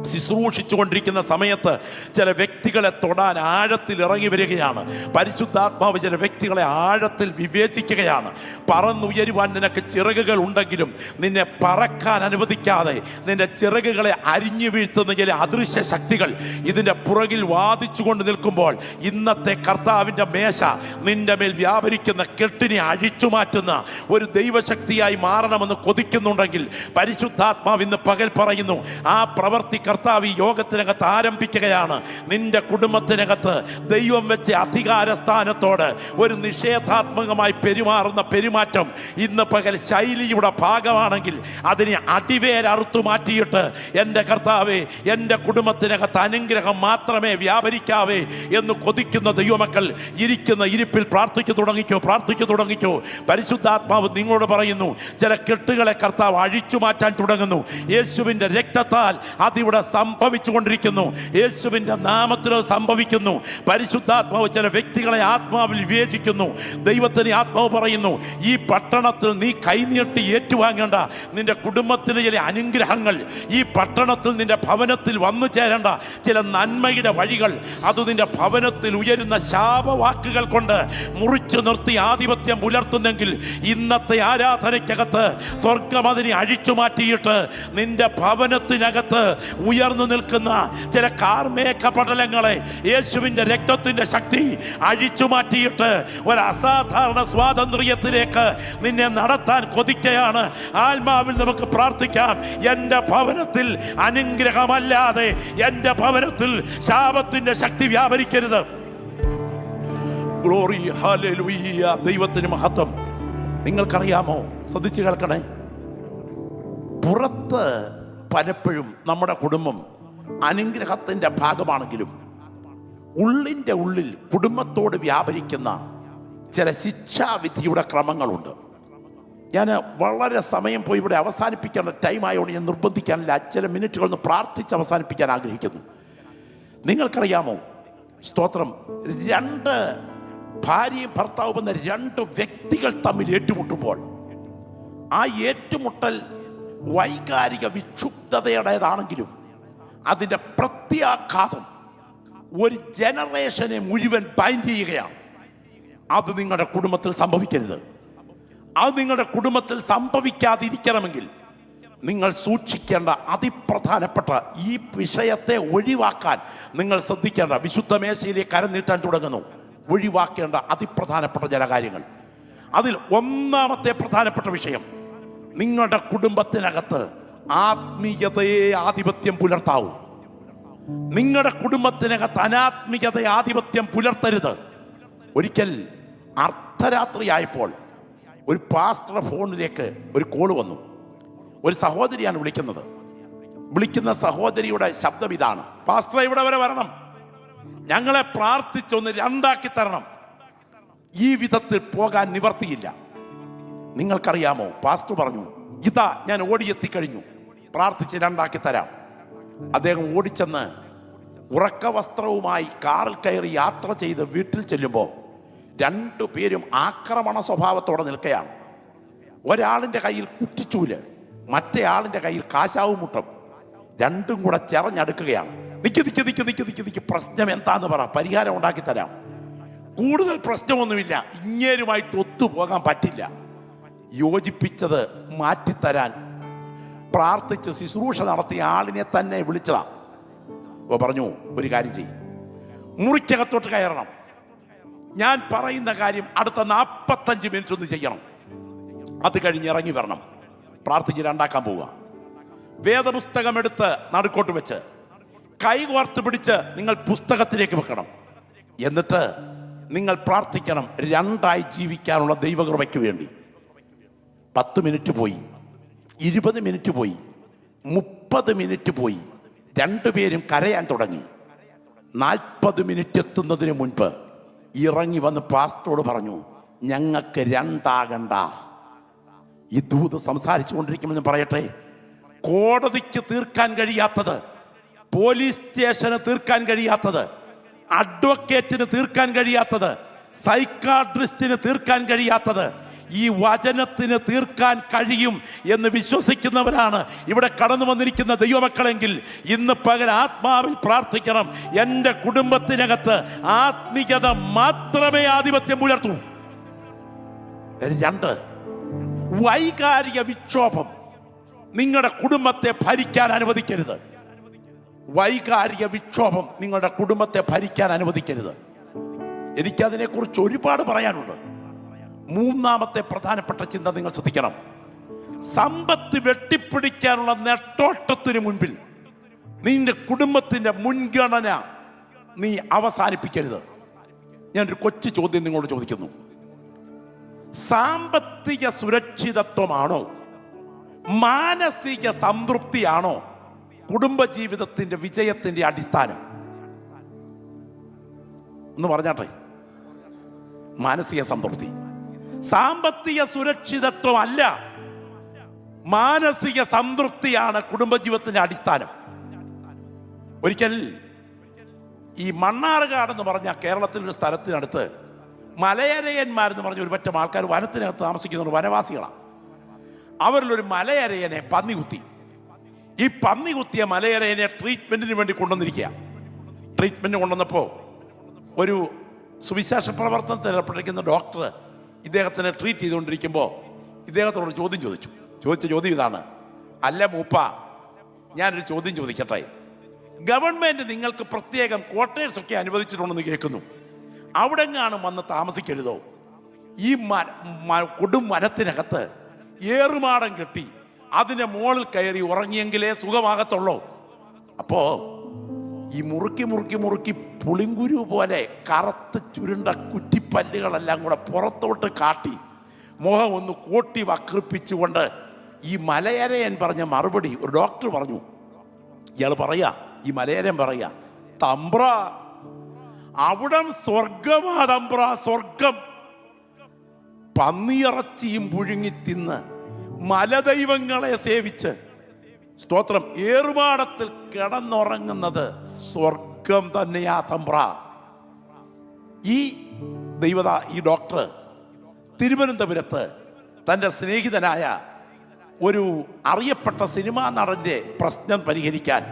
ശുശ്രൂഷിച്ചു കൊണ്ടിരിക്കുന്ന സമയത്ത് ചില വ്യക്തികളെ തൊടാൻ ആഴത്തിൽ ഇറങ്ങി വരികയാണ്. പരിശുദ്ധാത്മാവ് ചില വ്യക്തികളെ ആഴത്തിൽ വിവേചിക്കുകയാണ്. പറന്നുയരുവാൻ നിനക്ക് ചിറകുകൾ ഉണ്ടെങ്കിലും നിന്നെ പറക്കാൻ അനുവദിക്കാതെ നിന്റെ ചിറകുകളെ അരിഞ്ഞു വീഴ്ത്തുന്ന ചില അദൃശ്യ ശക്തികൾ ഇതിൻ്റെ പുറകിൽ വാദിച്ചു കൊണ്ട് നിൽക്കുമ്പോൾ ഇന്നത്തെ കർത്താവിൻ്റെ മേശ നിന്റെ മേൽ വ്യാപരിക്കുന്ന കെട്ടിനെ അഴിച്ചു മാറ്റുന്ന ഒരു ദൈവശക്തിയായി മാറണമെന്ന് കൊതിക്കുന്നുണ്ടെങ്കിൽ പരിശുദ്ധാത്മാവ് ഇന്ന് പകൽ പറയുന്നു, ആ പ്രവൃത്തി കർത്താവ് ഈ യോഗത്തിനകത്ത് ആരംഭിക്കുകയാണ്. നിന്റെ കുടുംബത്തിനകത്ത് ദൈവം വെച്ച അധികാര സ്ഥാനത്തോട് ഒരു നിഷേധാത്മകമായി പെരുമാറുന്ന പെരുമാറ്റം ഇന്ന് പകൽ ശൈലിയുടെ ഭാഗമാണെങ്കിൽ അതിനെ അടിവേരറുത്തു മാറ്റിയിട്ട് എൻ്റെ കർത്താവേ, എൻ്റെ കുടുംബത്തിനകത്ത് അനുഗ്രഹം മാത്രമേ വ്യാപരിക്കാവേ എന്ന് കൊതിക്കുന്ന ദൈവമക്കൾ ഇരിക്കുന്ന ഇരിപ്പിൽ പ്രാർത്ഥിച്ചു തുടങ്ങിക്കോ, പ്രാർത്ഥിച്ചു തുടങ്ങിക്കോ. പരിശുദ്ധാത്മാവ് നിങ്ങളോട് പറയുന്നു, ചില കെട്ടുകളെ കർത്താവ് അഴിച്ചു മാറ്റാൻ തുടങ്ങുന്നു. യേശുവിൻ്റെ രക്തത്താൽ അതിവിടെ സംഭവിച്ചു കൊണ്ടിരിക്കുന്നു. യേശുവിൻ്റെ നാമത്തിൽ സംഭവിക്കുന്നു. പരിശുദ്ധാത്മാവ് ചില വ്യക്തികളെ ആത്മാവിൽ വിവേചിക്കുന്നു. ദൈവത്തിന് ആത്മാവ് പറയുന്നു, ഈ പട്ടണത്തിൽ നീ കൈനീട്ടി ഏറ്റുവാങ്ങേണ്ട നിന്റെ കുടുംബത്തിലെ ചില അനുഗ്രഹങ്ങൾ, ഈ പട്ടണത്തിൽ നിന്റെ ഭവനത്തിൽ വന്നു ചേരേണ്ട ചില നന്മയുടെ വഴികൾ, അത് നിന്റെ ഭവനത്തിൽ ഉയരുന്ന ശാപവാക്കുകൾ കൊണ്ട് മുറിച്ചു നിർത്തി ആധിപത്യം പുലർത്തുന്നെങ്കിൽ ഇന്നത്തെ ആരാധനയ്ക്കകത്ത് സ്വർഗം അതിനെ അഴിച്ചു മാറ്റിയിട്ട് നിന്റെ ഭവനത്തിനകത്ത് ഉയർന്നു നിൽക്കുന്ന ചില കാർമേഘ പടലങ്ങളെ യേശുവിൻ്റെ രക്തത്തിൻ്റെ ശക്തി അഴിച്ചു മാറ്റിയിട്ട് ഒരു അസാധാരണ സ്വാതന്ത്ര്യത്തിലേക്ക് നിന്നെ നടത്താൻ കൊതിക്കുകയാണ്. ആത്മാവിൽ നമുക്ക് പ്രാർത്ഥിക്കാം, എൻ്റെ ഭവനത്തിൽ അനുഗ്രഹമല്ലാതെ എൻ്റെ ഭവനത്തിൽ ശാപത്തിൻ്റെ ശക്തി വ്യാപരിക്കരുത്. ഗ്ലോറി, ഹല്ലേലൂയ, ദൈവത്തിന് മഹത്വം. നിങ്ങൾക്കറിയാമോ, ശ്രദ്ധിച്ചു കേൾക്കണേ, പുറത്ത് പലപ്പോഴും നമ്മുടെ കുടുംബം അനുഗ്രഹത്തിൻ്റെ ഭാഗമാണെങ്കിലും ഉള്ളിൻ്റെ ഉള്ളിൽ കുടുംബത്തോട് വ്യാപരിക്കുന്ന ചില ശിക്ഷാവിധിയുടെ ക്രമങ്ങളുണ്ട്. ഞാൻ വളരെ സമയം പോയി ഇവിടെ അവസാനിപ്പിക്കേണ്ട ടൈമായോണ്ട് ഞാൻ നിർബന്ധിക്കാനില്ല. ചില മിനിറ്റുകളൊന്ന് പ്രാർത്ഥിച്ച് അവസാനിപ്പിക്കാൻ ആഗ്രഹിക്കുന്നു. നിങ്ങൾക്കറിയാമോ, സ്തോത്രം, രണ്ട് ഭാര്യയും ഭർത്താവും എന്ന രണ്ട് വ്യക്തികൾ തമ്മിൽ ഏറ്റുമുട്ടുമ്പോൾ ആ ഏറ്റുമുട്ടൽ വൈകാരിക വിക്ഷുബ്ധതയുടേതാണെങ്കിലും അതിൻ്റെ പ്രത്യാഘാതം ഒരു ജനറേഷനെ മുഴുവൻ ബൈൻഡ് ചെയ്യുകയാണ്. അത് നിങ്ങളുടെ കുടുംബത്തിൽ സംഭവിക്കരുത്. അത് നിങ്ങളുടെ കുടുംബത്തിൽ സംഭവിക്കാതിരിക്കണമെങ്കിൽ നിങ്ങൾ സൂക്ഷിക്കേണ്ട അതിപ്രധാനപ്പെട്ട ഈ വിഷയത്തെ ഒഴിവാക്കാൻ നിങ്ങൾ ശ്രദ്ധിക്കേണ്ട, വിശുദ്ധ മേശയിലേക്ക് കരം നീട്ടാൻ തുടങ്ങുന്നു, ഒഴിവാക്കേണ്ട അതിപ്രധാനപ്പെട്ട ചില കാര്യങ്ങൾ. അതിൽ ഒന്നാമത്തെ പ്രധാനപ്പെട്ട വിഷയം, നിങ്ങളുടെ കുടുംബത്തിനകത്ത് ആത്മീയതയെ ആധിപത്യം പുലർത്താവൂ. നിങ്ങളുടെ കുടുംബത്തിനകത്ത് അനാത്മീയതയെ ആധിപത്യം പുലർത്തരുത്. ഒരിക്കൽ അർദ്ധരാത്രിയായപ്പോൾ ഒരു പാസ്റ്റർ ഫോണിലേക്ക് ഒരു കോള് വന്നു. ഒരു സഹോദരിയാണ് വിളിക്കുന്നത്. വിളിക്കുന്ന സഹോദരിയുടെ ശബ്ദം ഇതാണ്: പാസ്റ്റർ, ഇവിടെ വരെ വരണം, ഞങ്ങളെ പ്രാർത്ഥിച്ചൊന്ന് രണ്ടാക്കി തരണം, ഈ വിധത്തിൽ പോകാൻ നിവർത്തിയില്ല. നിങ്ങൾക്കറിയാമോ, പാസ്റ്റർ പറഞ്ഞു, ഇതാ ഞാൻ ഓടിയെത്തിക്കഴിഞ്ഞു, പ്രാർത്ഥിച്ച് രണ്ടാക്കി തരാം. അദ്ദേഹം ഓടിച്ചെന്ന് ഉറക്ക വസ്ത്രവുമായി കാറിൽ കയറി യാത്ര ചെയ്ത് വീട്ടിൽ ചെല്ലുമ്പോൾ രണ്ടുപേരും ആക്രമണ സ്വഭാവത്തോടെ നിൽക്കുകയാണ്. ഒരാളിൻ്റെ കയ്യിൽ കുറ്റിച്ചൂല്, മറ്റേ ആളിൻ്റെ കയ്യിൽ കാശാവ് മുട്ടം. രണ്ടും കൂടെ ചെറഞ്ഞടുക്കുകയാണ്. നിക്ക്, പ്രശ്നം എന്താന്ന് പറ, പരിഹാരം ഉണ്ടാക്കി തരാം. കൂടുതൽ പ്രശ്നമൊന്നുമില്ല, ഇങ്ങേരുമായിട്ട് ഒത്തുപോകാൻ പറ്റില്ല. യോജിപ്പിച്ചത് മാറ്റിത്തരാൻ പ്രാർത്ഥിച്ച് ശുശ്രൂഷ നടത്തിയ ആളിനെ തന്നെ വിളിച്ചതാ. അപ്പോൾ പറഞ്ഞു, ഒരു കാര്യം ചെയ്യും, മുറിക്കകത്തോട്ട് കയറണം, ഞാൻ പറയുന്ന കാര്യം അടുത്ത 45 മിനിറ്റ് ഒന്ന് ചെയ്യണം, അത് കഴിഞ്ഞ് ഇറങ്ങി വരണം, പ്രാർത്ഥിച്ച് രണ്ടാക്കാൻ പോവുക. വേദപുസ്തകം എടുത്ത് നടുക്കോട്ട് വെച്ച് കൈകോർത്ത് പിടിച്ച് നിങ്ങൾ പുസ്തകത്തിലേക്ക് വെക്കണം. എന്നിട്ട് നിങ്ങൾ പ്രാർത്ഥിക്കണം, രണ്ടായി ജീവിക്കാനുള്ള ദൈവകൃപയ്ക്ക് വേണ്ടി. 10 മിനിറ്റ് പോയി, 20 മിനിറ്റ് പോയി, 30 മിനിറ്റ് പോയി, രണ്ടുപേരും കരയാൻ തുടങ്ങി. 40 മിനിറ്റ് എത്തുന്നതിന് മുൻപ് ഇറങ്ങി വന്ന് പാസ്റ്ററോട് പറഞ്ഞു, ഞങ്ങൾക്ക് രണ്ടാകണ്ട. ഈ ദൂത് സംസാരിച്ചു കൊണ്ടിരിക്കുമ്പോൾ ഞാൻ പറയട്ടെ, കോടതിക്ക് തീർക്കാൻ കഴിയാത്തത്, പോലീസ് സ്റ്റേഷന് തീർക്കാൻ കഴിയാത്തത്, അഡ്വക്കേറ്റിന് തീർക്കാൻ കഴിയാത്തത്, സൈക്കാട്രിസ്റ്റിന് തീർക്കാൻ കഴിയാത്തത് ഈ വചനത്തിന് തീർക്കാൻ കഴിയും എന്ന് വിശ്വസിക്കുന്നവരാണ് ഇവിടെ കടന്നു വന്നിരിക്കുന്ന ദൈവമക്കളെങ്കിൽ ഇന്ന് പകൽ ആത്മാവിൽ പ്രാർത്ഥിക്കണം, എൻ്റെ കുടുംബത്തിനകത്ത് ആത്മീയത മാത്രമേ ആധിപത്യം പുലർത്തൂ. 2, വൈകാരിക വിക്ഷോഭം നിങ്ങളുടെ കുടുംബത്തെ ഭരിക്കാൻ അനുവദിക്കരുത്. വൈകാരിക വിക്ഷോഭം നിങ്ങളുടെ കുടുംബത്തെ ഭരിക്കാൻ അനുവദിക്കരുത്. എനിക്കതിനെക്കുറിച്ച് ഒരുപാട് പറയാനുണ്ട്. 3ാമത്തെ പ്രധാനപ്പെട്ട ചിന്ത നിങ്ങൾ ശ്രദ്ധിക്കണം. സമ്പത്ത് വെട്ടിപ്പിടിക്കാനുള്ള നെട്ടോട്ടത്തിന് മുൻപിൽ നിന്റെ കുടുംബത്തിന്റെ മുൻഗണന നീ അവസാനിപ്പിക്കരുത്. ഞാനൊരു കൊച്ചു ചോദ്യം നിങ്ങളോട് ചോദിക്കുന്നു. സാമ്പത്തിക സുരക്ഷിതത്വമാണോ മാനസിക സംതൃപ്തിയാണോ കുടുംബജീവിതത്തിന്റെ വിജയത്തിന്റെ അടിസ്ഥാനം എന്ന് പറഞ്ഞാട്ടെ? മാനസിക സംതൃപ്തി. സാമ്പത്തിക സുരക്ഷിതത്വം അല്ല, മാനസിക സംതൃപ്തിയാണ് കുടുംബജീവിതത്തിന്റെ അടിസ്ഥാനം. ഒരിക്കൽ ഈ മണ്ണാർക്കാട് എന്ന് പറഞ്ഞ കേരളത്തിലൊരു സ്ഥലത്തിനടുത്ത് മലയരയന്മാരെന്ന് പറഞ്ഞ ഒരു പറ്റം ആൾക്കാർ വനത്തിനകത്ത് താമസിക്കുന്ന വനവാസികളാണ്. അവരിലൊരു മലയരയനെ പന്നി കുത്തി. ഈ പന്നി കുത്തിയ മലയരയനെ ട്രീറ്റ്മെന്റിന് വേണ്ടി കൊണ്ടുവന്നിരിക്കുക. ട്രീറ്റ്മെന്റ് കൊണ്ടുവന്നപ്പോൾ ഒരു സുവിശേഷ പ്രവർത്തനത്തിൽ ഏർപ്പെട്ടിരിക്കുന്ന ഡോക്ടർ ഇദ്ദേഹത്തിനെ ട്രീറ്റ് ചെയ്തുകൊണ്ടിരിക്കുമ്പോൾ ഇദ്ദേഹത്തോട് ചോദിച്ച ചോദ്യം ഇതാണ്: അല്ല മൂപ്പ, ഞാനൊരു ചോദ്യം ചോദിക്കട്ടെ, ഗവൺമെന്റ് നിങ്ങൾക്ക് പ്രത്യേകം ക്വാർട്ടേഴ്സ് ഒക്കെ അനുവദിച്ചിട്ടുണ്ടെന്ന് കേൾക്കുന്നു, അവിടെങ്ങാനും വന്ന് താമസിക്കരുതോ? ഈ കൊടും വനത്തിനകത്ത് ഏറുമാടം കെട്ടി അതിന്റെ മുകളിൽ കയറി ഉറങ്ങിയെങ്കിലേ സുഖമാകത്തുള്ളൂ. അപ്പോ ഈ മുറുക്കി മുറുക്കി മുറുക്കി പുളിങ്കുരു പോലെ കറുത്ത് ചുരുണ്ട കുറ്റിപ്പല്ലുകളെല്ലാം കൂടെ പുറത്തോട്ട് കാട്ടി മുഖം ഒന്ന് കൂട്ടി വക്രിപ്പിച്ചുകൊണ്ട് ഈ മലയരയൻ പറഞ്ഞ മറുപടി ഒരു ഡോക്ടർ പറഞ്ഞു. ഇയാൾ പറയാ, ഈ മലയരൻ പറയാ, തമ്പ്ര അവിടം സ്വർഗമാ തമ്പ്ര, സ്വർഗം. പന്നിയിറച്ചിയും പുഴുങ്ങി തിന്ന് മലദൈവങ്ങളെ സേവിച്ച് സ്തോത്രം ഏറുമാടത്തിൽ കിടന്നുറങ്ങുന്നത് സ്വർഗം തന്നെയാ തമ്പ്ര. ഈ ഡോക്ടർ തിരുവനന്തപുരത്ത് തൻ്റെ സ്നേഹിതനായ ഒരു അറിയപ്പെട്ട സിനിമാ നടൻ്റെ പ്രശ്നം പരിഹരിക്കാൻ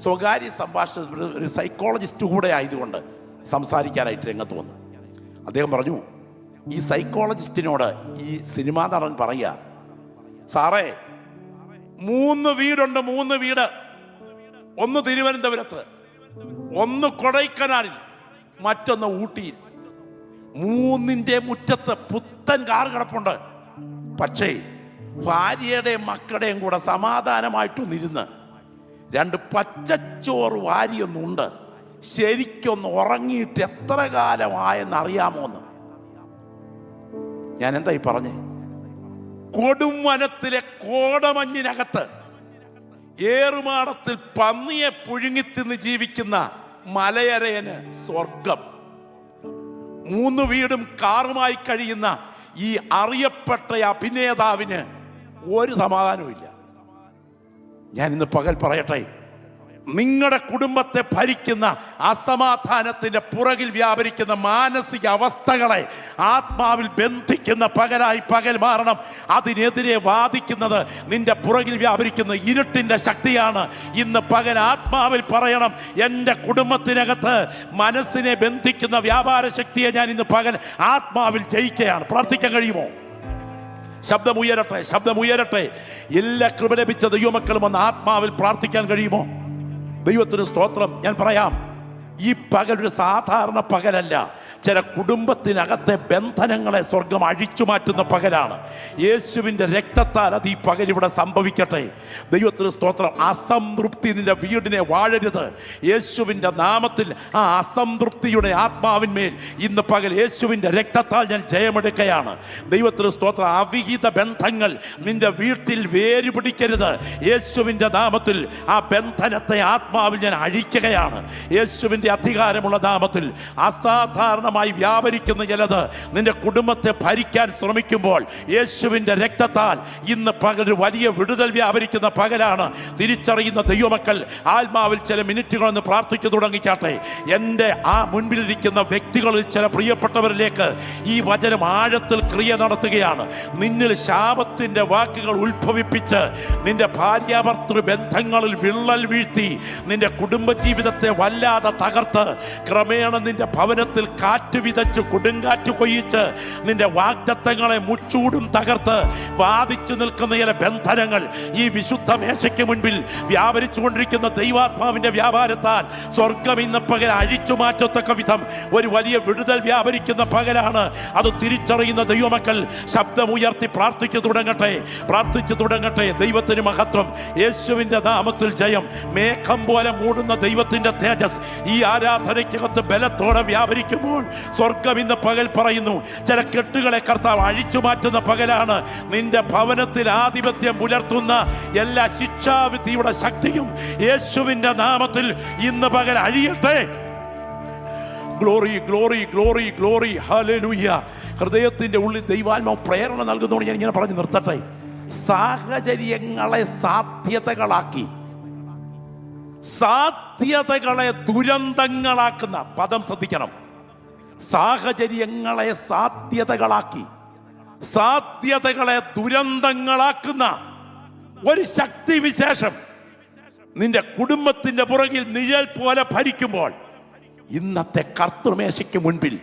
സ്വകാര്യ സംഭാഷണത്തിൽ ഒരു സൈക്കോളജിസ്റ്റ് കൂടെ ആയതുകൊണ്ട് സംസാരിക്കാനായിട്ട് രംഗത്ത് വന്നു. അദ്ദേഹം പറഞ്ഞു, ഈ സൈക്കോളജിസ്റ്റിനോട് ഈ സിനിമാ നടൻ പറയുക, സാറേ 3 വീടുണ്ട്, 3 വീട്. ഒന്ന് തിരുവനന്തപുരത്ത്, ഒന്ന് കൊടൈക്കനാലിൽ, മറ്റൊന്ന് ഊട്ടിയിൽ. 3ന്റെ മുറ്റത്ത് പുത്തൻ കാർ കിടപ്പുണ്ട്. പക്ഷേ ഭാര്യയുടെയും മക്കളുടെയും കൂടെ സമാധാനമായിട്ടൊന്നിരുന്ന് 2 പച്ചച്ചോറ് വാരിയൊന്നുണ്ട്, ശരിക്കൊന്ന് ഉറങ്ങിയിട്ട് എത്ര കാലമായെന്നറിയാമോന്ന്. ഞാൻ എന്തായി പറഞ്ഞേ? കൊടുംവനത്തിലെ കോടമഞ്ഞിനകത്ത് ഏറുമാടത്തിൽ പന്നിയെ പുഴുങ്ങിത്തിന്ന് ജീവിക്കുന്ന മലയരയന് സ്വർഗം. 3 വീടും കാറുമായി കഴിയുന്ന ഈ അറിയപ്പെട്ട അഭിനേതാവിന് ഒരു സമാധാനവും ഇല്ല. ഞാൻ ഇന്ന് പകൽ പറയട്ടെ, നിങ്ങളുടെ കുടുംബത്തെ ഭരിക്കുന്ന അസമാധാനത്തിന്റെ പുറകിൽ വ്യാപരിക്കുന്ന മാനസിക അവസ്ഥകളെ ആത്മാവിൽ ബന്ധിക്കുന്ന പകലായി പകൽ മാറണം. അതിനെതിരെ വാദിക്കുന്നത് നിന്റെ പുറകിൽ വ്യാപരിക്കുന്ന ഇരുട്ടിന്റെ ശക്തിയാണ്. ഇന്ന് പകൽ ആത്മാവിൽ പറയണം, എൻ്റെ കുടുംബത്തിനകത്ത് മനസ്സിനെ ബന്ധിക്കുന്ന വ്യാപാര ശക്തിയെ ഞാൻ ഇന്ന് പകൽ ആത്മാവിൽ ജയിക്കുകയാണ്. പ്രാർത്ഥിക്കാൻ കഴിയുമോ? ശബ്ദമുയരട്ടെ, ശബ്ദമുയരട്ടെ. എല്ലാ കൃപ ലഭിച്ച ദൈവമക്കളും ഒന്ന് ആത്മാവിൽ പ്രാർത്ഥിക്കാൻ കഴിയുമോ? ദൈവത്തിന് സ്തോത്രം. ഞാൻ പറയാം, ഈ പകൽ ഒരു സാധാരണ പകലല്ല. ചില കുടുംബത്തിനകത്തെ ബന്ധനങ്ങളെ സ്വർഗം അഴിച്ചു മാറ്റുന്ന പകലാണ്. യേശുവിൻ്റെ രക്തത്താൽ അത് ഈ പകൽ ഇവിടെ സംഭവിക്കട്ടെ. ദൈവത്തിന് സ്തോത്രം. അസംതൃപ്തി നിന്റെ വീടിനെ വാഴരുത്. യേശുവിൻ്റെ നാമത്തിൽ ആ അസംതൃപ്തിയുടെ ആത്മാവിന്മേൽ ഇന്ന് പകൽ യേശുവിൻ്റെ രക്തത്താൽ ഞാൻ ജയമെടുക്കുകയാണ്. ദൈവത്തിന് സ്തോത്രം. അവിഹിത ബന്ധങ്ങൾ നിന്റെ വീട്ടിൽ വേര് പിടിക്കരുത്. യേശുവിൻ്റെ നാമത്തിൽ ആ ബന്ധനത്തെ ആത്മാവിൽ ഞാൻ അഴിക്കുകയാണ്. യേശുവിൻ്റെ അധികാരമുള്ള നാമത്തിൽ അസാധാരണമായി വ്യാപരിക്കുന്ന ചിലത് നിന്റെ കുടുംബത്തെ ഭരിക്കാൻ ശ്രമിക്കുമ്പോൾ യേശുവിൻ്റെ രക്തത്താൽ ഇന്ന് പകൽ ഒരു വലിയ വിടുതൽ വ്യാപരിക്കുന്ന പകലാണ്. തിരിച്ചറിയുന്ന ദൈവമക്കൾ ആത്മാവിൽ ചില മിനിറ്റുകളൊന്ന് പ്രാർത്ഥിച്ചു തുടങ്ങിക്കാട്ടെ. എൻ്റെ ആ മുൻപിലിരിക്കുന്ന വ്യക്തികളിൽ ചില പ്രിയപ്പെട്ടവരിലേക്ക് ഈ വചനം ആഴത്തിൽ ക്രിയ നടത്തുകയാണ്. നിന്നിൽ ശാപത്തിൻ്റെ വാക്കുകൾ ഉത്ഭവിപ്പിച്ച് നിന്റെ ഭാര്യാഭർത്തൃ ബന്ധങ്ങളിൽ വിള്ളൽ വീഴ്ത്തി നിന്റെ കുടുംബജീവിതത്തെ വല്ലാതെ തകർത്ത് ക്രമേണ നിന്റെ ഭവനത്തിൽ കാറ്റ് വിതച്ച് കൊടുങ്കാറ്റ് കൊയ്യിച്ച് നിന്റെ വാഗ്ദത്തങ്ങളെ മുച്ചൂടും തകർത്ത് വാദിച്ചു നിൽക്കുന്ന ചില ബന്ധനങ്ങൾ ഈ വിശുദ്ധ മേശയ്ക്ക് മുൻപിൽ വ്യാപരിച്ചു കൊണ്ടിരിക്കുന്ന ദൈവാത്മാവിന്റെ വ്യാപാരത്താൽ സ്വർഗം ഇന്ന് പകൽ അഴിച്ചു മാറ്റത്തക്ക വിധം ഒരു വലിയ വിടുതൽ വ്യാപരിക്കുന്ന പകലാണ്. അത് തിരിച്ചറിയുന്ന ദൈവമക്കൾ ശബ്ദമുയർത്തി പ്രാർത്ഥിച്ചു തുടങ്ങട്ടെ, പ്രാർത്ഥിച്ചു തുടങ്ങട്ടെ. ദൈവത്തിന് മഹത്വം. യേശുവിൻ്റെ നാമത്തിൽ ജയം. മേഘം പോലെ മൂടുന്ന ദൈവത്തിൻ്റെ തേജസ് ഈ ആരാധനയ്ക്കകത്ത് ബലത്തോടെ വ്യാപരിക്കുമ്പോൾ സ്വർഗം ഇന്ന് പകൽ പറയുന്നു, ചില കെട്ടുകളെ കർത്താവ് അഴിച്ചു മാറ്റുന്ന പകലാണ്. നിന്റെ ഭവനത്തിൽ ആധിപത്യം പുലർത്തുന്ന എല്ലാ ശിക്ഷാവിധിയുടെ ശക്തിയും യേശുവിൻ്റെ നാമത്തിൽ ഇന്ന് പകൽ അഴിയട്ടെ. Glory, glory, glory, glory, hallelujah. ഹൃദയത്തിൻ്റെ ഉള്ളിൽ ദൈവാത്മാവ് പ്രേരണ നൽകുന്നതുകൊണ്ട് ഞാൻ ഇങ്ങനെ പറഞ്ഞു നിർത്തട്ടെ. സാഹചര്യങ്ങളെ സാധ്യതകളാക്കി, സാധ്യതകളെ ദുരന്തങ്ങളാക്കുന്ന പദം ശ്രദ്ധിക്കണം. സാഹചര്യങ്ങളെ സാധ്യതകളാക്കി, സാധ്യതകളെ ദുരന്തങ്ങളാക്കുന്ന ഒരു ശക്തി വിശേഷം നിന്റെ കുടുംബത്തിന്റെ പുറകിൽ നിഴൽ പോലെ ഭരിക്കുമ്പോൾ ഇന്നത്തെ കർത്തൃമേശയ്ക്ക് മുൻപിൽ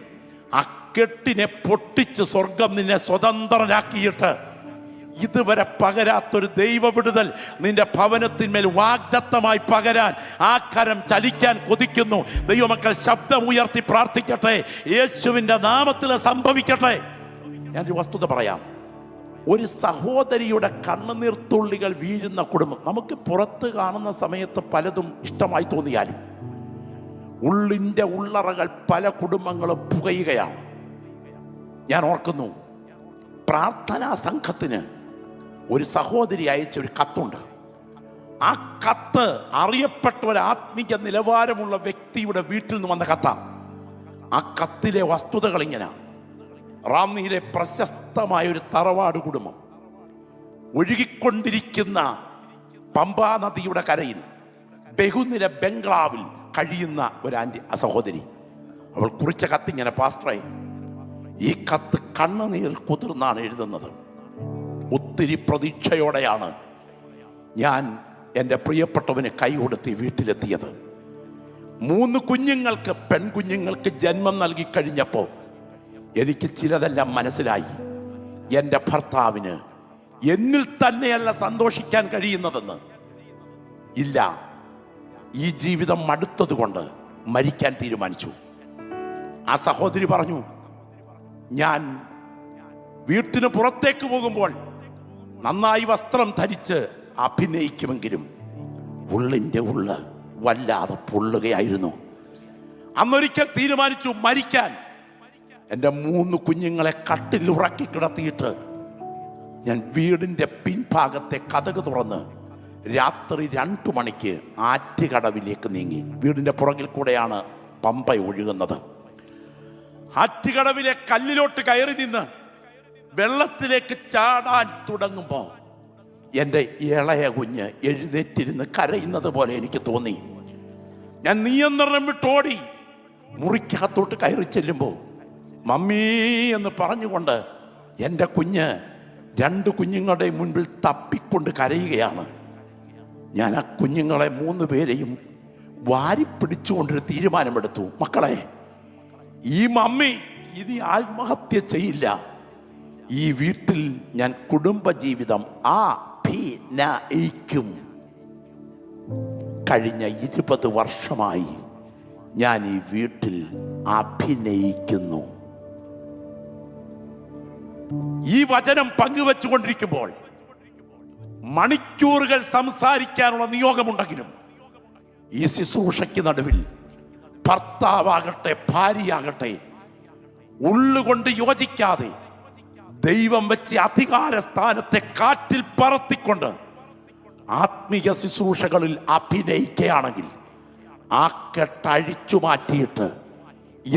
ആ കെട്ടിനെ പൊട്ടിച്ച് സ്വർഗം നിന്നെ സ്വതന്ത്രനാക്കിയിട്ട് ഇതുവരെ പകരാത്തൊരു ദൈവ വിടുതൽ നിന്റെ ഭവനത്തിന്മേൽ വാഗ്ദത്തമായി പകരാൻ ആ കരം ചലിക്കാൻ കൊതിക്കുന്നു. ദൈവമക്കൾ ശബ്ദമുയർത്തി പ്രാർത്ഥിക്കട്ടെ. യേശുവിൻ്റെ നാമത്തിൽ സംഭവിക്കട്ടെ. ഞാനൊരു വസ്തുത പറയാം. ഒരു സഹോദരിയുടെ കണ്ണുനീർത്തുള്ളികൾ വീഴുന്ന കുടുംബം നമുക്ക് പുറത്ത് കാണുന്ന സമയത്ത് പലതും ഇഷ്ടമായി തോന്നിയാലും ഉള്ളിൻ്റെ ഉള്ളറകൾ പല കുടുംബങ്ങളും പുകയുകയാണ്. ഞാൻ ഓർക്കുന്നു, പ്രാർത്ഥനാ സംഘത്തിന് ഒരു സഹോദരി അയച്ച ഒരു കത്തുണ്ട്. ആ കത്ത് അറിയപ്പെട്ട ഒരു ആത്മീയ നിലവാരമുള്ള വ്യക്തിയുടെ വീട്ടിൽ നിന്ന് വന്ന കത്താണ്. ആ കത്തിലെ വസ്തുതകൾ ഇങ്ങനെ: റാന്നിയിലെ പ്രശസ്തമായ ഒരു തറവാട് കുടുംബം, ഒഴുകിക്കൊണ്ടിരിക്കുന്ന പമ്പാ നദിയുടെ കരയിൽ ബഹുനില ബംഗ്ലാവിൽ കഴിയുന്ന ഒരു സഹോദരി. അവൾ കുറിച്ച കത്തിങ്ങനെ: പാസ്റ്ററെ, ഈ കത്ത് കണ്ണുനീരിൽ കുതിർന്നാണ് എഴുതുന്നത്. ഒത്തിരി പ്രതീക്ഷയോടെയാണ് ഞാൻ എൻ്റെ പ്രിയപ്പെട്ടവന് കൈ കൊടുത്ത് വീട്ടിലെത്തിയത്. 3 കുഞ്ഞുങ്ങൾക്ക്, പെൺകുഞ്ഞുങ്ങൾക്ക് ജന്മം നൽകി കഴിഞ്ഞപ്പോൾ എനിക്ക് ചിലതെല്ലാം മനസ്സിലായി. എൻ്റെ ഭർത്താവിന് എന്നിൽ തന്നെയല്ല സന്തോഷിക്കാൻ കഴിയുന്നതെന്ന്. ഇല്ല, ഈ ജീവിതം മടുത്തത് കൊണ്ട് മരിക്കാൻ തീരുമാനിച്ചു. ആ സഹോദരി പറഞ്ഞു, ഞാൻ വീട്ടിന് പുറത്തേക്ക് പോകുമ്പോൾ നന്നായി വസ്ത്രം ധരിച്ച് അഭിനയിക്കുമെങ്കിലും ഉള്ളിൻ്റെ ഉള്ള് വല്ലാതെ പൊള്ളുകയായിരുന്നു. അന്നൊരിക്കൽ തീരുമാനിച്ചു മരിക്കാൻ. എൻ്റെ 3 കുഞ്ഞുങ്ങളെ കട്ടിൽ ഉറക്കി കിടത്തിയിട്ട് ഞാൻ വീടിൻ്റെ പിൻഭാഗത്തെ കതക് തുറന്ന് രാത്രി 2 മണിക്ക് ആറ്റുകടവിലേക്ക് നീങ്ങി. വീടിൻ്റെ പുറകിൽ കൂടെയാണ് പമ്പ ഒഴുകുന്നത്. ആറ്റുകടവിലെ കല്ലിലോട്ട് കയറി നിന്ന് വെള്ളത്തിലേക്ക് ചാടാൻ തുടങ്ങുമ്പോൾ എൻ്റെ ഇളയ കുഞ്ഞ് എഴുന്നേറ്റിരുന്ന് കരയുന്നത് പോലെ എനിക്ക് തോന്നി. ഞാൻ നിയന്ത്രണം വിട്ടോടി മുറിക്കകത്തോട്ട് കയറി ചെല്ലുമ്പോൾ മമ്മീ എന്ന് പറഞ്ഞുകൊണ്ട് എൻ്റെ കുഞ്ഞ് 2 കുഞ്ഞുങ്ങളുടെ മുൻപിൽ തപ്പിക്കൊണ്ട് കരയുകയാണ്. ഞാൻ ആ കുഞ്ഞുങ്ങളെ 3 പേരെയും വാരി പിടിച്ചുകൊണ്ടൊരു തീരുമാനമെടുത്തു. മക്കളെ, ഈ മമ്മി ഇനി ആത്മഹത്യ ചെയ്യില്ല. ഈ വീട്ടിൽ ഞാൻ കുടുംബജീവിതം അഭിനയിക്കും. കഴിഞ്ഞ 20 വർഷമായി ഞാൻ ഈ വീട്ടിൽ അഭിനയിക്കുന്നു. ഈ വചനം പങ്കുവെച്ചുകൊണ്ടിരിക്കുമ്പോൾ മണിക്കൂറുകൾ സംസാരിക്കാനുള്ള നിയോഗമുണ്ടെങ്കിലും ഈ ശുശ്രൂഷയ്ക്ക് നടുവിൽ ഭർത്താവാകട്ടെ ഭാര്യയാകട്ടെ ഉള്ളുകൊണ്ട് യോജിക്കാതെ ദൈവം വെച്ച അധികാര സ്ഥാനത്തെ കാറ്റിൽ പറത്തിക്കൊണ്ട് ആത്മീയ ശുശ്രൂഷകളിൽ അഭിനയിക്കുകയാണെങ്കിൽ ആ കെട്ടഴിച്ചു മാറ്റിയിട്ട്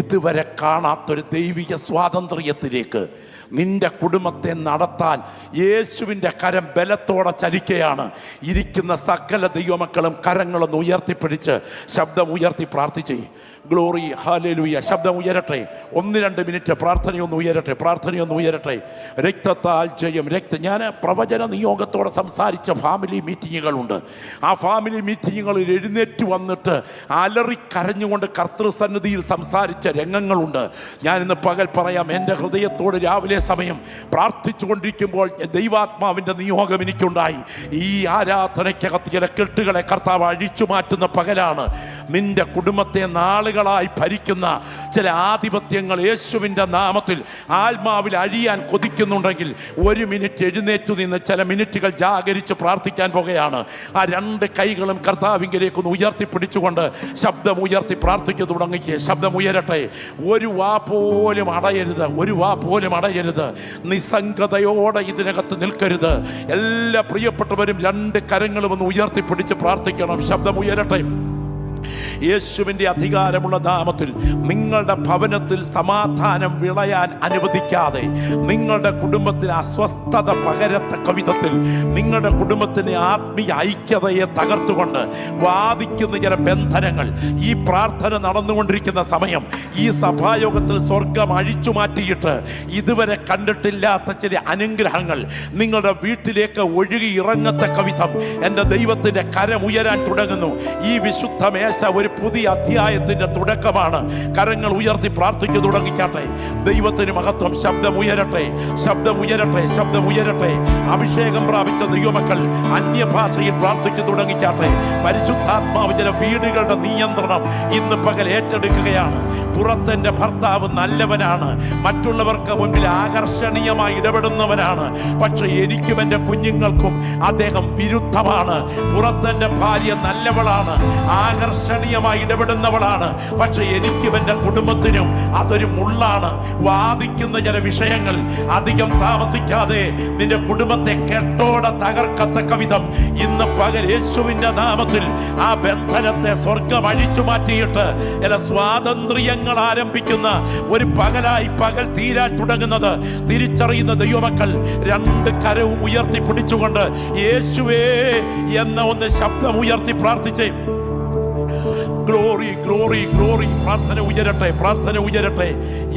ഇതുവരെ കാണാത്തൊരു ദൈവിക സ്വാതന്ത്ര്യത്തിലേക്ക് നിന്റെ കുടുംബത്തെ നടത്താൻ യേശുവിൻ്റെ കരം ബലത്തോടെ ചലിക്കുകയാണ്. ഇരിക്കുന്ന സകല ദൈവമക്കളും കരങ്ങളൊന്ന് ഉയർത്തിപ്പിടിച്ച് ശബ്ദം ഉയർത്തി പ്രാർത്ഥിച്ചേ. Glory, hallelujah. ശബ്ദം ഉയരട്ടെ. 1-2 മിനിറ്റ് പ്രാർത്ഥനയൊന്ന് ഉയരട്ടെ. രക്തത്താൽ ജയം. ഞാൻ പ്രവചന നിയോഗത്തോടെ സംസാരിച്ച ഫാമിലി മീറ്റിങ്ങുകളുണ്ട്. ആ ഫാമിലി മീറ്റിങ്ങുകളിൽ എഴുന്നേറ്റ് വന്നിട്ട് അലറിക്കരഞ്ഞുകൊണ്ട് കർത്തൃസന്നിധിയിൽ സംസാരിച്ച രംഗങ്ങളുണ്ട്. ഞാൻ ഇന്ന് പകൽ പറയാം, എൻ്റെ ഹൃദയത്തോട് രാവിലെ സമയം പ്രാർത്ഥിച്ചുകൊണ്ടിരിക്കുമ്പോൾ ദൈവാത്മാവിൻ്റെ നിയോഗം എനിക്കുണ്ടായി. ഈ ആരാധനയ്ക്കകത്ത് ചില കെട്ടുകളെ കർത്താവ് അഴിച്ചു മാറ്റുന്ന പകലാണ്. നിന്റെ കുടുംബത്തെ നാളുകളായി ഭരിക്കുന്ന ചില ആധിപത്യങ്ങൾ യേശുവിൻ്റെ നാമത്തിൽ ആത്മാവിൽ അഴിയാൻ കൊതിക്കുന്നുണ്ടെങ്കിൽ 1 മിനിറ്റ് എഴുന്നേറ്റു നിന്ന് ചില മിനിറ്റുകൾ ജാഗരിച്ച് പ്രാർത്ഥിക്കാൻ പോകുകയാണ്. ആ 2 കൈകളും കർത്താവിങ്കിലേക്ക് ഒന്ന് ഉയർത്തിപ്പിടിച്ചുകൊണ്ട് ശബ്ദം ഉയർത്തി പ്രാർത്ഥിച്ചു തുടങ്ങിക്കുക. ശബ്ദം ഉയരട്ടെ. ഒരു വാ പോലും അടയരുത്. നിസ്സംഗതയോടെ ഇതിനകത്ത് നിൽക്കരുത്. എല്ലാ പ്രിയപ്പെട്ടവരും 2 കരങ്ങളും ഒന്ന് ഉയർത്തിപ്പിടിച്ച് പ്രാർത്ഥിക്കണം. ശബ്ദം ഉയരട്ടെ. യേശുവിൻ്റെ അധികാരമുള്ള നാമത്തിൽ നിങ്ങളുടെ ഭവനത്തിൽ സമാധാനം വിളയാൻ അനുവദിക്കാതെ, നിങ്ങളുടെ കുടുംബത്തിന് അസ്വസ്ഥത പകരത്തക്ക വിധത്തിൽ, നിങ്ങളുടെ കുടുംബത്തിന് ആത്മീയ ഐക്യതയെ തകർത്തുകൊണ്ട് വാദിക്കുന്ന ചില ബന്ധനങ്ങൾ ഈ പ്രാർത്ഥന നടന്നുകൊണ്ടിരിക്കുന്ന സമയം ഈ സഭായോഗത്തിൽ സ്വർഗം അഴിച്ചു മാറ്റിയിട്ട് ഇതുവരെ കണ്ടിട്ടില്ലാത്ത ചില അനുഗ്രഹങ്ങൾ നിങ്ങളുടെ വീട്ടിലേക്ക് ഒഴുകി ഇറങ്ങത്തക്ക വിധം എൻ്റെ ദൈവത്തിൻ്റെ കരം ഉയരാൻ തുടങ്ങുന്നു. ഈ വിശുദ്ധ മേശ ഒരു പുതിയ അധ്യായത്തിന്റെ തുടക്കമാണ്. കരങ്ങൾ ഉയർത്തി പ്രാർത്ഥിച്ചു തുടങ്ങിക്കാട്ടെ. ദൈവത്തിന് മഹത്വം. ശബ്ദം ഉയരട്ടെ. അഭിഷേകം പ്രാപിച്ച ദൈവമക്കൾ അന്യഭാഷയിൽ പ്രാർത്ഥിച്ചു തുടങ്ങിക്കാട്ടെ. പരിശുദ്ധാത്മാവ് ചില വീടുകളുടെ നിയന്ത്രണം ഇന്ന് പകൽ ഏറ്റെടുക്കുകയാണ്. പുറത്തെൻ്റെ ഭർത്താവ് നല്ലവനാണ്, മറ്റുള്ളവർക്ക് മുൻപിൽ ആകർഷണീയമായി ഇടപെടുന്നവനാണ്. പക്ഷെ എനിക്കും എൻ്റെ കുഞ്ഞുങ്ങൾക്കും അദ്ദേഹം വിരുദ്ധമാണ്. പുറത്തെൻ്റെ ഭാര്യ നല്ലവളാണ്, ആകർഷണീയ ആത്മീയമായി ഇടപെടുന്നവളാണ്. പക്ഷെ എനിക്കും എൻ്റെ കുടുംബത്തിനും അതൊരു മുള്ളാണ്. വാദിക്കുന്ന ചില വിഷയങ്ങൾ അധികം താമസിക്കാതെ നിന്റെ കുടുംബത്തെ കെട്ടോടെ തകർക്കത്തക്ക വിധം ഇന്ന് പകൽ യേശുവിന്റെ നാമത്തിൽ ആ ബന്ധനത്തെ സ്വർഗം അഴിച്ചു മാറ്റിയിട്ട് ചില സ്വാതന്ത്ര്യങ്ങൾ ആരംഭിക്കുന്ന ഒരു പകലായി പകൽ തീരാൻ തുടങ്ങുന്നത് തിരിച്ചറിയുന്ന ദൈവമക്കൾ രണ്ട് കരവും ഉയർത്തി പിടിച്ചുകൊണ്ട് യേശുവേ എന്ന ഒന്ന് ശബ്ദം ഉയർത്തി പ്രാർത്ഥിച്ചേ. Glory glory glory. പ്രാർത്ഥന ഉയരട്ടെ, പ്രാർത്ഥന ഉയരട്ടെ.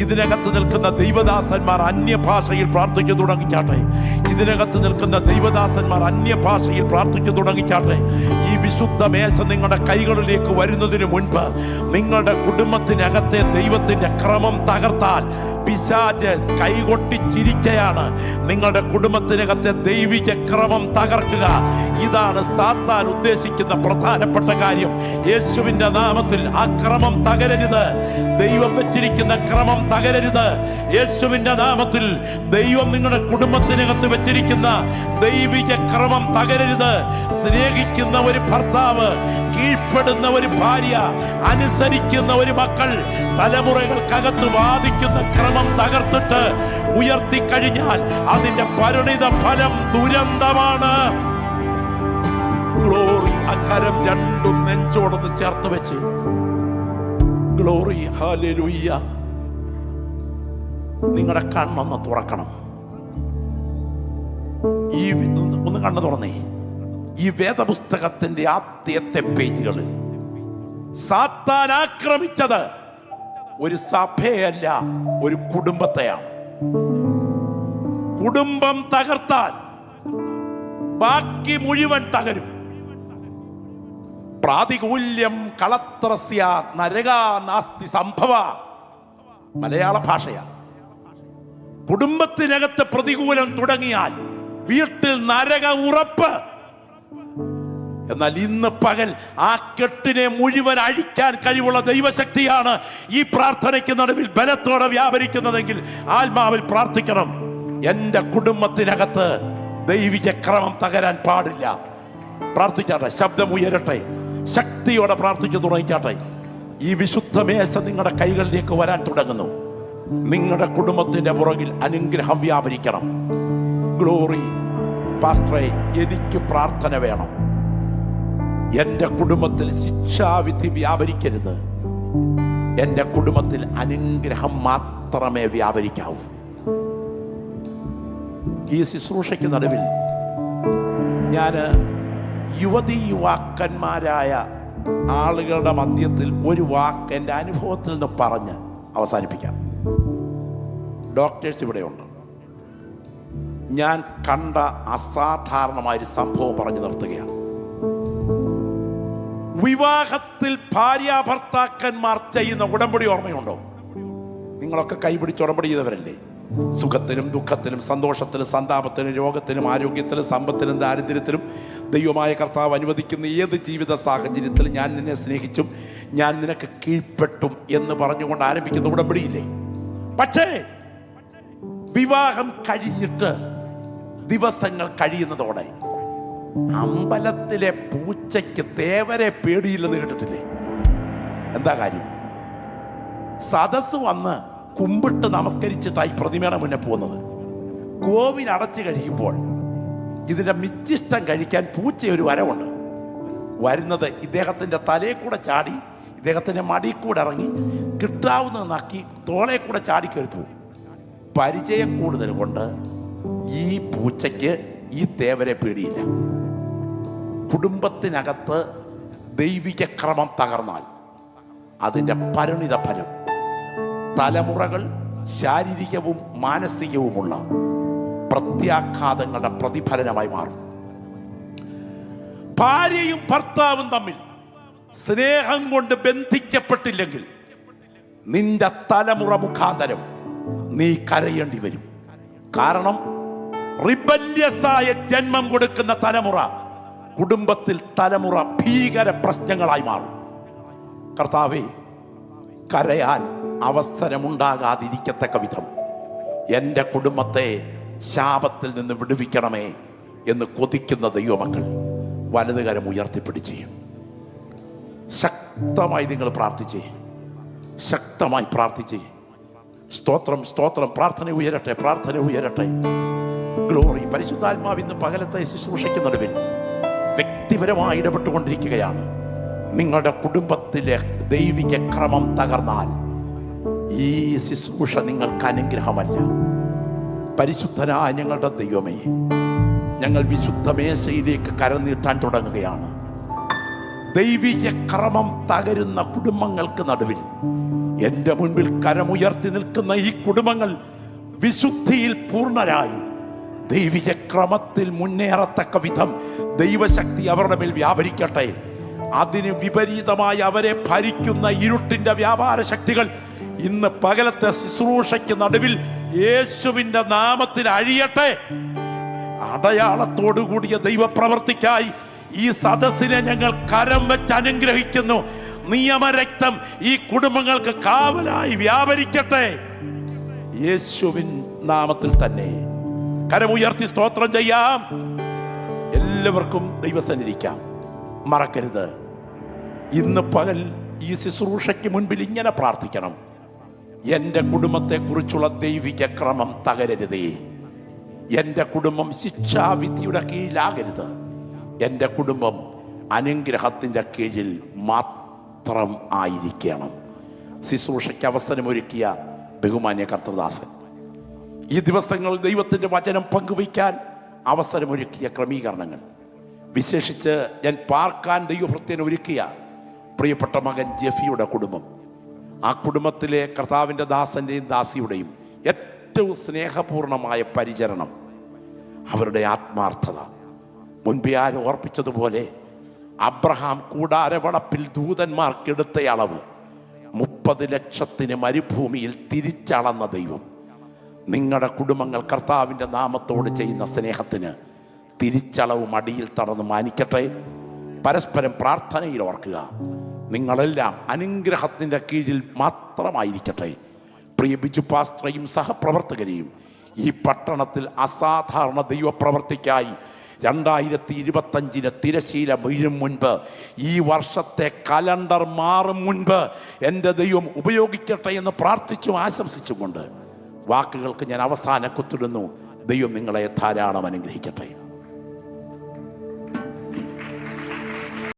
ഇതിനകത്ത് നിൽക്കുന്ന ദൈവദാസന്മാർ അന്യഭാഷയിൽ പ്രാർത്ഥിച്ചു തുടങ്ങിക്കാട്ടെ. ഇതിനകത്ത് നിൽക്കുന്ന ദൈവദാസന്മാർ അന്യഭാഷയിൽ പ്രാർത്ഥിച്ചു തുടങ്ങിക്കാട്ടെ. ഈ വിശുദ്ധ മേശ നിങ്ങളുടെ കൈകളിലേക്ക് വരുന്നതിന് മുൻപ് നിങ്ങളുടെ കുടുംബത്തിനകത്തെ ദൈവത്തിന്റെ ക്രമം തകർത്താൽ പിശാച് കൈകൊട്ടിച്ചിരിക്കയാണ്. നിങ്ങളുടെ കുടുംബത്തിനകത്തെ ദൈവിക ക്രമം തകർക്കുക, ഇതാണ് സാത്താൻ ഉദ്ദേശിക്കുന്ന പ്രധാനപ്പെട്ട കാര്യം. യേശുവിന്റെ നാമത്തിൽ ആ ക്രമം തകരരുത്. ദൈവം വെച്ചിരിക്കുന്ന ക്രമം തകരരുത്. യേശുവിന്റെ നാമത്തിൽ ദൈവം നിങ്ങളുടെ കുടുംബത്തിനകത്ത് വെച്ചിരിക്കുന്ന ദൈവിക ക്രമം തകരരുത്. സ്നേഹിക്കുന്ന ഒരു ഭർത്താവ്, കീഴ്പ്പെടുന്ന ഒരു ഭാര്യ, അനുസരിക്കുന്ന ഒരു മക്കൾ, തലമുറകൾക്കകത്ത് വാദിക്കുന്ന ക്രമം തകർത്തിട്ട് ഉയർത്തിക്കഴിഞ്ഞാൽ അതിന്റെ പരിണിത ഫലം ദുരന്തമാണ്. ഗ്ലോറി. അക്കരം രണ്ടും നെഞ്ചോടൊന്ന് ചേർത്ത് വെച്ച് ഗ്ലോറി. ഹല്ലേലൂയ. നിങ്ങളുടെ കണ്ണൊന്ന് തുറക്കണം. ഈ ഒന്ന് കണ്ണു തുറന്നേ. ഈ വേദപുസ്തകത്തിന്റെ ആദ്യത്തെ പേജുകളിൽ സാത്താൻ ആക്രമിച്ചത് ഒരു സഭയല്ല, ഒരു കുടുംബത്തെയാണ്. കുടുംബം തകർത്താൽ ബാക്കി മുഴുവൻ തകരും. പ്രാതികൂല്യം കളത്രസ്യ നരകാ നാസ്തി സംഭവ. മലയാള ഭാഷയാണ്. കുടുംബത്തിനകത്ത് പ്രതികൂലം തുടങ്ങിയാൽ വീട്ടിൽ നരകം ഉറപ്പ്. എന്നാൽ ഇന്ന് പകൽ ആ കെട്ടിനെ മുഴുവൻ അഴിക്കാൻ കഴിവുള്ള ദൈവശക്തിയാണ് ഈ പ്രാർത്ഥനയ്ക്ക് നടുവിൽ ബലത്തോടെ വ്യാപരിക്കുന്നതെങ്കിൽ ആത്മാവിൽ പ്രാർത്ഥിക്കണം. എൻ്റെ കുടുംബത്തിനകത്ത് ദൈവിക ക്രമം തകരാൻ പാടില്ല. പ്രാർത്ഥിക്കാട്ടെ, ശബ്ദം ഉയരട്ടെ, ശക്തിയോടെ പ്രാർത്ഥിച്ചു തുടങ്ങിക്കാട്ടെ. ഈ വിശുദ്ധ മേശ നിങ്ങളുടെ കൈകളിലേക്ക് വരാൻ തുടങ്ങുന്നു. നിങ്ങളുടെ കുടുംബത്തിന്റെ പുറകിൽ അനുഗ്രഹം വ്യാപരിക്കണം. ഗ്ലോറി. പാസ്റ്ററെ, എനിക്ക് പ്രാർത്ഥന വേണം. എൻ്റെ കുടുംബത്തിൽ ശിക്ഷാവിധി വ്യാപരിക്കരുത്. എൻ്റെ കുടുംബത്തിൽ അനുഗ്രഹം മാത്രമേ വ്യാപരിക്കാവൂ. ഈ ശുശ്രൂഷയ്ക്ക് നടുവിൽ ഞാൻ യുവാക്കന്മാരായ ആളുകളുടെ മധ്യത്തിൽ ഒരു വാക്ക് എൻ്റെ അനുഭവത്തിൽ നിന്ന് പറഞ്ഞ് അവസാനിപ്പിക്കാം. ഡോക്ടേഴ്സ് ഇവിടെയുണ്ട്. ഞാൻ കണ്ട അസാധാരണമായൊരു സംഭവം പറഞ്ഞു നിർത്തുകയാണ്. വിവാഹത്തിൽ ഭാര്യ ഭർത്താക്കന്മാർ ചെയ്യുന്ന ഉടമ്പടി ഓർമ്മയുണ്ടോ? നിങ്ങളൊക്കെ കൈപിടിച്ച് ഉടമ്പടി ചെയ്തവരല്ലേ? സുഖത്തിലും ദുഃഖത്തിലും സന്തോഷത്തിലും സന്താപത്തിലും രോഗത്തിലും ആരോഗ്യത്തിലും സമ്പത്തിലും ദാരിദ്ര്യത്തിലും ദൈവമായ കർത്താവ് അനുവദിക്കുന്ന ഏത് ജീവിത സാഹചര്യത്തിലും ഞാൻ നിന്നെ സ്നേഹിച്ചും ഞാൻ നിനക്ക് കീഴ്പ്പെട്ടും എന്ന് പറഞ്ഞുകൊണ്ട് ആരംഭിക്കുന്ന ഉടമ്പടിയില്ലേ? പക്ഷേ വിവാഹം കഴിഞ്ഞിട്ട് ദിവസങ്ങൾ കഴിയുന്നതോടെ അമ്പലത്തിലെ പൂച്ചയ്ക്ക് തേവരെ പേടിയില്ലെന്ന് കേട്ടിട്ടില്ലേ? എന്താ കാര്യം? സദസ് വന്ന് കുമ്പിട്ട് നമസ്കരിച്ചിട്ടായി പ്രതിമയുടെ മുന്നേ പോകുന്നത്. കോവിൽ അടച്ചു കഴിയുമ്പോൾ ഇതിന്റെ മിച്ചിഷ്ടം കഴിക്കാൻ പൂച്ച ഒരു വരവുണ്ട്. വരുന്നത് ഇദ്ദേഹത്തിന്റെ തലയിൽ കൂടെ ചാടി, ഇദ്ദേഹത്തിന്റെ മടിയിൽ കൂടെ ഇറങ്ങി, കിട്ടാവുന്ന നക്കി തോളെ കൂടെ ചാടി കയറി പോകും. പരിചയം കൂടുതൽ കൊണ്ട് ഈ പൂച്ചയ്ക്ക് ഈ തേവരെ പേടിയില്ല. കുടുംബത്തിനകത്ത് ദൈവിക ക്രമം തകർന്നാൽ അതിൻ്റെ പരിണിത ഫലം തലമുറകൾ ശാരീരികവും മാനസികവുമുള്ള പ്രത്യാഘാതങ്ങളുടെ പ്രതിഫലനമായി മാറും. ഭാര്യയും ഭർത്താവും തമ്മിൽ സ്നേഹം കൊണ്ട് ബന്ധിക്കപ്പെട്ടില്ലെങ്കിൽ നിന്റെ തലമുറ മുഖാന്തരം നീ കരയേണ്ടി വരും. കാരണം റിബല്യസായ ജന്മം കൊടുക്കുന്ന തലമുറ കുടുംബത്തിൽ തലമുറ ഭീകര പ്രശ്നങ്ങളായി മാറും. കർത്താവേ, കരയാൻ അവസരമുണ്ടാകാതിരിക്കത്തക്ക വിധം എൻ്റെ കുടുംബത്തെ ശാപത്തിൽ നിന്ന് വിടുവിക്കണമേ എന്ന് കൊതിക്കുന്ന ദൈവമക്കൾ വലതുകരം ഉയർത്തിപ്പിടിച്ച് ശക്തമായി നിങ്ങൾ പ്രാർത്ഥിച്ചേ, ശക്തമായി പ്രാർത്ഥിച്ചേ. സ്തോത്രം, സ്തോത്രം. പ്രാർത്ഥന ഉയരട്ടെ, പ്രാർത്ഥന ഉയരട്ടെ. ഗ്ലോറി. പരിശുദ്ധാത്മാവ് ഇന്ന് പകലത്തെ ശുശ്രൂഷയ്ക്ക് നടുവിൽ വ്യക്തിപരമായി ഇടപെട്ടുകൊണ്ടിരിക്കുകയാണ്. നിങ്ങളുടെ കുടുംബത്തിലെ ദൈവിക ക്രമം തകർന്നാൽ ഈ ശുശ്രൂഷ നിങ്ങൾക്ക് അനുഗ്രഹമല്ല. പരിശുദ്ധനായ ഞങ്ങളുടെ ദൈവമേ, ഞങ്ങൾ വിശുദ്ധ മേശയിലേക്ക് കരം നീട്ടാൻ തുടങ്ങുകയാണ്. ദൈവിക ക്രമം തകരുന്ന കുടുംബങ്ങൾക്ക് നടുവിൽ എൻ്റെ മുൻപിൽ കരമുയർത്തി നിൽക്കുന്ന ഈ കുടുംബങ്ങൾ വിശുദ്ധിയിൽ പൂർണ്ണരായി ദൈവിക ക്രമത്തിൽ മുന്നേറത്തക്ക വിധം ദൈവശക്തി അവരുടെ മേൽ വ്യാപരിക്കട്ടെ. അതിന് വിപരീതമായി അവരെ ഭരിക്കുന്ന ഇരുട്ടിന്റെ വ്യാപാര ശക്തികൾ ഇന്ന് പകലത്തെ ശുശ്രൂഷയ്ക്ക് നടുവിൽ യേശുവിന്റെ നാമത്തിൽ അഴിയട്ടെ. അടയാളത്തോടുകൂടിയ ദൈവപ്രവർത്തിക്കായി ഈ സദസ്സിനെ ഞങ്ങൾ കരം വെച്ച് അനുഗ്രഹിക്കുന്നു. നിയമരക്തം ഈ കുടുംബങ്ങൾക്ക് കാവലായി വ്യാപരിക്കട്ടെ, യേശുവിൻ നാമത്തിൽ തന്നെ. കരമുയർത്തി സ്തോത്രം ചെയ്യാം. എല്ലാവർക്കും ദൈവസന്നിധിക്കാം. മറക്കരുത്, ഇന്ന് പകൽ ഈ ശുശ്രൂഷയ്ക്ക് മുൻപിൽ ഇങ്ങനെ പ്രാർത്ഥിക്കണം: എൻ്റെ കുടുംബത്തെക്കുറിച്ചുള്ള ദൈവിക ക്രമം തകരരുതേ. എൻ്റെ കുടുംബം ശിക്ഷാവിധിയുടെ കീഴിലാകരുത്. എൻ്റെ കുടുംബം അനുഗ്രഹത്തിൻ്റെ കീഴിൽ മാത്രം ആയിരിക്കണം. ശുശ്രൂഷയ്ക്ക് അവസരമൊരുക്കിയ ബഹുമാന്യ കർത്തൃദാസൻ, ഈ ദിവസങ്ങൾ ദൈവത്തിൻ്റെ വചനം പങ്കുവയ്ക്കാൻ അവസരമൊരുക്കിയ ക്രമീകരണങ്ങൾ, വിശേഷിച്ച് ഞാൻ പാർക്കാൻ ദൈവഭൃത്യനെ ഒരുക്കിയ പ്രിയപ്പെട്ട മകൻ ജെഫിയുടെ കുടുംബം, ആ കുടുംബത്തിലെ കർത്താവിൻ്റെ ദാസൻ്റെയും ദാസിയുടെയും ഏറ്റവും സ്നേഹപൂർണമായ പരിചരണം, അവരുടെ ആത്മാർത്ഥത, മുൻപേ ആരും ഓർപ്പിച്ചതുപോലെ അബ്രഹാം കൂടാരവളപ്പിൽ ദൂതന്മാർക്കെടുത്ത അളവ് 30 ലക്ഷത്തിന് മരുഭൂമിയിൽ തിരിച്ചളന്ന ദൈവം നിങ്ങളുടെ കുടുംബങ്ങൾ കർത്താവിൻ്റെ നാമത്തോട് ചെയ്യുന്ന സ്നേഹത്തിന് തിരിച്ചളവ് മടിയിൽ തടന്ന് മാനിക്കട്ടെ. പരസ്പരം പ്രാർത്ഥനയിൽ ഓർക്കുക. നിങ്ങളെല്ലാം അനുഗ്രഹത്തിൻ്റെ കീഴിൽ മാത്രമായിരിക്കട്ടെ. പ്രിയ ബിജു പാസ്റ്ററേയും സഹപ്രവർത്തകരെയും ഈ പട്ടണത്തിൽ അസാധാരണ ദൈവപ്രവർത്തിക്കായി 2025 തിരശീല വീഴും മുൻപ്, ഈ വർഷത്തെ കലണ്ടർ മാറും മുൻപ് എൻ്റെ ദൈവം ഉപയോഗിക്കട്ടെ എന്ന് പ്രാർത്ഥിച്ചും ആശംസിച്ചുകൊണ്ട് വാക്കുകൾക്ക് ഞാൻ അവസാന കുത്തിടുന്നു. ദൈവം നിങ്ങളെ ധാരാളം അനുഗ്രഹിക്കട്ടെ.